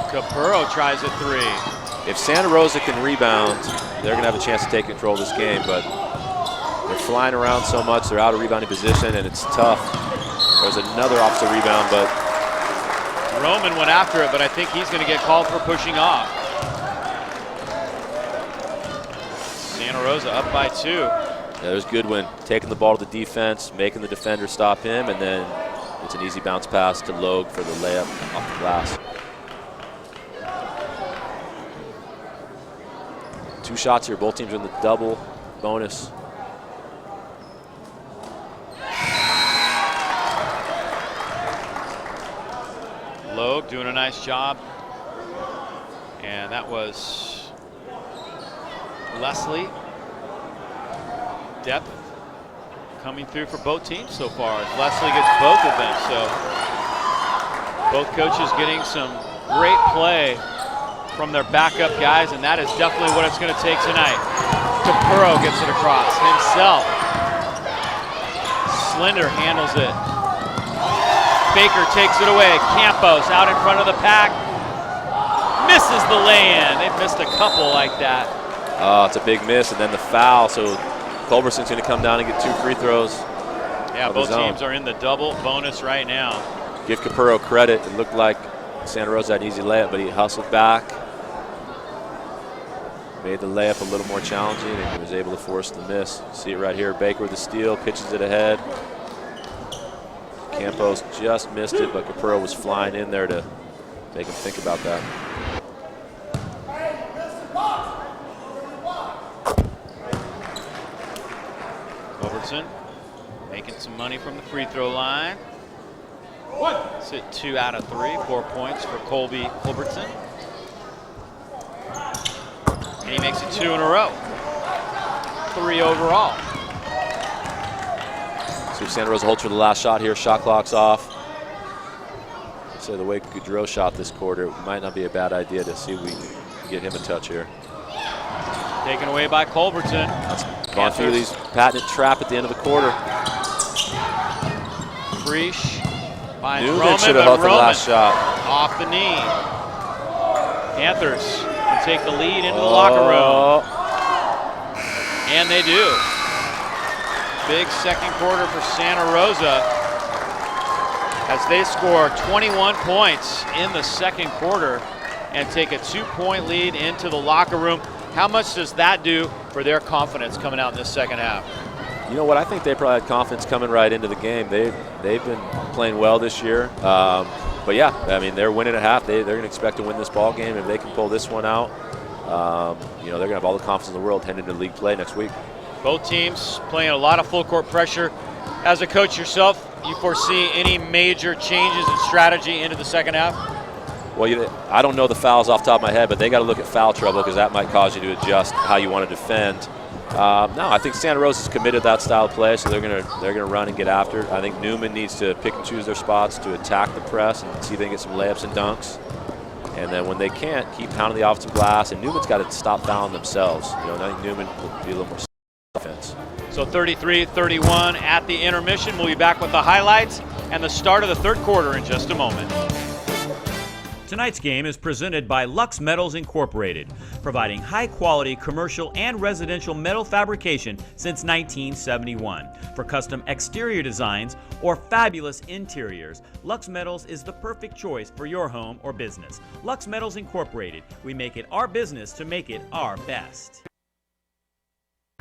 Capurro tries a 3. If Santa Rosa can rebound, they're going to have a chance to take control of this game, but they're flying around so much, they're out of rebounding position, and it's tough. There's another offensive rebound, but Roman went after it, but I think he's going to get called for pushing off. Santa Rosa up by 2. yeah, there's Goodwin taking the ball to the defense, making the defender stop him, and then it's an easy bounce pass to Logue for the layup off the glass. 2 shots here, both teams are in the double bonus. Logue doing a nice job. And that was Leslie. Depth coming through for both teams so far. Leslie gets both of them. So both coaches getting some great play from their backup guys, and that is definitely what it's going to take tonight. Capurro gets it across himself. Slender handles it. Baker takes it away. Campos out in front of the pack. Misses the lay-in. They've missed a couple like that. Oh, it's a big miss, and then the foul. So Culberson's going to come down and get 2 free throws. Yeah, both teams are in the double bonus right now. Give Capurro credit. It looked like Santa Rosa had an easy layup, but he hustled back. Made the layup a little more challenging and was able to force the miss. See it right here. Baker with the steal, pitches it ahead. Campos just missed it, but Capurro was flying in there to make him think about that. Culberson making some money from the free throw line. Sit 2 out of 3, 4 points for Colby Culberson. And he makes it 2 in a row. 3 overall. See if Santa Rosa holds for the last shot here. Shot clock's off. So the way Goudreau shot this quarter, it might not be a bad idea to see if we can get him a touch here. Taken away by Culberson. That's Bonfili's patented trap at the end of the quarter. Frisch finds Newman should have held the last shot. Off the knee. Panthers can take the lead into the locker room. And they do. Big second quarter for Santa Rosa as they score 21 points in the second quarter and take a 2-point lead into the locker room. How much does that do for their confidence coming out in this second half? You know what? I think they probably had confidence coming right into the game. They've been playing well this year. But yeah, I mean, they're winning at half. They're going to expect to win this ball game. If they can pull this one out, you know, they're going to have all the confidence in the world heading into league play next week. Both teams playing a lot of full court pressure. As a coach yourself, you foresee any major changes in strategy into the second half? Well, I don't know the fouls off the top of my head, but they got to look at foul trouble because that might cause you to adjust how you want to defend. No, I think Santa Rosa's committed to that style of play, so they're gonna run and get after it. I think Newman needs to pick and choose their spots to attack the press and see if they can get some layups and dunks. And then when they can't, keep pounding the offensive glass. And Newman's got to stop fouling themselves. You know, I think Newman will be a little more offense. So 33-31 at the intermission. We'll be back with the highlights and the start of the third quarter in just a moment. Tonight's game is presented by Lux Metals Incorporated, providing high-quality commercial and residential metal fabrication since 1971. For custom exterior designs or fabulous interiors, Lux Metals is the perfect choice for your home or business. Lux Metals Incorporated. We make it our business to make it our best.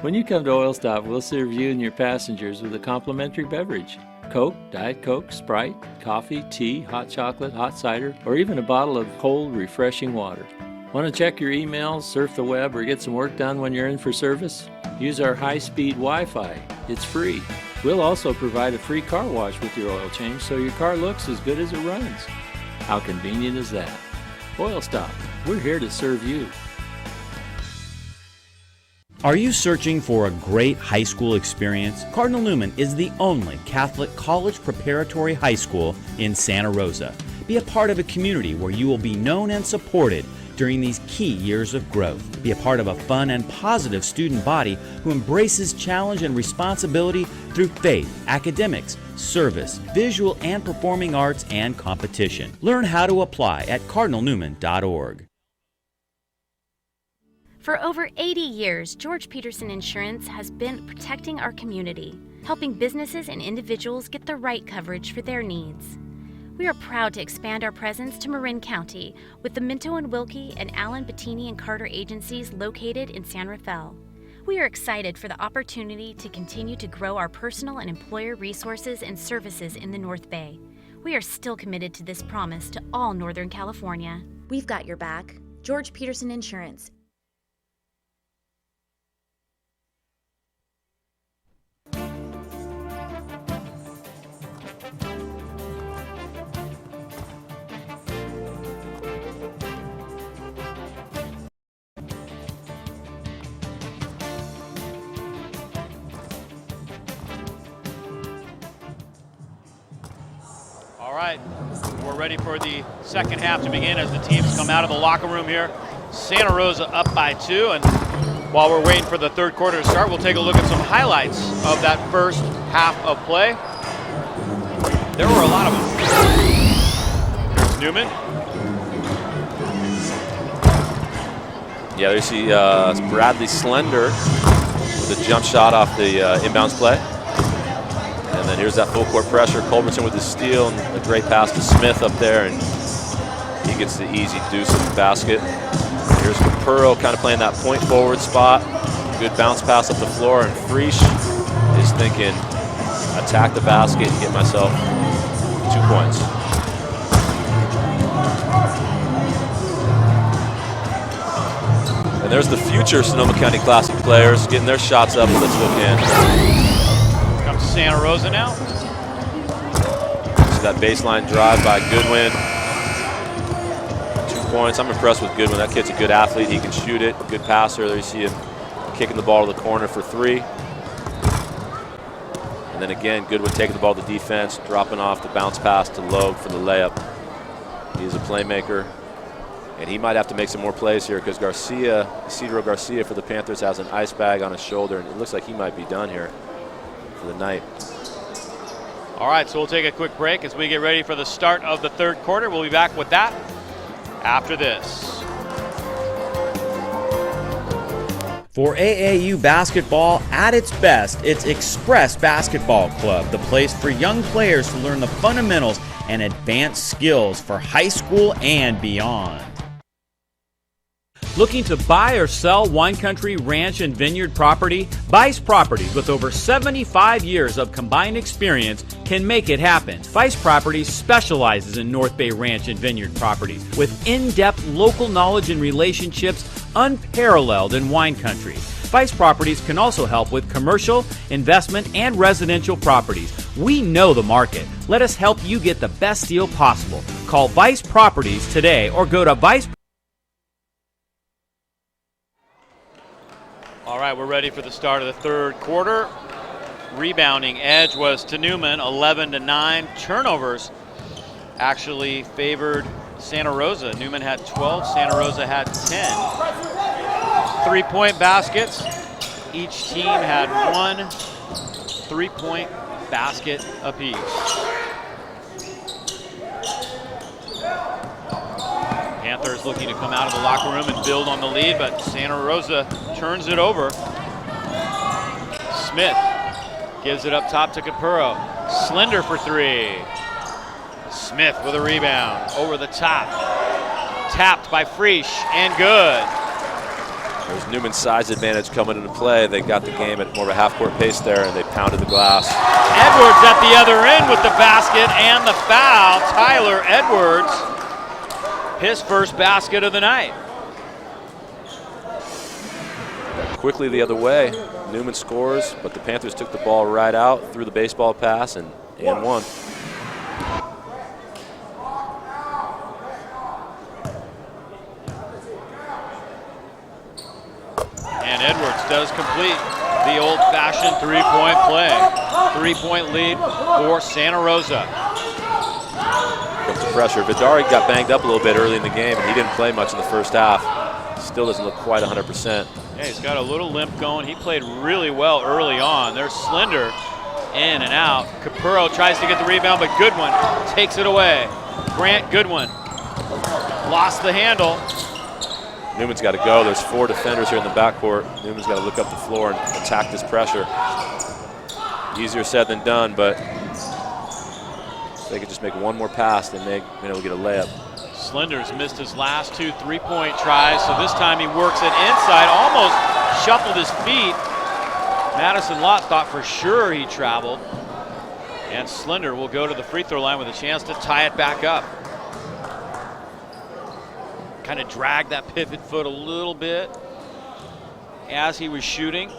When you come to Oil Stop, we'll serve you and your passengers with a complimentary beverage. Coke, Diet Coke, Sprite, coffee, tea, hot chocolate, hot cider, or even a bottle of cold, refreshing water. Want to check your emails, surf the web, or get some work done when you're in for service? Use our high-speed Wi-Fi. It's free. We'll also provide a free car wash with your oil change so your car looks as good as it runs. How convenient is that? Oil Stop. We're here to serve you. Are you searching for a great high school experience? Cardinal Newman is the only Catholic college preparatory high school in Santa Rosa. Be a part of a community where you will be known and supported during these key years of growth. Be a part of a fun and positive student body who embraces challenge and responsibility through faith, academics, service, visual and performing arts, and competition. Learn how to apply at cardinalnewman.org. For over 80 years, George Peterson Insurance has been protecting our community, helping businesses and individuals get the right coverage for their needs. We are proud to expand our presence to Marin County with the Minto and Wilkie and Allen, Bettini and Carter agencies located in San Rafael. We are excited for the opportunity to continue to grow our personal and employer resources and services in the North Bay. We are still committed to this promise to all Northern California. We've got your back. George Peterson Insurance. All right, we're ready for the second half to begin as the teams come out of the locker room here. Santa Rosa up by 2, and while we're waiting for the third quarter to start, we'll take a look at some highlights of that first half of play. There were a lot of them. There's Newman. Yeah, there's Bradley Slender with a jump shot off the inbounds play. And then here's that full court pressure. Culbertson with the steal and a great pass to Smith up there, and he gets the easy deuce at the basket. Here's Capurro kind of playing that point forward spot. Good bounce pass up the floor, and Frisch is thinking, attack the basket and get myself 2 points. And there's the future Sonoma County Classic players getting their shots up. Let's look in. Comes Santa Rosa now. See that baseline drive by Goodwin. 2 points. I'm impressed with Goodwin. That kid's a good athlete. He can shoot it. Good passer. There you see him kicking the ball to the corner for 3. And then again, Goodwin taking the ball to defense, dropping off the bounce pass to Loeb for the layup. He's a playmaker. And he might have to make some more plays here because Garcia, Isidro Garcia for the Panthers has an ice bag on his shoulder, and it looks like he might be done here for the night. All right, so we'll take a quick break as we get ready for the start of the third quarter. We'll be back with that after this. For AAU basketball at its best, it's Express Basketball Club, the place for young players to learn the fundamentals and advanced skills for high school and beyond. Looking to buy or sell wine country, ranch, and vineyard property? Vice Properties, with over 75 years of combined experience, can make it happen. Vice Properties specializes in North Bay ranch and vineyard properties with in-depth local knowledge and relationships unparalleled in wine country. Vice Properties can also help with commercial, investment, and residential properties. We know the market. Let us help you get the best deal possible. Call Vice Properties today or go to Vice. All right, we're ready for the start of the third quarter. Rebounding edge was to Newman, 11-9. Turnovers actually favored Santa Rosa. Newman had 12, Santa Rosa had 10. 3-point baskets. Each team had 1 3-point basket apiece. Panthers looking to come out of the locker room and build on the lead, but Santa Rosa turns it over. Smith gives it up top to Capurro. Slender for 3. Smith with a rebound over the top. Tapped by Frisch and good. There's Newman's size advantage coming into play. They got the game at more of a half-court pace there, and they pounded the glass. Edwards at the other end with the basket and the foul. Tyler Edwards, his first basket of the night. Quickly the other way. Newman scores, but the Panthers took the ball right out, threw the baseball pass, and won. And Edwards does complete the old-fashioned 3-point play. 3-point lead for Santa Rosa. Comes the pressure. Vidari got banged up a little bit early in the game, and he didn't play much in the first half. Still doesn't look quite 100%. Yeah, he's got a little limp going. He played really well early on. There's Slender in and out. Capurro tries to get the rebound, but Goodwin takes it away. Grant Goodwin lost the handle. Newman's got to go. There's 4 defenders here in the backcourt. Newman's got to look up the floor and attack this pressure. Easier said than done, but if they could just make one more pass, they may be able to get a layup. Slender's missed his last 2 3-point tries, so this time he works it inside, almost shuffled his feet. Madison Lott thought for sure he traveled. And Slender will go to the free throw line with a chance to tie it back up. Kind of dragged that pivot foot a little bit as he was shooting.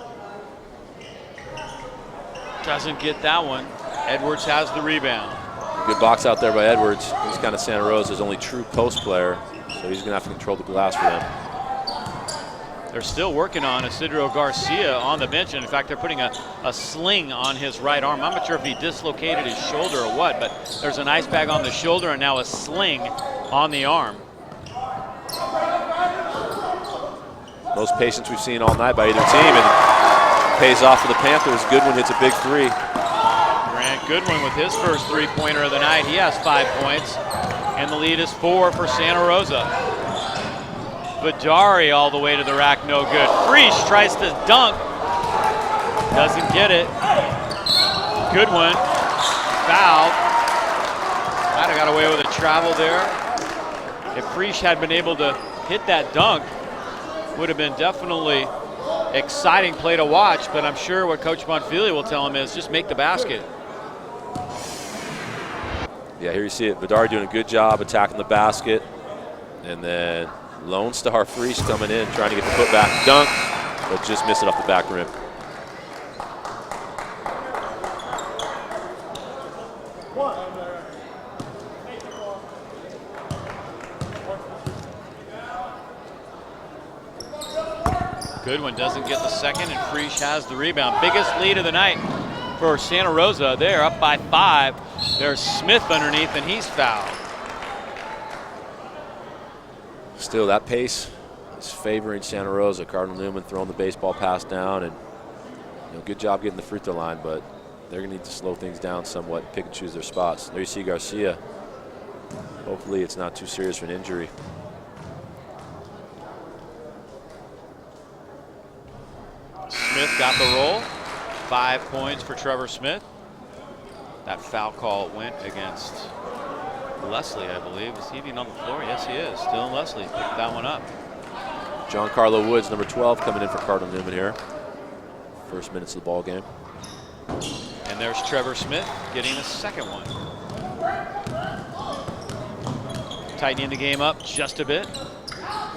Doesn't get that one. Edwards has the rebound. Good box out there by Edwards. He's kind of Santa Rosa's only true post player, so he's going to have to control the glass for them. They're still working on Isidro Garcia on the bench. And in fact, they're putting a sling on his right arm. I'm not sure if he dislocated his shoulder or what, but there's an ice bag on the shoulder and now a sling on the arm. Most patience we've seen all night by either team, and pays off for the Panthers. Goodwin hits a big 3. Grant Goodwin with his first 3-pointer of the night. He has 5 points, and the lead is 4 for Santa Rosa. Vidari all the way to the rack, no good. Frisch tries to dunk, Doesn't get it. Good one. Foul. Might have got away with a travel there. If Frisch had been able to hit that dunk, would have been definitely exciting play to watch, but I'm sure what Coach Bonfili will tell him is just make the basket. Yeah, here you see it. Vidari doing a good job attacking the basket. And then Lone Star Frisch coming in, trying to get the putback dunk, but just miss it off the back rim. Goodwin doesn't get the second, and Frisch has the rebound. Biggest lead of the night for Santa Rosa. They're up by 5. There's Smith underneath, and he's fouled. Still, that pace is favoring Santa Rosa. Cardinal Newman throwing the baseball pass down, and good job getting the free throw line, but they're going to need to slow things down somewhat and pick and choose their spots. There you see Garcia. Hopefully it's not too serious for an injury. Smith got the roll. 5 points for Trevor Smith. That foul call went against Leslie, I believe. Is he even on the floor? Yes, he is. Dylan Leslie picked that one up. John Carlo Woods, number 12, coming in for Cardinal Newman here. First minutes of the ball game. And there's Trevor Smith getting a second one. Tightening the game up just a bit.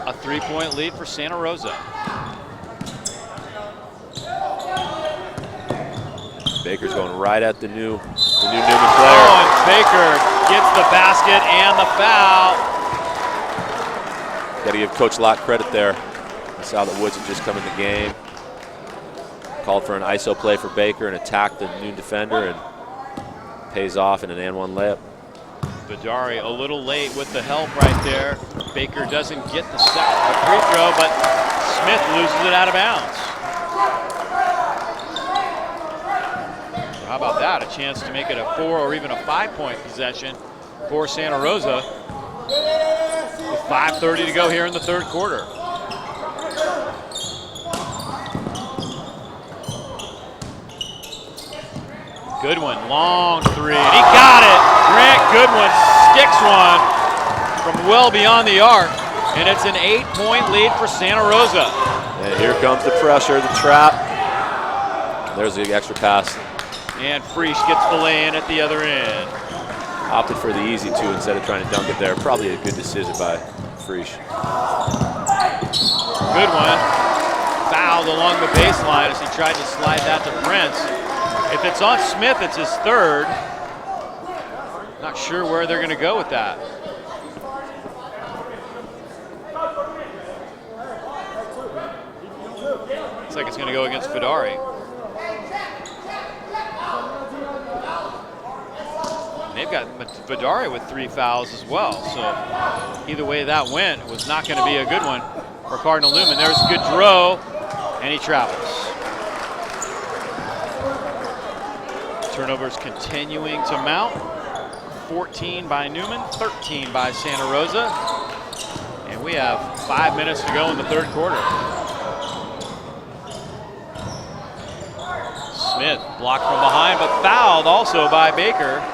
A 3-point lead for Santa Rosa. Baker's going right at the new Newman player. Oh, and Baker gets the basket and the foul. Got to give Coach Lott credit there. I saw that Woods had just come in the game. Called for an ISO play for Baker and attacked the new defender, and pays off in an and-one layup. Vidari a little late with the help right there. Baker doesn't get the free throw, but Smith loses it out of bounds. So how about that? A chance to make it a 4 or even a 5-point possession for Santa Rosa. With 5:30 to go here in the third quarter. Goodwin, long three, and he got it. Grant Goodwin sticks one from well beyond the arc, and it's an 8-point lead for Santa Rosa. And here comes the pressure, the trap. There's the extra pass. And Frisch gets the lay-in at the other end. Opted for the easy two instead of trying to dunk it there. Probably a good decision by Frisch. Goodwin fouled along the baseline as he tried to slide that to Prince. If it's on Smith, it's his third. Not sure where they're going to go with that. Looks like it's going to go against Vidari. They've got Vidari with 3 fouls as well. So either way that went, it was not going to be a good one for Cardinal Newman. There's Gaudreau, and he travels. Turnovers continuing to mount. 14 by Newman, 13 by Santa Rosa. And we have 5 minutes to go in the third quarter. Smith blocked from behind, but fouled also by Baker.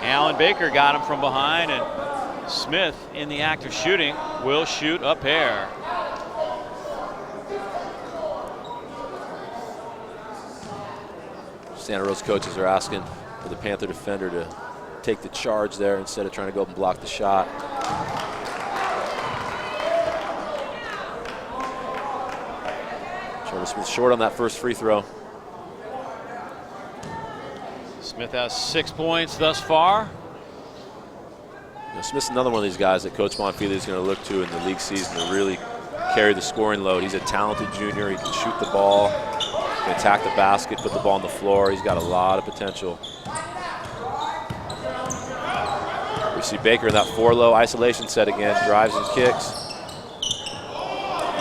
Alan Baker got him from behind, and Smith, in the act of shooting, will shoot a pair. Santa Rosa coaches are asking for the Panther defender to take the charge there instead of trying to go up and block the shot. Trevor Smith short on that first free throw. Smith has 6 points thus far. Smith's another one of these guys that Coach Bonfili is going to look to in the league season to really carry the scoring load. He's a talented junior. He can shoot the ball, can attack the basket, put the ball on the floor. He's got a lot of potential. We see Baker in that 4-low isolation set again, drives and kicks.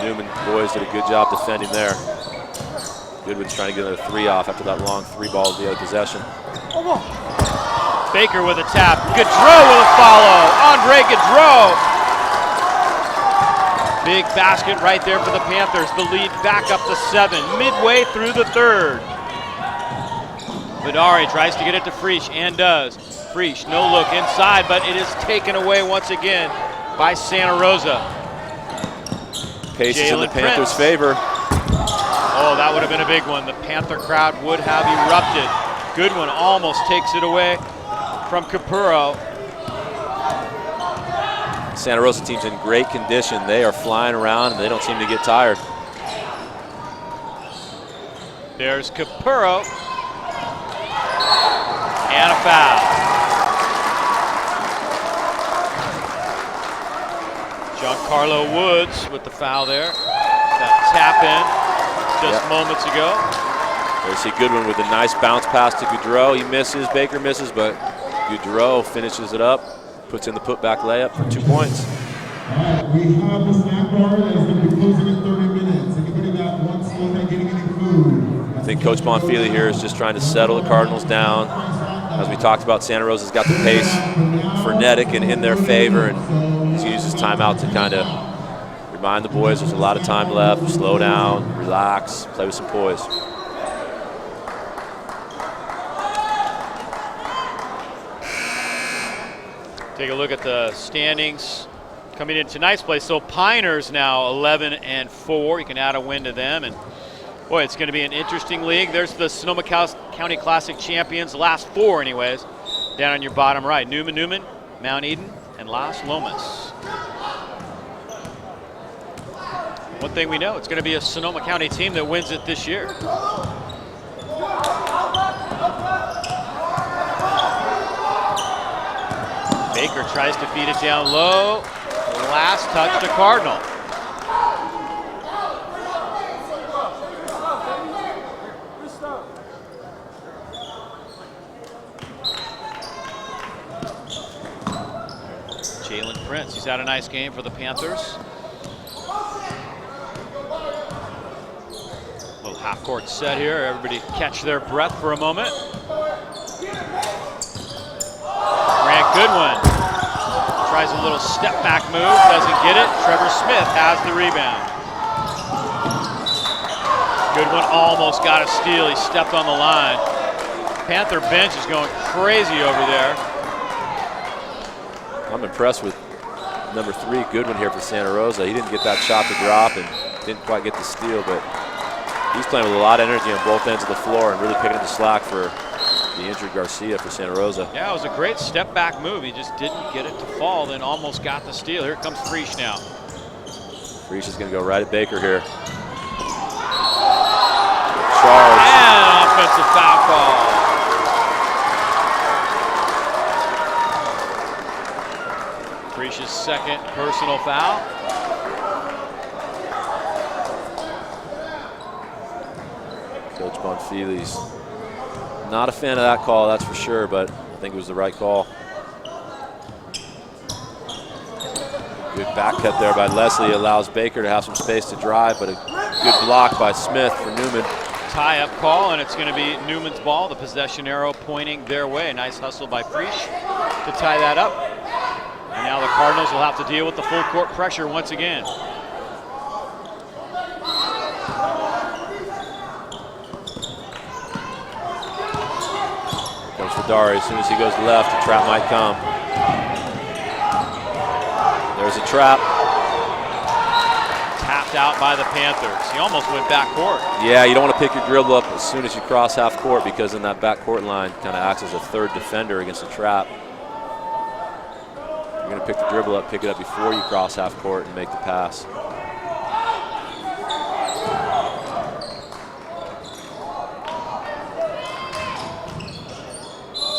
Newman boys did a good job defending there. Goodwin's trying to get another 3 off after that long 3 ball to the other possession. Baker with a tap. Gaudreau with a follow. Andre Gaudreau. Big basket right there for the Panthers. The lead back up to 7 midway through the third. Vidari tries to get it to Friesch and does. Friesch, no look inside, but it is taken away once again by Santa Rosa. Pace is in the Jalen Panthers' Prince. favor. Oh, that would have been a big one. The Panther crowd would have erupted. Goodwin almost takes it away from Capurro. Santa Rosa team's in great condition. They are flying around and they don't seem to get tired. There's Capurro. And a foul. Giancarlo Woods with the foul there. That tap in just moments ago. There you see Goodwin with a nice bounce pass to Goudreau. He misses, Baker misses, but Goudreau finishes it up, puts in the putback layup for 2 points. All right, we have the snack bar that is going to be closing in 30 minutes. Anybody that wants to look at getting any food? I think Coach Bonfili here is just trying to settle the Cardinals down. As we talked about, Santa Rosa's got the pace frenetic and in their favor, and he's going to use his timeout to kind of remind the boys there's a lot of time left, slow down, relax, play with some poise. Take a look at the standings coming in tonight's play. So Piners now 11-4. You can add a win to them, and boy, it's going to be an interesting league. There's the Sonoma County Classic champions, the last 4 anyways, down on your bottom right. Newman, Mount Eden, and Las Lomas. One thing we know, it's going to be a Sonoma County team that wins it this year. Baker tries to feed it down low. Last touch to Cardinal. Jalen Prince, he's had a nice game for the Panthers. Little half-court set here. Everybody catch their breath for a moment. Grant Goodwin tries a little step-back move, doesn't get it. Trevor Smith has the rebound. Goodwin almost got a steal. He stepped on the line. Panther bench is going crazy over there. I'm impressed with number 3, Goodwin here for Santa Rosa. He didn't get that shot to drop and didn't quite get the steal, but he's playing with a lot of energy on both ends of the floor and really picking up the slack for the injured Garcia for Santa Rosa. Yeah, it was a great step-back move. He just didn't get it to fall, then almost got the steal. Here comes Friesch now. Friesch is going to go right at Baker here. Charge. And offensive foul call. Friesch's second personal foul. Coach Bonfili's not a fan of that call, that's for sure, but I think it was the right call. Good back cut there by Leslie, allows Baker to have some space to drive, but a good block by Smith for Newman. Tie-up call, and it's going to be Newman's ball. The possession arrow pointing their way. Nice hustle by Friesch to tie that up. And now the Cardinals will have to deal with the full court pressure once again. Comes Vidari. As soon as he goes left, the trap might come. There's a trap. Tapped out by the Panthers. He almost went back court. Yeah, you don't want to pick your dribble up as soon as you cross half court, because then that back court line kind of acts as a third defender against the trap. You're going to pick the dribble up, pick it up before you cross half court and make the pass.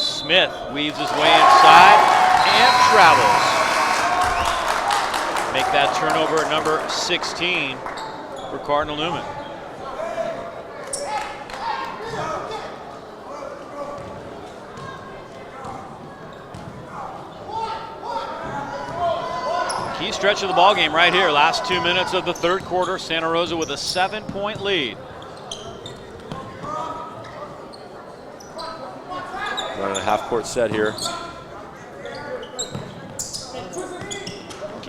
Smith weaves his way inside and travels. Make that turnover at number 16 for Cardinal Newman. Key stretch of the ball game right here. Last 2 minutes of the third quarter. Santa Rosa with a 7-point lead. Running a half-court set here.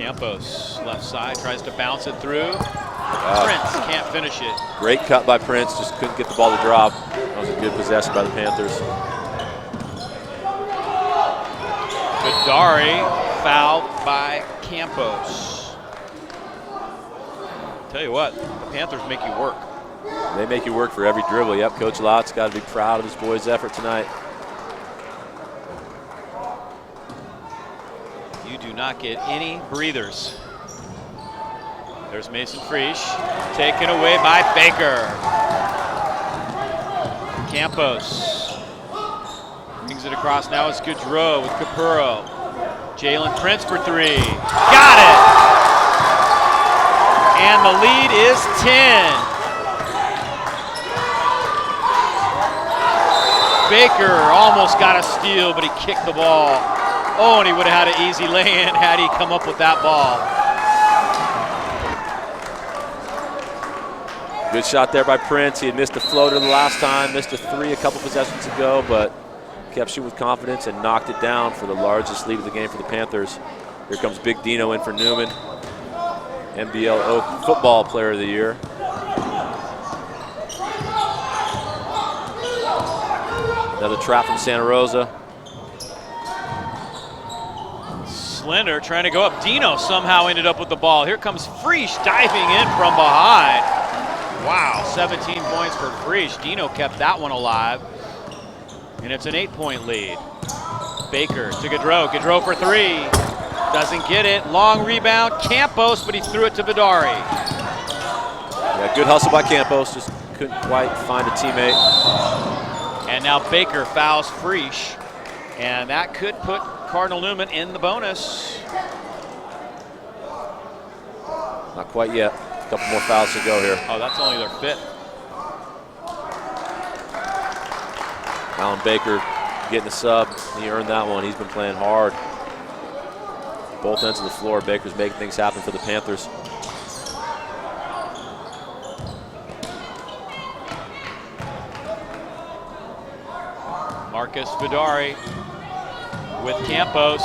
Campos, left side, tries to bounce it through. Prince can't finish it. Great cut by Prince, just couldn't get the ball to drop. That was a good possession by the Panthers. Vidari fouled by Campos. Tell you what, the Panthers make you work. They make you work for every dribble. Yep, Coach Lott's got to be proud of his boys' effort tonight. You do not get any breathers. There's Mason Frisch, taken away by Baker. Campos brings it across. Now it's Gaudreau with Capurro. Jalen Prince for three. Got it! And the lead is 10. Baker almost got a steal, but he kicked the ball. Oh, and he would have had an easy lay-in had he come up with that ball. Good shot there by Prince. He had missed a floater the last time, missed a three a couple possessions ago, but kept shooting with confidence and knocked it down for the largest lead of the game for the Panthers. Here comes Big Dino in for Newman, NBL Oak Football Player of the Year. Another trap from Santa Rosa. Slender trying to go up. Dino somehow ended up with the ball. Here comes Frisch diving in from behind. Wow, 17 points for Frisch. Dino kept that one alive. And it's an 8-point lead. Baker to Gaudreau. Gaudreau for three. Doesn't get it. Long rebound. Campos, but he threw it to Vidari. Yeah, good hustle by Campos. Just couldn't quite find a teammate. And now Baker fouls Frisch. And that could put Cardinal Newman in the bonus. Not quite yet. A couple more fouls to go here. Oh, that's only their fifth. Alan Baker getting the sub. He earned that one. He's been playing hard. Both ends of the floor. Baker's making things happen for the Panthers. Marcus Vidari with Campos.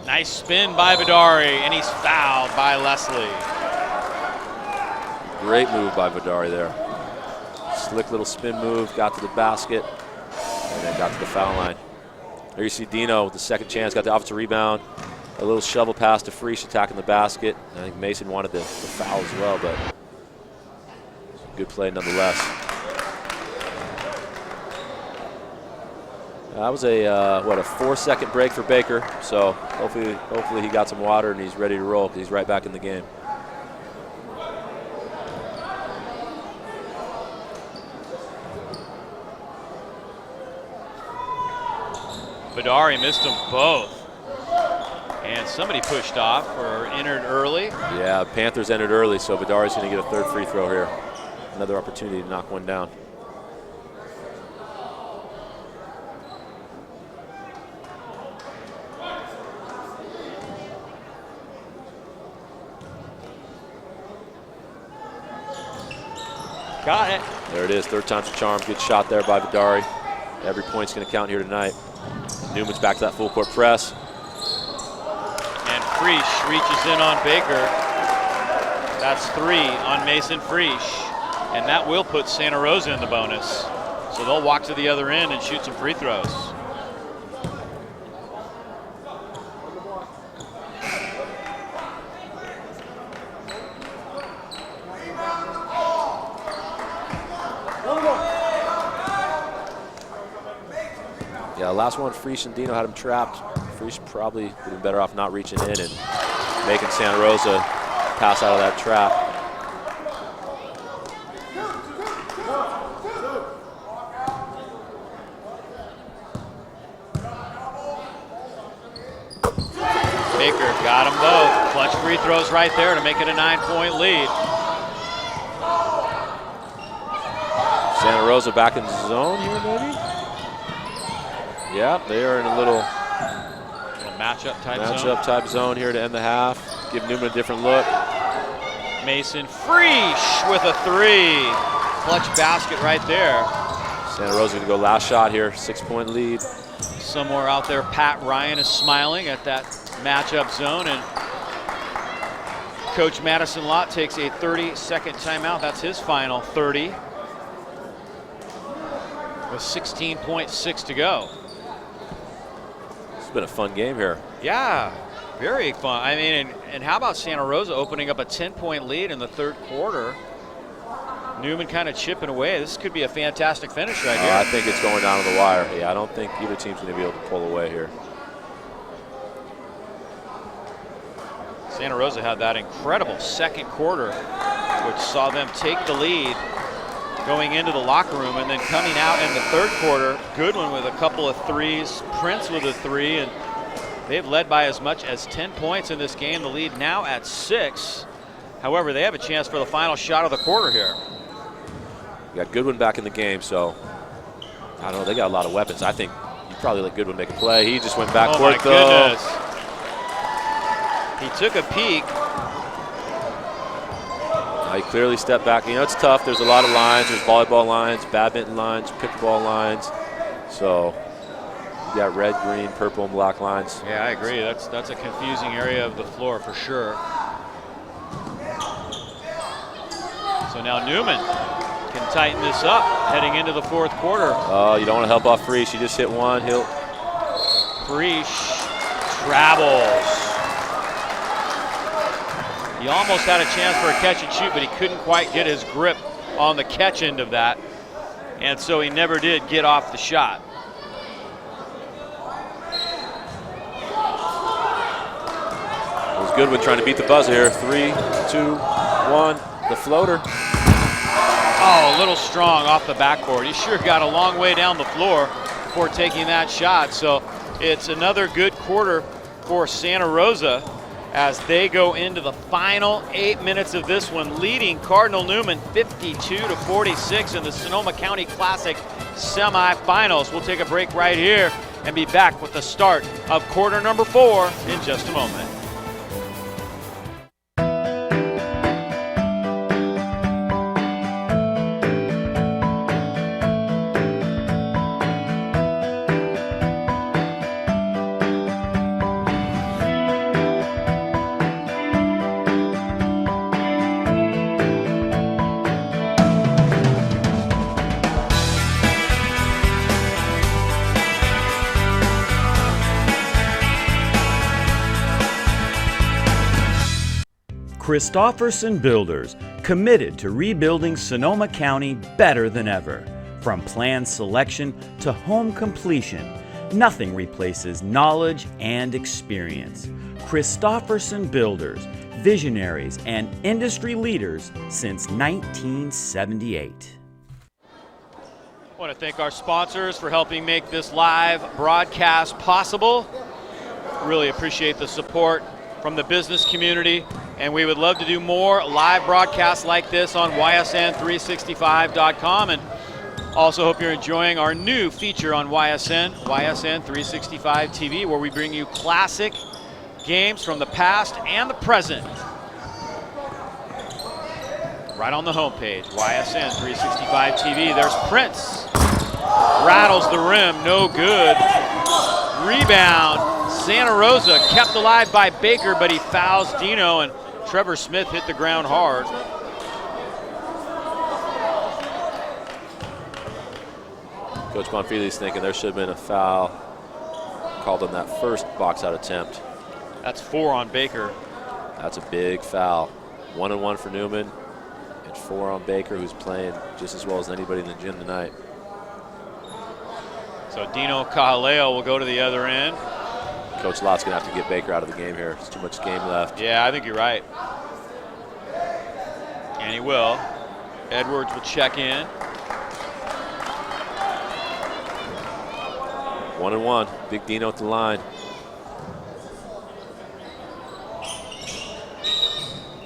Nice spin by Vidari, and he's fouled by Leslie. Great move by Vidari there. Slick little spin move, got to the basket, and then got to the foul line. There you see Dino with the second chance, got the offensive rebound. A little shovel pass to Frisch attacking the basket. I think Mason wanted the foul as well, but good play nonetheless. That was a 4-second break for Baker. So hopefully he got some water and he's ready to roll because he's right back in the game. Vidari missed them both. And somebody pushed off or entered early. Yeah, Panthers entered early, so Vidari's going to get a third free throw here. Another opportunity to knock one down. Got it. There it is, third time's a charm. Good shot there by Vidari. Every point's going to count here tonight. Newman's back to that full court press. And Frisch reaches in on Baker. That's three on Mason Frisch. And that will put Santa Rosa in the bonus. So they'll walk to the other end and shoot some free throws. Yeah, last one, Frisch and Dino had him trapped. Frisch probably would have been better off not reaching in and making Santa Rosa pass out of that trap. Baker got them both. Clutch free throws right there to make it a 9-point lead. Santa Rosa back in zone here, maybe? Yeah, they are in a little matchup type zone here to end the half. Give Newman a different look. Mason Frisch with a three. Clutch basket right there. Santa Rosa going to go last shot here, 6-point lead. Somewhere out there, Pat Ryan is smiling at that matchup zone, and Coach Madison Lott takes a 30-second timeout. That's his final 30 with 16.6 to go. It's been a fun game here. Yeah, very fun. I mean, and how about Santa Rosa opening up a 10-point lead in the third quarter? Newman kind of chipping away. This could be a fantastic finish right here. I think it's going down to the wire. Yeah, I don't think either team's going to be able to pull away here. Santa Rosa had that incredible second quarter, which saw them take the lead going into the locker room, and then coming out in the third quarter, Goodwin with a couple of threes, Prince with a three, and they've led by as much as 10 points in this game. The lead now at 6. However, they have a chance for the final shot of the quarter here. You got Goodwin back in the game, so I don't know. They got a lot of weapons. I think you probably let Goodwin make a play. He just went back court, though. Oh, my goodness. He took a peek. He clearly stepped back. You know, it's tough. There's a lot of lines. There's volleyball lines, badminton lines, pickleball lines. So you got red, green, purple, and black lines. Yeah, I agree. That's a confusing area of the floor for sure. So now Newman can tighten this up heading into the fourth quarter. Oh, you don't want to help off Frisch. He just hit one. Frisch travels. He almost had a chance for a catch and shoot, but he couldn't quite get his grip on the catch end of that. And so he never did get off the shot. It was Goodwin trying to beat the buzzer here. 3, 2, 1. The floater. Oh, a little strong off the backboard. He sure got a long way down the floor before taking that shot. So it's another good quarter for Santa Rosa as they go into the final 8 minutes of this one, leading Cardinal Newman 52-46 in the Sonoma County Classic semifinals. We'll take a break right here and be back with the start of quarter number 4 in just a moment. Christofferson Builders, committed to rebuilding Sonoma County better than ever. From plan selection to home completion, nothing replaces knowledge and experience. Christofferson Builders, visionaries and industry leaders since 1978. I want to thank our sponsors for helping make this live broadcast possible. Really appreciate the support from the business community, and we would love to do more live broadcasts like this on ysn365.com, and also hope you're enjoying our new feature on YSN 365 TV, where we bring you classic games from the past and the present. Right on the homepage, YSN 365 TV. There's Prince. Rattles the rim, no good. Rebound. Santa Rosa kept alive by Baker, but he fouls Dino, and Trevor Smith hit the ground hard. Coach Bonfili's thinking there should have been a foul called on that first box-out attempt. That's 4 on Baker. That's a big foul. 1-1 for Newman, and 4 on Baker, who's playing just as well as anybody in the gym tonight. So Dino Cajaleo will go to the other end. Coach Lott's going to have to get Baker out of the game here. There's too much game left. Yeah, I think you're right. And he will. Edwards will check in. 1-1. Big Dino at the line.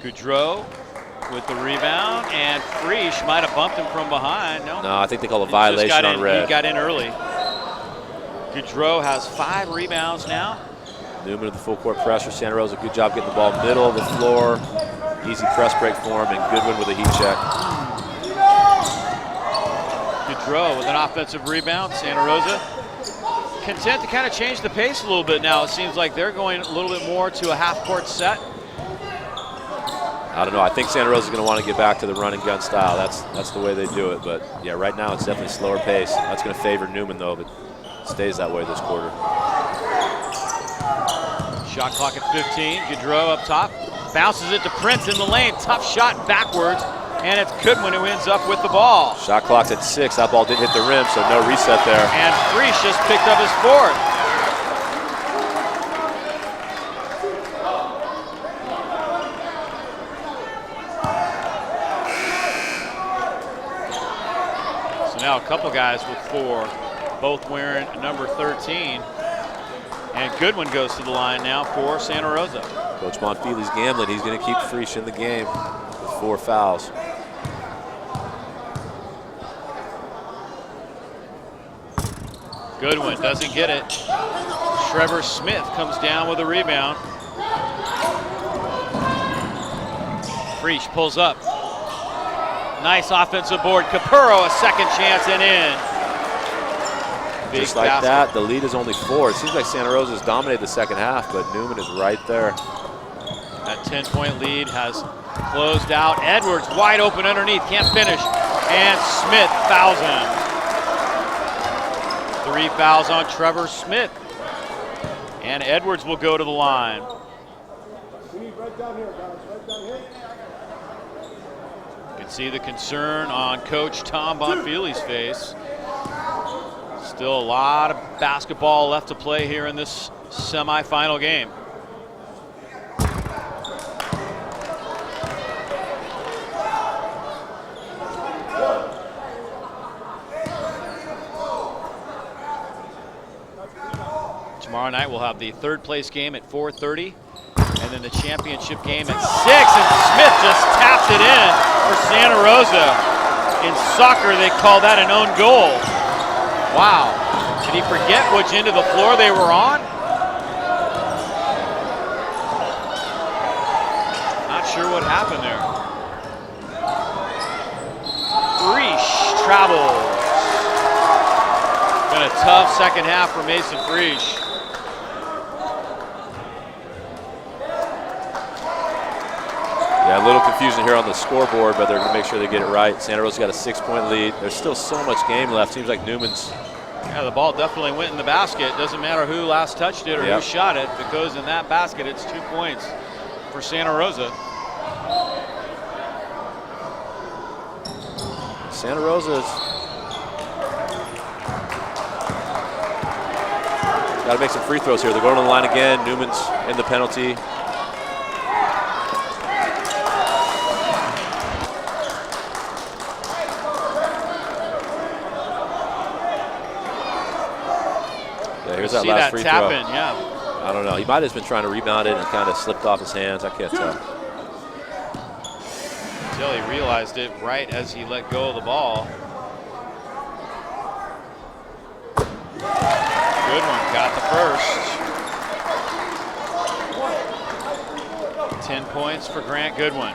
Goudreau with the rebound, and Frisch might have bumped him from behind. No, I think they call a violation on red. He got in early. Goudreau has 5 rebounds now. Newman with the full court pressure. Santa Rosa, good job getting the ball middle of the floor. Easy press break for him, and Goodwin with a heat check. Goudreau with an offensive rebound. Santa Rosa content to kind of change the pace a little bit now. It seems like they're going a little bit more to a half-court set. I don't know. I think Santa Rosa is going to want to get back to the run and gun style. That's the way they do it. But yeah, right now it's definitely slower pace. That's going to favor Newman though, but it stays that way this quarter. Shot clock at 15. Gaudreau up top, bounces it to Prince in the lane. Tough shot backwards, and it's Goodwin who ends up with the ball. Shot clock's at 6. That ball didn't hit the rim, so no reset there. And Frisch just picked up his 4th. Now a couple guys with 4, both wearing number 13. And Goodwin goes to the line now for Santa Rosa. Coach Monfili's gambling. He's going to keep Frisch in the game with 4 fouls. Goodwin doesn't get it. Trevor Smith comes down with a rebound. Frisch pulls up. Nice offensive board. Capurro, a second chance and in. Big Just like basket. that, the lead is only 4. It seems like Santa Rosa's dominated the second half, but Newman is right there. That 10-point lead has closed out. Edwards wide open underneath, can't finish. And Smith fouls him. 3 fouls on Trevor Smith. And Edwards will go to the line. You can see the concern on Coach Tom Bonfili's face. Still a lot of basketball left to play here in this semifinal game. Tomorrow night we'll have the 3rd place game at 4:30, and then the championship game at 6. And Smith just tapped it in for Santa Rosa. In soccer, they call that an own goal. Wow. Did he forget which end of the floor they were on? Not sure what happened there. Frisch travels. Been a tough second half for Mason Frisch. Yeah, a little confusion here on the scoreboard, but they're going to make sure they get it right. Santa Rosa's got a 6-point lead. There's still so much game left. Seems like Newman's. Yeah, the ball definitely went in the basket. Doesn't matter who last touched it or who shot it. If it goes in that basket, it's 2 points for Santa Rosa. Santa Rosa's got to make some free throws here. They're going to the line again. Newman's in the penalty. Here's that last free throw. Tap in, yeah. I don't know. He might have been trying to rebound it and kind of slipped off his hands. I can't tell. Until he realized it right as he let go of the ball. Goodwin got the first. 10 points for Grant Goodwin.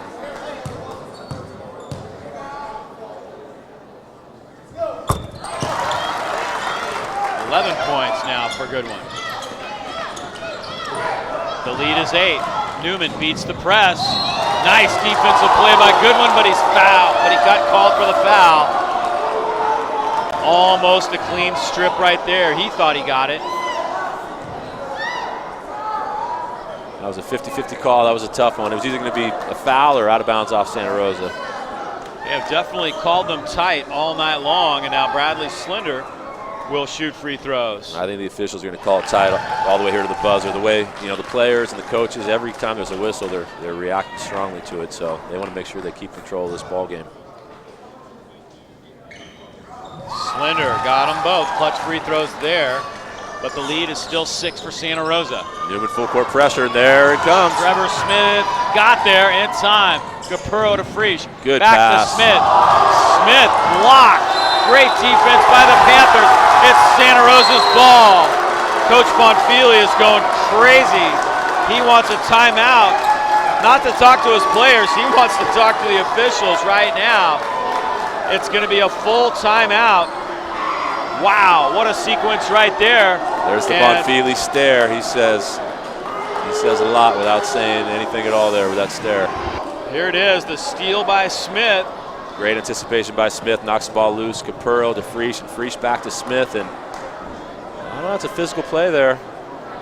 Points now for Goodwin. The lead is 8. Newman beats the press. Nice defensive play by Goodwin, but he's fouled. But he got called for the foul. Almost a clean strip right there. He thought he got it. That was a 50-50 call. That was a tough one. It was either going to be a foul or out of bounds off Santa Rosa. They have definitely called them tight all night long, and now Bradley Slender will shoot free throws. I think the officials are going to call it tight all the way here to the buzzer. The way, you know, the players and the coaches, every time there's a whistle, they're reacting strongly to it. So they want to make sure they keep control of this ball game. Slender got them both. Clutch free throws there. But the lead is still 6 for Santa Rosa. Newman full court pressure, and there it comes. Trevor Smith got there in time. Capurro to Frisch. Good Back pass. to Smith. Smith blocked. Great defense by the Panthers. It's Santa Rosa's ball. Coach Bonfili is going crazy. He wants a timeout. Not to talk to his players. He wants to talk to the officials right now. It's going to be a full timeout. Wow, what a sequence right there. There's the Bonfili stare. He says a lot without saying anything at all there with that stare. Here it is, the steal by Smith. Great anticipation by Smith, knocks the ball loose. Capurro to Frisch, and Frisch back to Smith, and I don't know, it's a physical play there.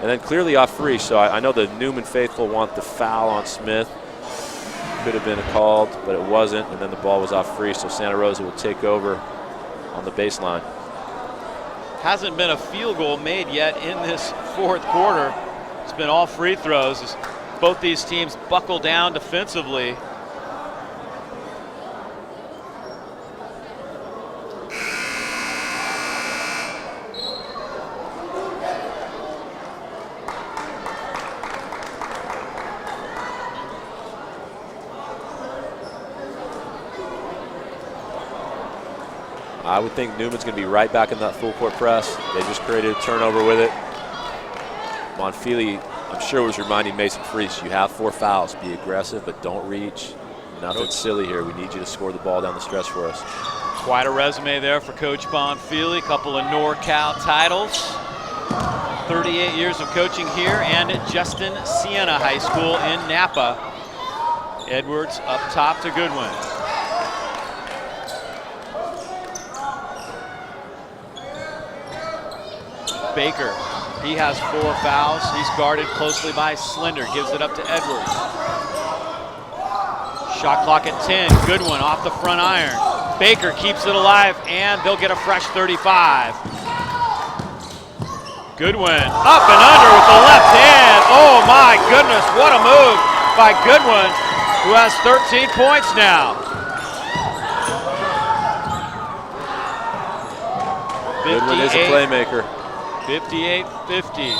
And then clearly off Frisch, so I know the Newman faithful want the foul on Smith. Could have been called, but it wasn't, and then the ball was off Frisch, so Santa Rosa will take over on the baseline. Hasn't been a field goal made yet in this fourth quarter. It's been all free throws as both these teams buckle down defensively. I would think Newman's going to be right back in that full court press. They just created a turnover with it. Bonfili, I'm sure, was reminding Mason Frisch, you have 4 fouls. Be aggressive, but don't reach. Nothing silly here. We need you to score the ball down the stretch for us. Quite a resume there for Coach Bonfili. A couple of NorCal titles. 38 years of coaching here and at Justin Siena High School in Napa. Edwards up top to Goodwin. Baker, he has 4 fouls. He's guarded closely by Slender, gives it up to Edwards. Shot clock at 10, Goodwin off the front iron. Baker keeps it alive, and they'll get a fresh 35. Goodwin up and under with the left hand. Oh my goodness, what a move by Goodwin, who has 13 points now. Goodwin is a playmaker. 58-50.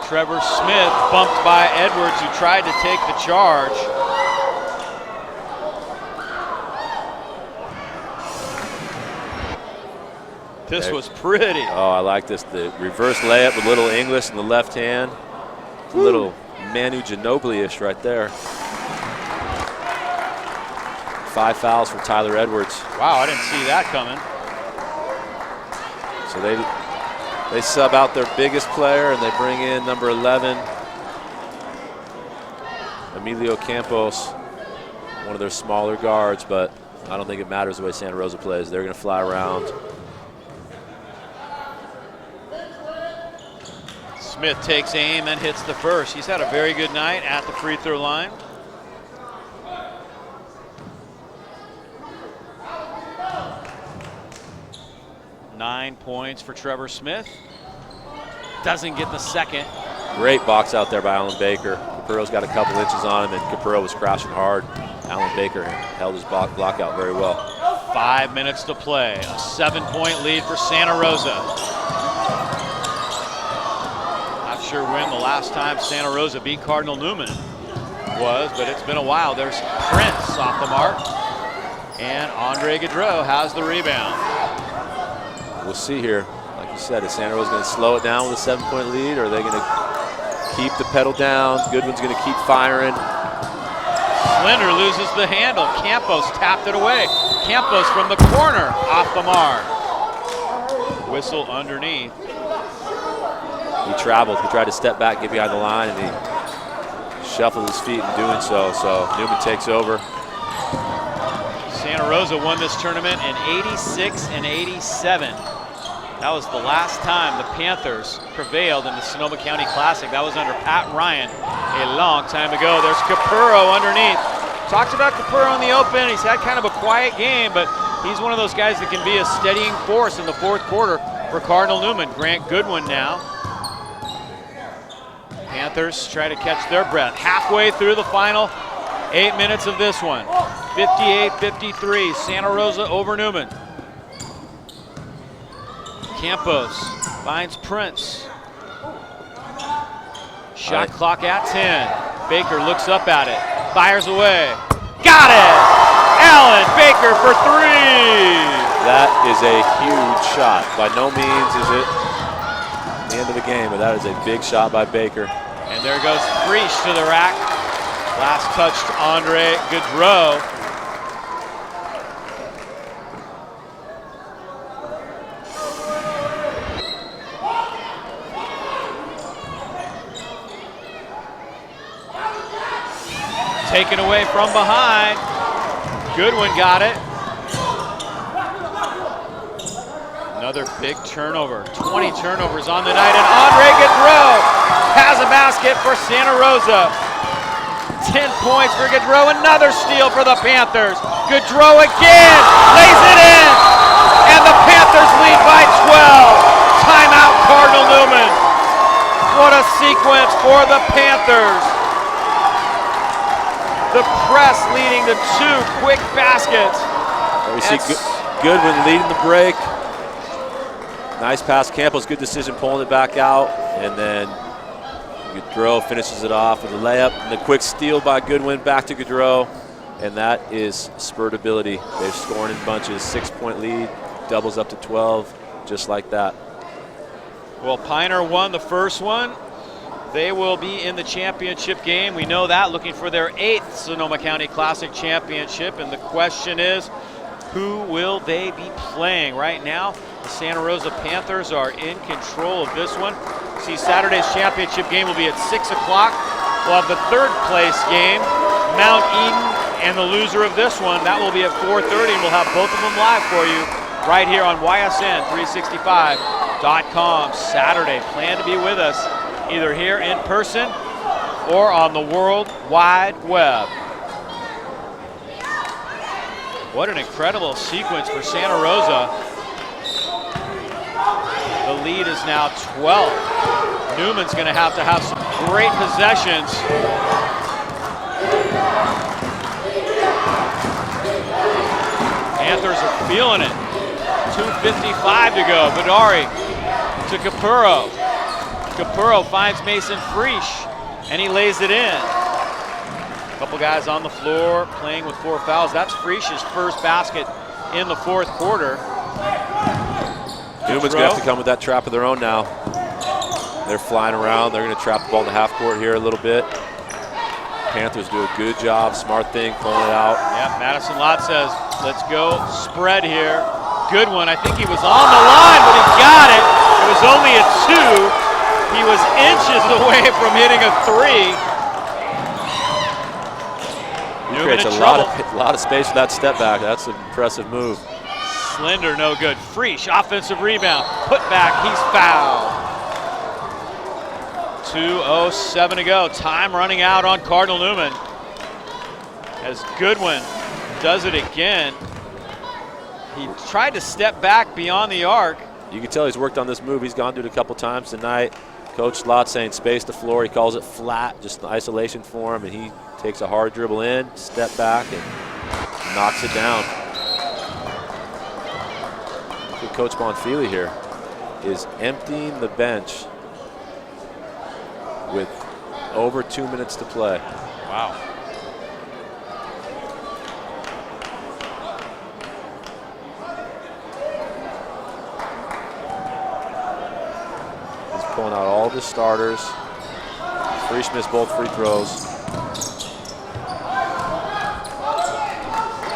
Trevor Smith bumped by Edwards, who tried to take the charge. This was pretty. Oh, I like this. The reverse layup with little English in the left hand. It's a little Manu Ginobili-ish right there. 5 fouls for Tyler Edwards. Wow, I didn't see that coming. So they sub out their biggest player and they bring in number 11, Emilio Campos, one of their smaller guards, but I don't think it matters the way Santa Rosa plays. They're going to fly around. Smith takes aim and hits the first. He's had a very good night at the free throw line. Nine points for Trevor Smith. Doesn't get the second. Great box out there by Alan Baker. Capurro's got a couple inches on him, and Capurro was crashing hard. Alan Baker held his block out very well. 5 minutes to play. A 7-point lead for Santa Rosa. Not sure when the last time Santa Rosa beat Cardinal Newman was, but it's been a while. There's Prince off the mark, and Andre Gaudreau has the rebound. We'll see here. Like you said, is Santa Rosa going to slow it down with a 7-point lead, or are they going to keep the pedal down? Goodwin's going to keep firing. Slender loses the handle. Campos tapped it away. Campos from the corner, off the mark. Whistle underneath. He traveled. He tried to step back, get behind the line, and he shuffled his feet in doing so. So Newman takes over. Santa Rosa won this tournament in '86 and '87. That was the last time the Panthers prevailed in the Sonoma County Classic. That was under Pat Ryan a long time ago. There's Capurro underneath. Talked about Capurro in the open. He's had kind of a quiet game, but he's one of those guys that can be a steadying force in the fourth quarter for Cardinal Newman. Grant Goodwin now. Panthers try to catch their breath. Halfway through the final 8 minutes of this one. 58-53, Santa Rosa over Newman. Campos finds Prince. Shot clock at 10. Baker looks up at it, fires away. Got it! Allen Baker for 3! That is a huge shot. By no means is it the end of the game, but that is a big shot by Baker. And there goes Frisch to the rack. Last touch to Andre Gaudreau. Taken away from behind. Goodwin got it. Another big turnover. 20 turnovers on the night, and Andre Gaudreau has a basket for Santa Rosa. 10 points for Gaudreau, another steal for the Panthers. Gaudreau again, lays it in, and the Panthers lead by 12. Timeout, Cardinal Newman. What a sequence for the Panthers. The press leading to 2 quick baskets. We see Goodwin leading the break. Nice pass. Campbell's good decision pulling it back out. And then Gaudreau finishes it off with a layup. And the quick steal by Goodwin back to Gaudreau. And that is spurt ability. They're scoring in bunches. 6-point lead, doubles up to 12, just like that. Well, Pioneer won the first one. They will be in the championship game. We know that, looking for their 8th Sonoma County Classic Championship. And the question is, who will they be playing? Right now, the Santa Rosa Panthers are in control of this one. See, Saturday's championship game will be at 6 o'clock. We'll have the 3rd place game, Mount Eden, and the loser of this one, that will be at 4:30, and we'll have both of them live for you right here on YSN365.com Saturday. Plan to be with us either here in person or on the World Wide Web. What an incredible sequence for Santa Rosa. The lead is now 12. Newman's going to have some great possessions. Panthers are feeling it. 2:55 to go. Badari to Capurro. Capurro finds Mason Frisch, and he lays it in. A couple guys on the floor playing with 4 fouls. That's Frisch's first basket in the 4th quarter. Newman's going to have to come with that trap of their own now. They're flying around. They're going to trap the ball in the half court here a little bit. Panthers do a good job. Smart thing, pulling it out. Yeah, Madison Lott says, let's go spread here. Good one. I think he was on the line, but he got it. It was only a 2. He was inches away from hitting a 3. He creates a lot of space for that step back. That's an impressive move. Slender, no good. Frisch, offensive rebound. Put back, he's fouled. 2:07 to go. Time running out on Cardinal Newman. As Goodwin does it again. He tried to step back beyond the arc. You can tell he's worked on this move. He's gone to it a couple times tonight. Coach Lott saying space the floor. He calls it flat, just an isolation for him, and he takes a hard dribble in, step back, and knocks it down. Look at Coach Bonfili here is emptying the bench with over 2 minutes to play. Wow. He's pulling out all the starters. Frisch missed both free throws.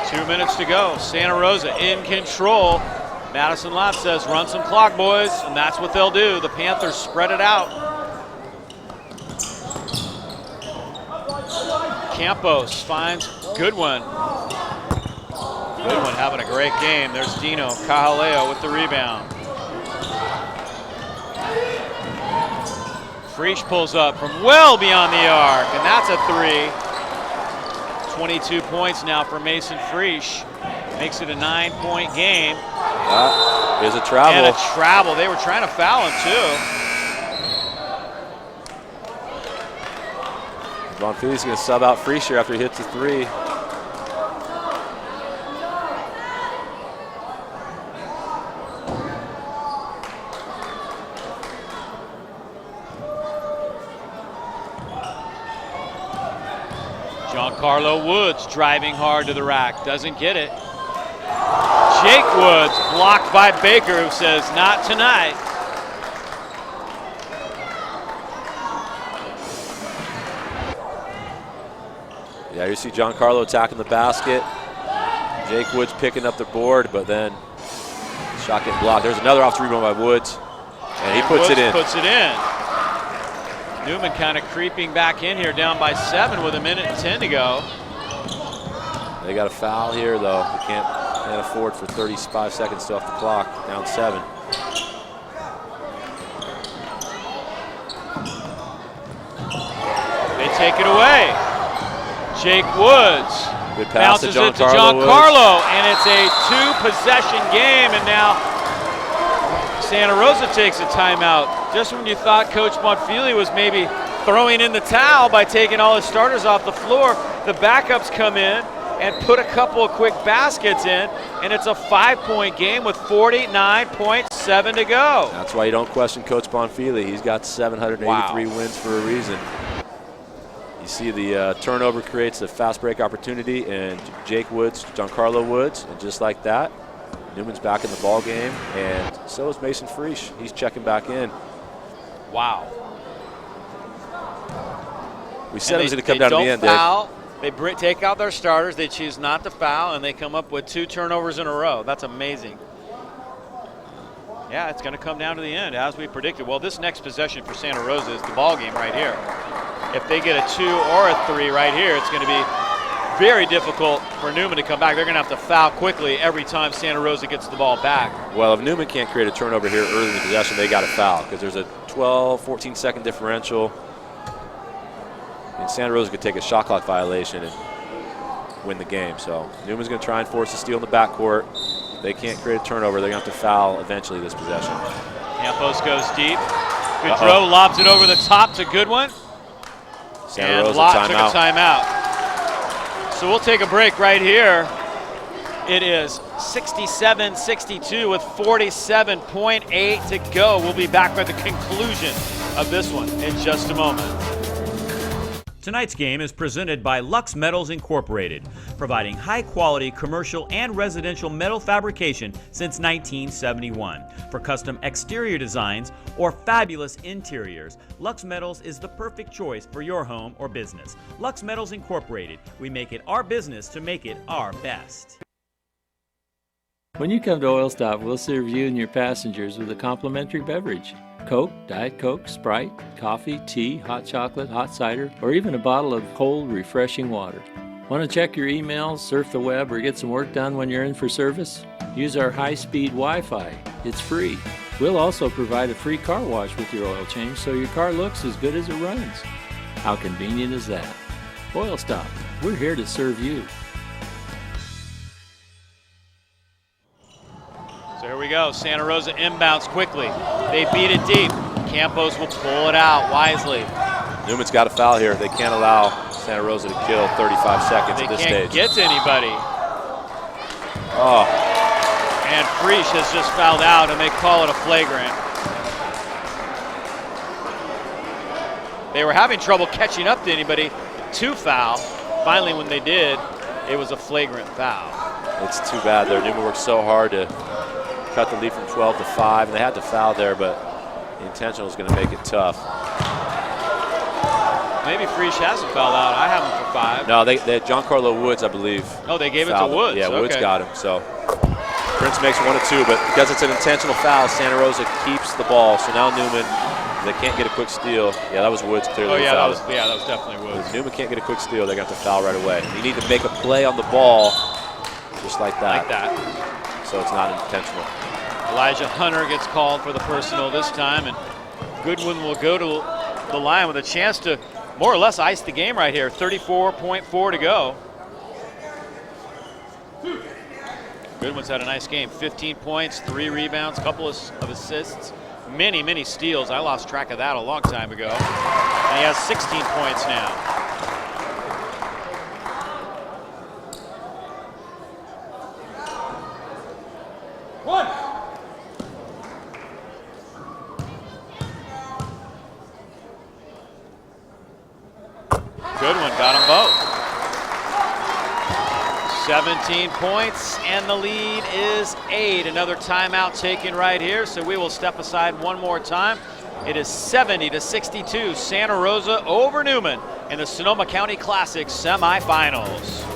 2 minutes to go. Santa Rosa in control. Madison Lott says, run some clock, boys, and that's what they'll do. The Panthers spread it out. Campos finds Goodwin. Goodwin having a great game. There's Dino Cajaleo with the rebound. Frisch pulls up from well beyond the arc, and that's a 3. 22 points now for Mason Frisch. Makes it a 9-point game. There's a travel. And a travel. They were trying to foul him too. Bonfili's going to sub out Frisch here after he hits the 3. Giancarlo Woods driving hard to the rack. Doesn't get it. Jake Woods blocked by Baker, who says, not tonight. Yeah, you see Giancarlo attacking the basket. Jake Woods picking up the board, but then shot getting blocked. There's another offensive rebound by Woods, and he puts it in. Puts it in. Newman kind of creeping back in here, down by 7 with 1:10 to go. They got a foul here, though. They can't afford for 35 seconds to off the clock, down 7. They take it away. Jake Woods Good pass bounces to it to Giancarlo, Woods. and it's a 2-possession game, and now Santa Rosa takes a timeout. Just when you thought Coach Monfili was maybe throwing in the towel by taking all his starters off the floor, the backups come in and put a couple of quick baskets in, and it's a 5-point game with 49.7 to go. That's why you don't question Coach Bonfili. He's got 783 wins for a reason. You see the turnover creates a fast break opportunity, and Jake Woods, Giancarlo Woods, and just like that, Newman's back in the ball game, and so is Mason Frisch. He's checking back in. Wow. We said it was going to come down to the end, foul. They take out their starters, they choose not to foul, and they come up with 2 turnovers in a row. That's amazing. Yeah, it's going to come down to the end, as we predicted. Well, this next possession for Santa Rosa is the ball game right here. If they get a 2 or a 3 right here, it's going to be very difficult for Newman to come back. They're going to have to foul quickly every time Santa Rosa gets the ball back. Well, if Newman can't create a turnover here early in the possession, they got to foul because there's a 12, 14-second differential. And Santa Rosa could take a shot clock violation and win the game. So Newman's going to try and force a steal in the backcourt. If they can't create a turnover, they're going to have to foul eventually this possession. Campos goes deep. Goodrow lobs it over the top to Goodwin. Santa Rosa Lott took a timeout. timeout. So we'll take a break right here. It is 67-62 with 47.8 to go. We'll be back with the conclusion of this one in just a moment. Tonight's game is presented by Lux Metals Incorporated, providing high-quality commercial and residential metal fabrication since 1971. For custom exterior designs or fabulous interiors, Lux Metals is the perfect choice for your home or business. Lux Metals Incorporated. We make it our business to make it our best. When you come to Oil Stop, we'll serve you and your passengers with a complimentary beverage. Coke, Diet Coke, Sprite, coffee, tea, hot chocolate, hot cider, or even a bottle of cold, refreshing water. Want to check your emails, surf the web, or get some work done when you're in for service? Use our high-speed Wi-Fi. It's free. We'll also provide a free car wash with your oil change so your car looks as good as it runs. How convenient is that? Oil Stop. We're here to serve you. So here we go. Santa Rosa inbounds quickly. They beat it deep. Campos will pull it out wisely. Newman's got a foul here. They can't allow Santa Rosa to kill 35 seconds at this stage. They can't get to anybody. Oh. And Frisch has just fouled out, and they call it a flagrant. They were having trouble catching up to anybody to foul. Finally, when they did, it was a flagrant foul. It's too bad there. Newman worked so hard to cut the lead from 12 to 5, and they had to foul there, but the intentional is going to make it tough. Maybe Frisch hasn't fouled out. I have him for 5. No, they had Giancarlo Woods, I believe. Oh, they gave it to Woods. Yeah, Woods okay. got him. So Prince makes 1 of 2, but because it's an intentional foul, Santa Rosa keeps the ball. So now Newman, they can't get a quick steal. Yeah, that was Woods clearly. Oh yeah, that was definitely Woods. If Newman can't get a quick steal, they're going to have to foul right away. You need to make a play on the ball, just like that. So it's not intentional. Elijah Hunter gets called for the personal this time, and Goodwin will go to the line with a chance to more or less ice the game right here. 34.4 to go. Goodwin's had a nice game. 15 points, 3 rebounds, couple of assists, many steals. I lost track of that a long time ago. And he has 16 points now. Goodwin got them both. 17 points, and the lead is 8. Another timeout taken right here, so we will step aside one more time. It is 70-62, Santa Rosa over Newman in the Sonoma County Classic semifinals.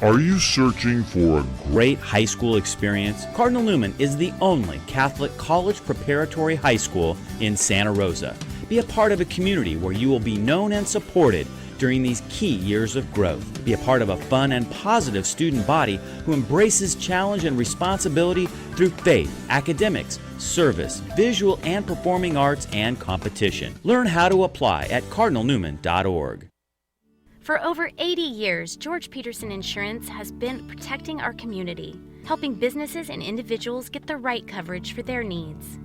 Are you searching for a Great high school experience? Cardinal Newman is the only Catholic college preparatory high school in Santa Rosa. Be a part of a community where you will be known and supported during these key years of growth. Be a part of a fun and positive student body who embraces challenge and responsibility through faith, academics, service, visual and performing arts, and competition. Learn how to apply at cardinalnewman.org. For over 80 years, George Peterson Insurance has been protecting our community, helping businesses and individuals get the right coverage for their needs.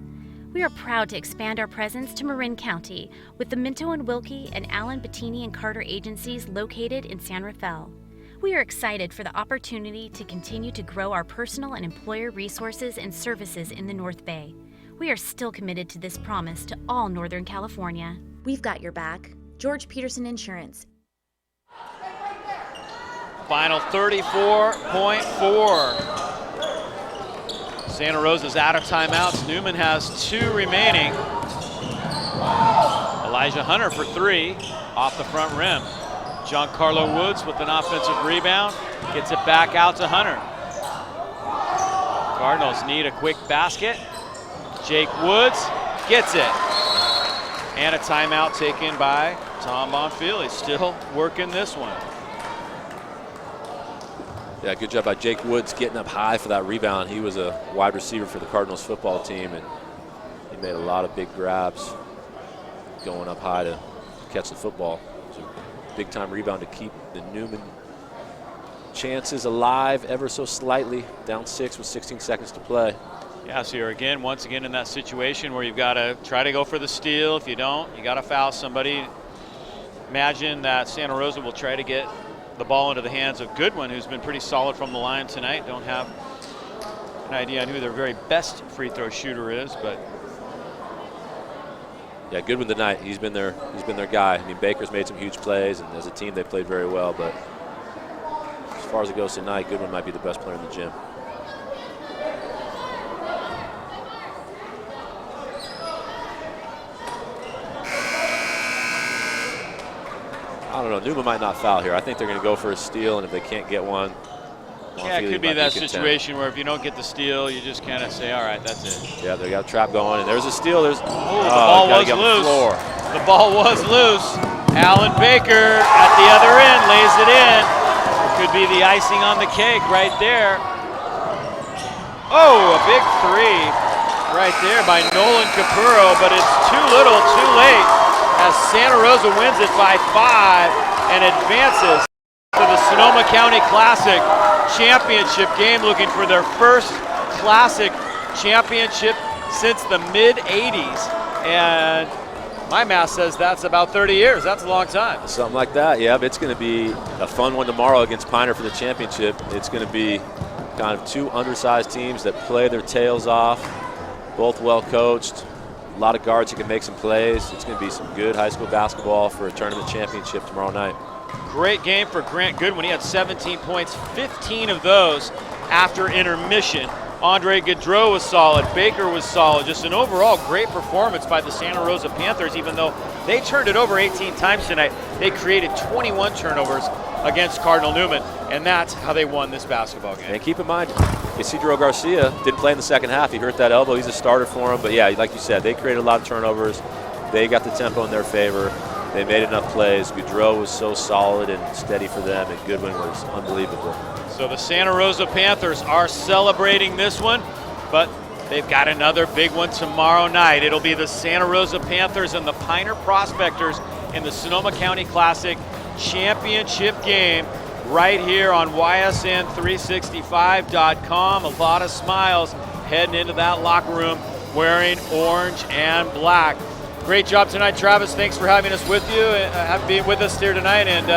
We are proud to expand our presence to Marin County with the Minto and Wilkie and Allen, Bettini and Carter agencies located in San Rafael. We are excited for the opportunity to continue to grow our personal and employer resources and services in the North Bay. We are still committed to this promise to all Northern California. We've got your back. George Peterson Insurance. Final 34.4. Santa Rosa's out of timeouts. Newman has 2 remaining. Elijah Hunter for 3 off the front rim. Giancarlo Woods with an offensive rebound. Gets it back out to Hunter. Cardinals need a quick basket. Jake Woods gets it. And a timeout taken by Tom Bonfili. Still working this one. Yeah, good job by Jake Woods getting up high for that rebound. He was a wide receiver for the Cardinals football team, and he made a lot of big grabs going up high to catch the football. It's a big-time rebound to keep the Newman chances alive ever so slightly. Down 6 with 16 seconds to play. Yeah, so you're once again in that situation where you've got to try to go for the steal. If you don't, you got to foul somebody. Imagine that Santa Rosa will try to get the ball into the hands of Goodwin, who's been pretty solid from the line tonight. Don't have an idea on who their very best free throw shooter is, but yeah, Goodwin tonight, he's been their guy. I mean, Baker's made some huge plays, and as a team they played very well, but as far as it goes tonight, Goodwin might be the best player in the gym. I don't know, Newman might not foul here. I think they're going to go for a steal, and if they can't get one, yeah, it could be that situation where if you don't get the steal, you just kind of say, all right, that's it. Yeah, they got a trap going, and there's a steal. The ball was loose. The ball was loose. Alan Baker at the other end lays it in. Could be the icing on the cake right there. Oh, a big 3 right there by Nolan Capurro, but it's too little, too late, as Santa Rosa wins it by 5 and advances to the Sonoma County Classic championship game, looking for their first Classic championship since the mid-'80s. And my math says that's about 30 years. That's a long time. Something like that, yeah. But it's going to be a fun one tomorrow against Piner for the championship. It's going to be kind of 2 undersized teams that play their tails off, both well coached. A lot of guards who can make some plays. It's going to be some good high school basketball for a tournament championship tomorrow night. Great game for Grant Goodwin. He had 17 points, 15 of those after intermission. Andre Gaudreau was solid. Baker was solid. Just an overall great performance by the Santa Rosa Panthers, even though they turned it over 18 times tonight. They created 21 turnovers against Cardinal Newman, and that's how they won this basketball game. And keep in mind, Isidro Garcia didn't play in the second half. He hurt that elbow. He's a starter for him. But yeah, like you said, they created a lot of turnovers. They got the tempo in their favor. They made enough plays. Gaudreau was so solid and steady for them, and Goodwin was unbelievable. So the Santa Rosa Panthers are celebrating this one, but they've got another big one tomorrow night. It'll be the Santa Rosa Panthers and the Piner Prospectors in the Sonoma County Classic championship game right here on YSN365.com. A lot of smiles heading into that locker room wearing orange and black. Great job tonight, Travis. Thanks for having us with you, being with us here tonight, and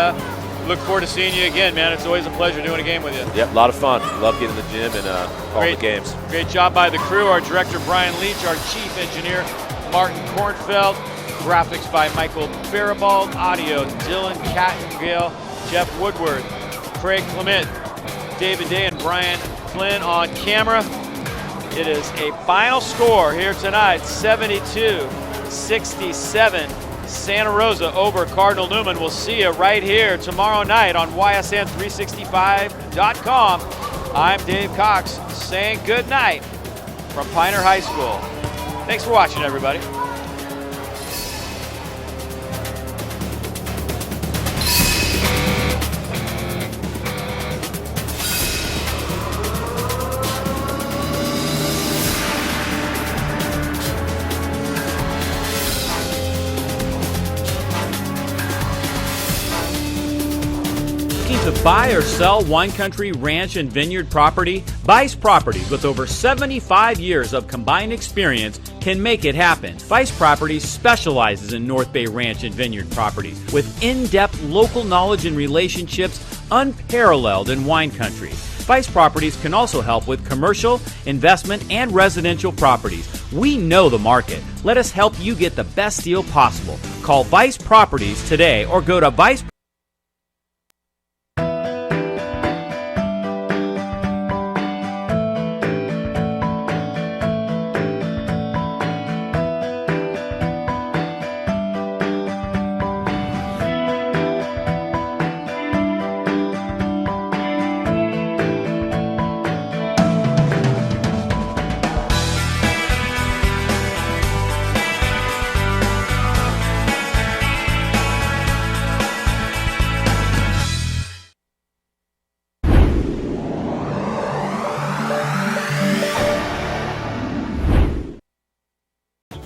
look forward to seeing you again, man. It's always a pleasure doing a game with you. Yep, a lot of fun. Love getting in the gym and calling the games. Great job by the crew. Our director, Brian Leach. Our chief engineer, Martin Kornfeld. Graphics by Michael Barabald. Audio, Dylan Cattengale, Jeff Woodward, Craig Clement, David Day, and Brian Flynn on camera. It is a final score here tonight, 72-67. Santa Rosa over Cardinal Newman. We'll see you right here tomorrow night on YSN365.com. I'm Dave Cox saying good night from Piner High School. Thanks for watching, everybody. Looking to buy or sell wine country, ranch, and vineyard property? Vice Properties, with over 75 years of combined experience, can make it happen. Vice Properties specializes in North Bay ranch and vineyard properties with in-depth local knowledge and relationships unparalleled in wine country. Vice Properties can also help with commercial, investment, and residential properties. We know the market. Let us help you get the best deal possible. Call Vice Properties today or go to Vice